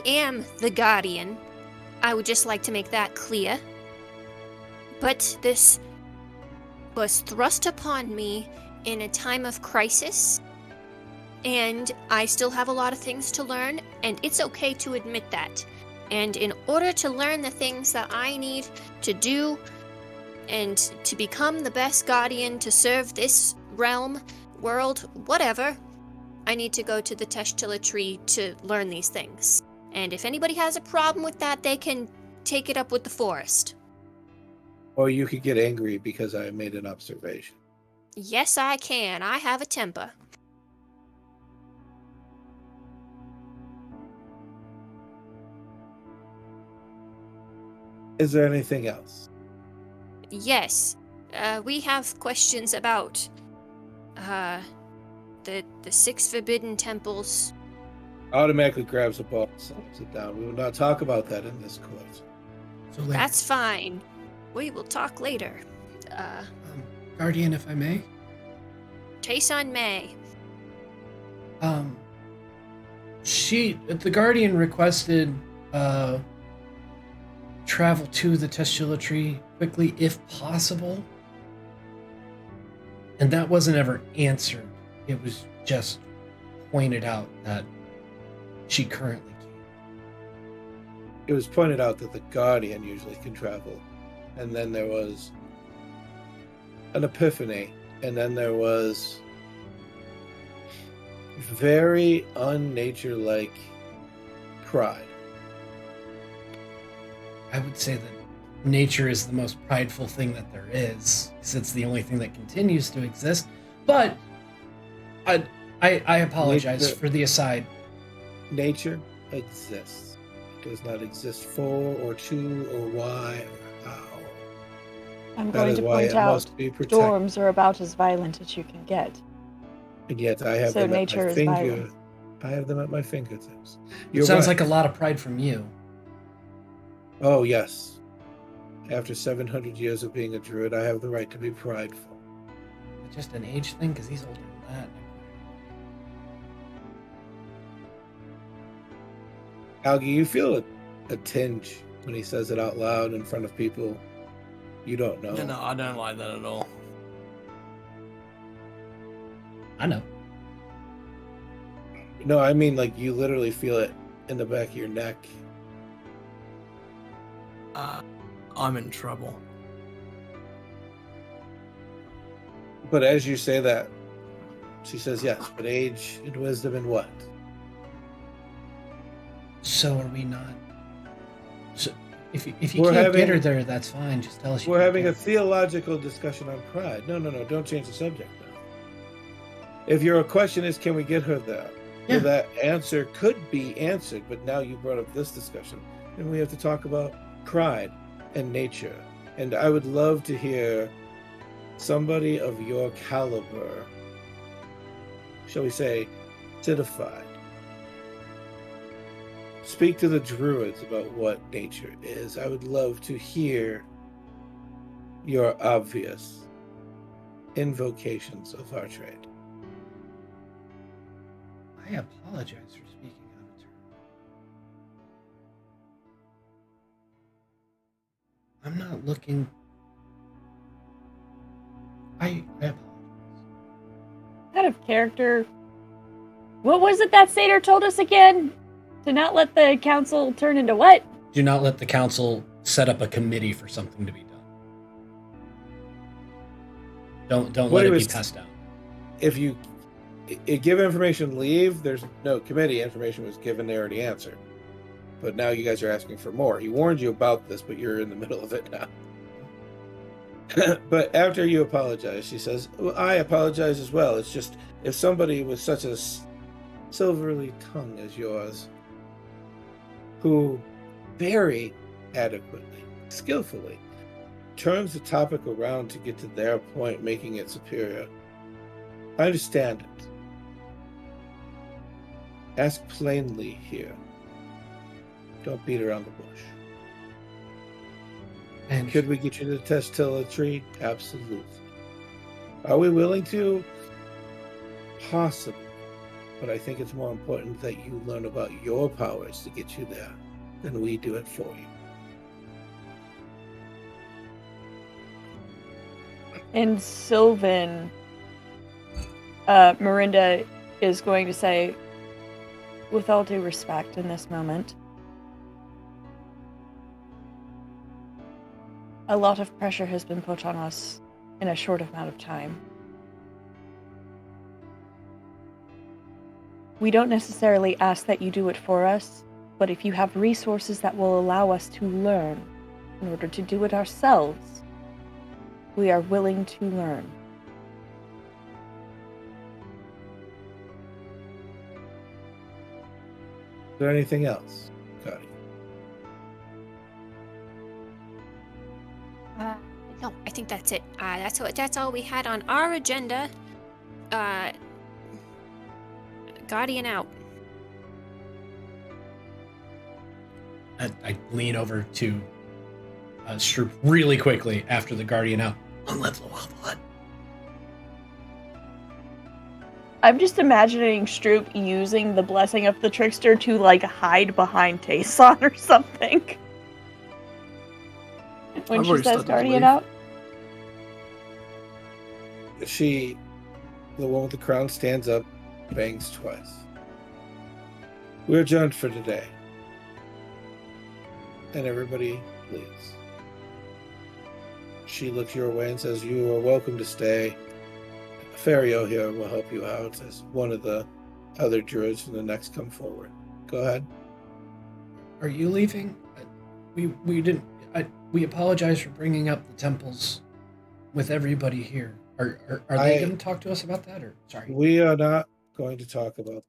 am the Guardian. I would just like to make that clear. But this was thrust upon me in a time of crisis, and I still have a lot of things to learn, and it's okay to admit that. And in order to learn the things that I need to do and to become the best Guardian to serve this realm, world, whatever, I need to go to the Teshtila to learn these things. And if anybody has a problem with that, they can take it up with the forest. Or you could get angry because I made an observation. Yes, I can. I have a temper. Is there anything else? Yes. We have questions about the 6 forbidden temples. Automatically grabs the ball and slams it down. We will not talk about that in this court. So later. That's fine. We will talk later. Guardian, if I may. Tayson May. The Guardian requested travel to the Teshtila quickly if possible. And that wasn't ever answered. It was just pointed out that she currently can't. It was pointed out that the Guardian usually can travel. And then there was an epiphany. And then there was very unnature-like pride. I would say that nature is the most prideful thing that there is, because it's the only thing that continues to exist. But I apologize Nature- for the aside. Nature exists. It does not exist for or to or why or how. I'm That going is to why point it out must be protected. storms are about as violent as you can get. And yet I have So them at nature my is finger. violent. I have them at my fingertips. It You're sounds right. like a lot of pride from you. Oh, yes. After 700 years of being a druid, I have the right to be prideful. It's just an age thing, because he's older than that. Algie, you feel a tinge when he says it out loud in front of people you don't know. No, I don't like that at all. I know. No, I mean, like, you literally feel it in the back of your neck. I'm in trouble. But as you say that, she says, yes, but age and wisdom and what? So are we not? So if you We're can't get having- her there, that's fine. Just tell us. you We're can't having get a her. theological discussion on pride. No, don't change the subject now. If your question is, can we get her there? Yeah. Well, that answer could be answered, but now you brought up this discussion, and we have to talk about pride and nature. And I would love to hear somebody of your caliber, shall we say, citified, speak to the druids about what nature is. I would love to hear your obvious invocations of our trade. I apologize for speaking out of turn. I'm not looking. I apologize. Out of character. What was it that Satyr told us again? To not let the council turn into what? Do not let the council set up a committee for something to be done. Don't What let he it be was- passed down. If you give information, leave, there's no committee. Information was given, they already answered. But now you guys are asking for more. He warned you about this, but you're in the middle of it now. But after you apologize, she says, well, I apologize as well. It's just, if somebody with such a silvery tongue as yours, who very adequately, skillfully, turns the topic around to get to their point, making it superior, I understand it. Ask plainly here. Don't beat around the bush. And Could we get you to test till a tree? Absolutely. Are we willing to? Possibly. But I think it's more important that you learn about your powers to get you there than we do it for you. In Sylvan, Mirinda is going to say, with all due respect in this moment, a lot of pressure has been put on us in a short amount of time. We don't necessarily ask that you do it for us, but if you have resources that will allow us to learn in order to do it ourselves, we are willing to learn. Is there anything else, Cody? No, I think that's it. That's all we had on our agenda. Guardian out. I lean over to Stroop really quickly after the Guardian out. Unless the Waffle Hut. I'm just imagining Stroop using the blessing of the trickster to like hide behind Tayson or something. When I've she already says started to guardian leave. out. The one with the crown, stands up, bangs twice. We're adjourned for today. And everybody leaves. She looks your way and says, you are welcome to stay. Ferio here will help you out as one of the other druids from the next come forward. Go ahead. Are you leaving? We didn't. We apologize for bringing up the temples with everybody here. Are they going to talk to us about that? Or sorry, We are not going to talk about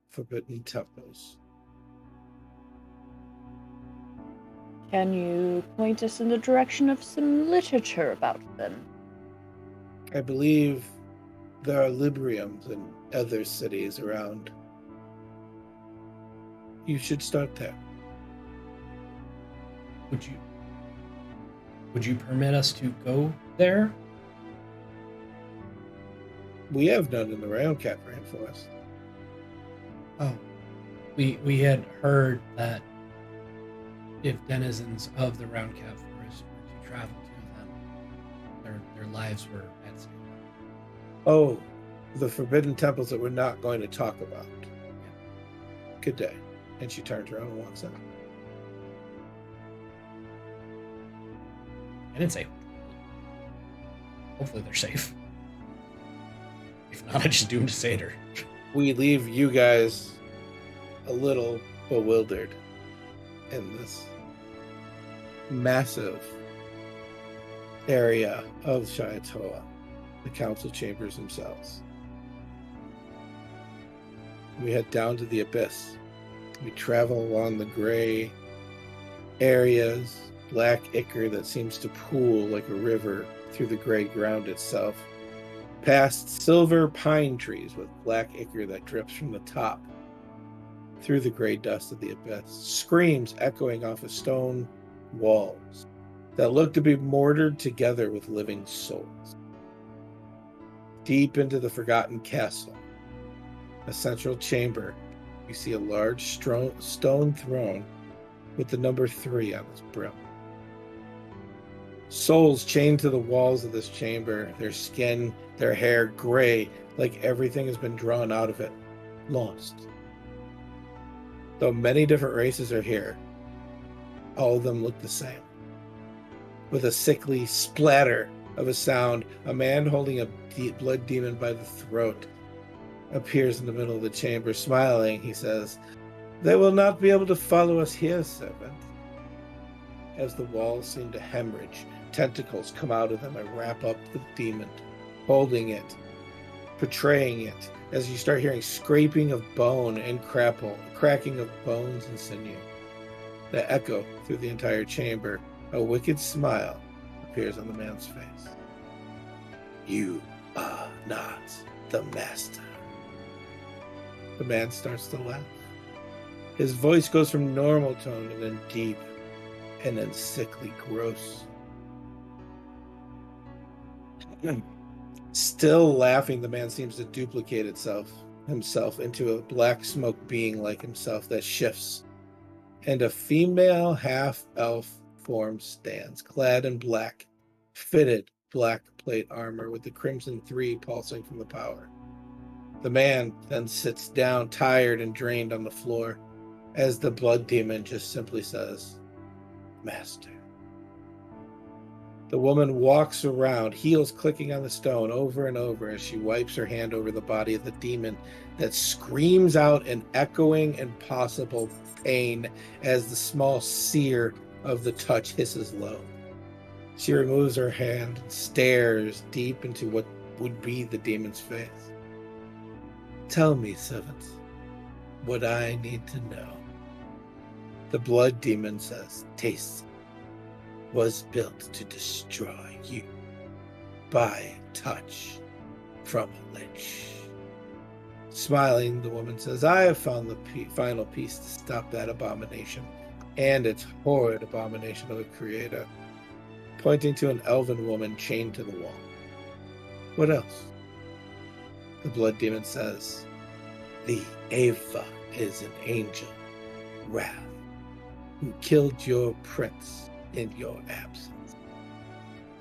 forbidden temples. Can you point us in the direction of some literature about them? I believe there are libriums in other cities around. You should start there. Would you permit us to go there? We have none in the Round Capped Rainforest. Oh, we had heard that if denizens of the Round Capped Forest were to travel to them, their lives were at stake. Oh, the forbidden temples that we're not going to talk about. Good day. And she turns around and walks out. I didn't say. Hopefully they're safe. If not, I just doomed to Seder. We leave you guys a little bewildered in this massive area of Shayatoa, the council chambers themselves. We head down to the abyss. We travel along the gray areas, black ichor that seems to pool like a river through the gray ground itself, past silver pine trees with black ichor that drips from the top, through the gray dust of the abyss, screams echoing off of stone walls that look to be mortared together with living souls. Deep into the forgotten castle, a central chamber, you see a large stone throne with the number 3 on its brim. Souls chained to the walls of this chamber, their skin, their hair gray, like everything has been drawn out of it, lost. Though many different races are here, all of them look the same. With a sickly splatter of a sound, a man holding a blood demon by the throat appears in the middle of the chamber. Smiling, he says, "They will not be able to follow us here, servant." As the walls seem to hemorrhage, tentacles come out of them and wrap up the demon, holding it, portraying it, as you start hearing scraping of bone and cracking of bones and sinew that echo through the entire chamber. A wicked smile appears on the man's face. "You are not the master." The man starts to laugh. His voice goes from normal tone and then deep and then sickly gross. Still laughing, the man seems to duplicate himself into a black smoke being like himself that shifts, and a female half-elf form stands, clad in black, fitted black plate armor with the crimson 3 pulsing from the power. The man then sits down, tired and drained on the floor, as the blood demon just simply says, "Master." The woman walks around, heels clicking on the stone over and over as she wipes her hand over the body of the demon that screams out in echoing impossible pain as the small sear of the touch hisses low. She removes her hand and stares deep into what would be the demon's face. "Tell me, servant, what I need to know." The blood demon says, "Taste was built to destroy you by touch from a lich." Smiling, the woman says, "I have found the final piece to stop that abomination and its horrid abomination of a creator," pointing to an elven woman chained to the wall. "What else?" The blood demon says, "The Ava is an angel, Wrath, who killed your prince in your absence.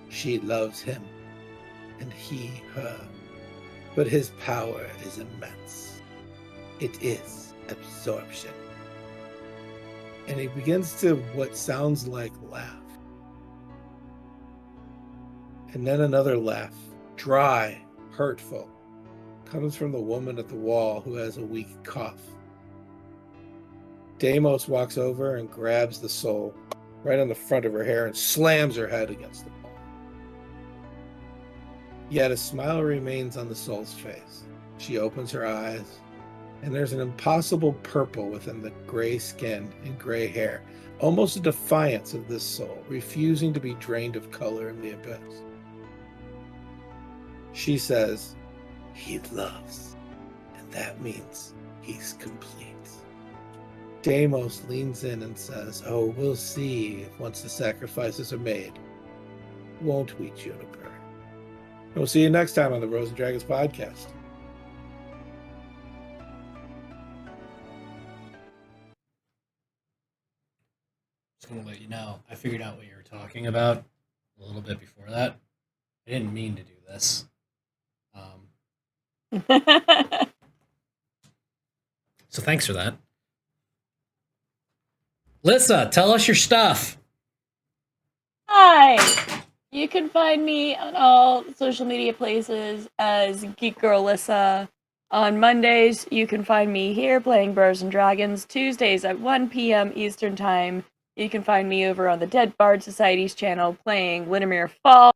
She loves him, and he her, but his power is immense. It is absorption." And he begins to what sounds like laugh. And then another laugh, dry, hurtful, comes from the woman at the wall who has a weak cough. Deimos walks over and grabs the soul right on the front of her hair and slams her head against the wall. Yet a smile remains on the soul's face. She opens her eyes, and there's an impossible purple within the gray skin and gray hair, almost a defiance of this soul, refusing to be drained of color in the abyss. She says, "He loves, and that means he's complete." Deimos leans in and says, "Oh, we'll see if once the sacrifices are made. Won't we, Juniper?" And we'll see you next time on the Rose and Dragons podcast. Just want to let you know, I figured out what you were talking about a little bit before that. I didn't mean to do this. So thanks for that. Lissa, tell us your stuff. Hi! You can find me on all social media places as Geek Girl Lissa. On Mondays, you can find me here playing Birds and Dragons. Tuesdays at 1 p.m. Eastern Time, you can find me over on the Dead Bard Society's channel playing Windermere Fall.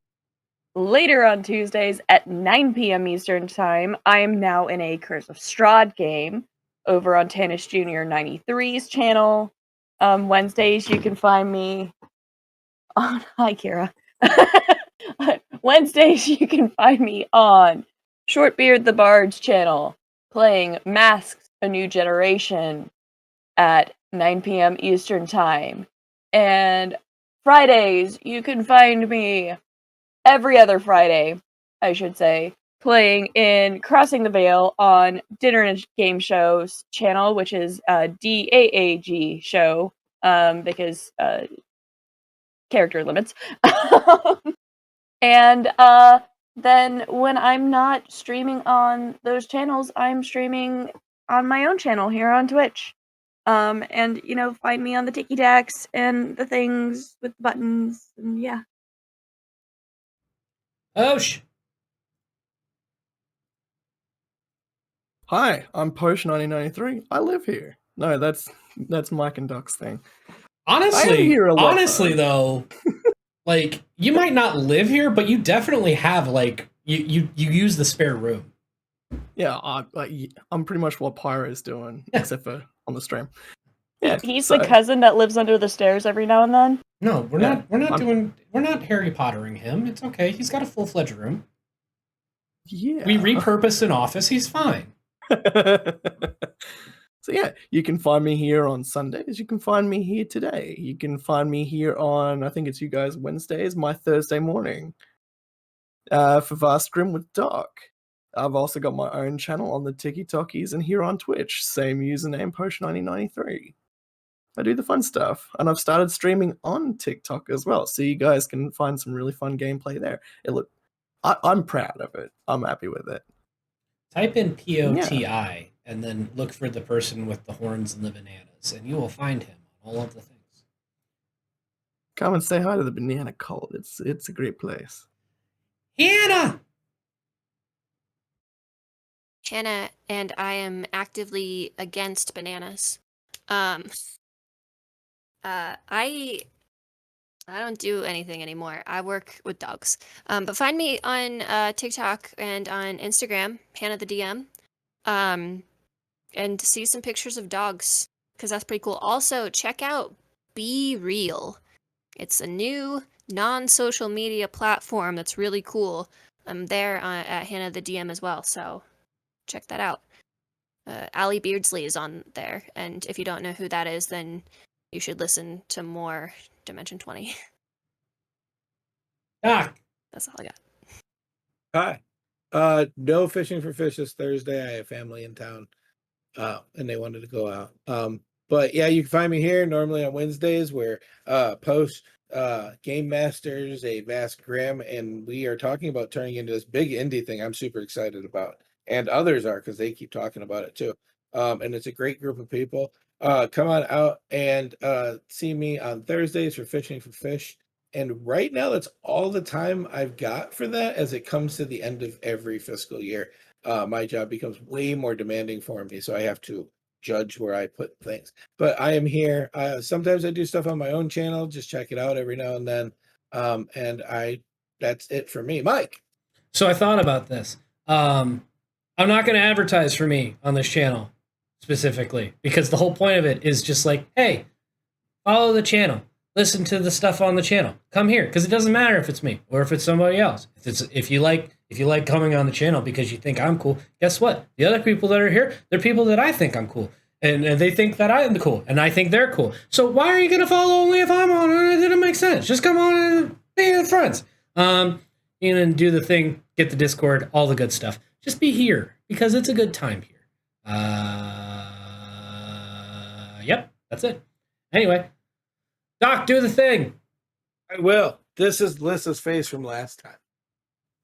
Later on Tuesdays at 9 p.m. Eastern Time, I am now in a Curse of Strahd game over on Tannis Jr. 93's channel. Wednesdays, you can find me on... Hi, Kira. Wednesdays, you can find me on Shortbeard the Bard's channel playing Masks: A New Generation at 9 p.m. Eastern Time. And Fridays, you can find me every other Friday, I should say, playing in Crossing the Veil on Dinner and Game Show's channel, which is DAAG show, because character limits. And then when I'm not streaming on those channels, I'm streaming on my own channel here on Twitch. And, you know, find me on the Tiki Decks and the things with buttons, and yeah. Osh. Hi, I'm Posh1993. I live here. No, that's Mike and Duck's thing. Honestly, though, like, you might not live here, but you definitely have, like, you use the spare room. Yeah, I'm pretty much what Pyro's doing, except for on the stream. Yeah, He's the cousin that lives under the stairs every now and then. No, we're not Harry Pottering him. It's okay. He's got a full-fledged room. Yeah. We repurposed an office. He's fine. So yeah, you can find me here on Sundays. You can find me here today. You can find me here on, I think it's you guys Wednesdays, my Thursday morning. For Vast Grim with Doc. I've also got my own channel on the Tiki Talkies and here on Twitch. Same username, Posh1993. I do the fun stuff. And I've started streaming on TikTok as well. So you guys can find some really fun gameplay there. I'm proud of it. I'm happy with it. Type in POTI and then look for the person with the horns and the bananas, and you will find him on all of the things. Come and say hi to the banana cult. It's a great place. Hannah! Hannah and I am actively against bananas. I don't do anything anymore. I work with dogs. But find me on TikTok and on Instagram, Hannah the DM. And see some pictures of dogs, because that's pretty cool. Also, check out Be Real. It's a new non-social media platform that's really cool. I'm there at Hannah the DM as well, so check that out. Allie Beardsley is on there, and if you don't know who that is, then you should listen to more Dimension 20. Doc. That's all I Hi. got. No fishing for fish this Thursday. I have family in town, and they wanted to go out. But yeah, you can find me here normally on Wednesdays where post Game Masters, a Vast Grim, and we are talking about turning into this big indie thing I'm super excited about. And others are, because they keep talking about it too. And it's a great group of people. Come on out and see me on Thursdays for Fishing for Fish. And right now, that's all the time I've got for that as it comes to the end of every fiscal year. my job becomes way more demanding for me. So I have to judge where I put things. But I am here. Sometimes I do stuff on my own channel, just check it out every now and then. That's it for me. Mike. So I thought about this. I'm not going to advertise for me on this channel specifically because the whole point of it is just like, hey, follow the channel, listen to the stuff on the channel, come here, because it doesn't matter if it's me or if it's somebody else. If you like coming on the channel because you think I'm cool, guess what? The other people that are here, they're people that I think I'm cool, and they think that I am cool, and I think they're cool. So why are you going to follow only if I'm on? It didn't make sense. Just come on and be friends. And do the thing, get the Discord, all the good stuff. Just be here because it's a good time here. Yep, that's it. Anyway, Doc, do the thing. I will. This is Lissa's face from last time.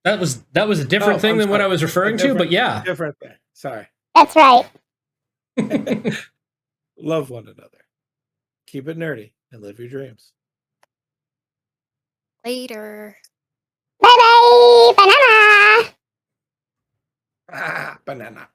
That was a different thing than what I was referring to, but yeah. Different thing. Sorry. That's right. Love one another. Keep it nerdy and live your dreams. Later. Bye bye, banana. Banana.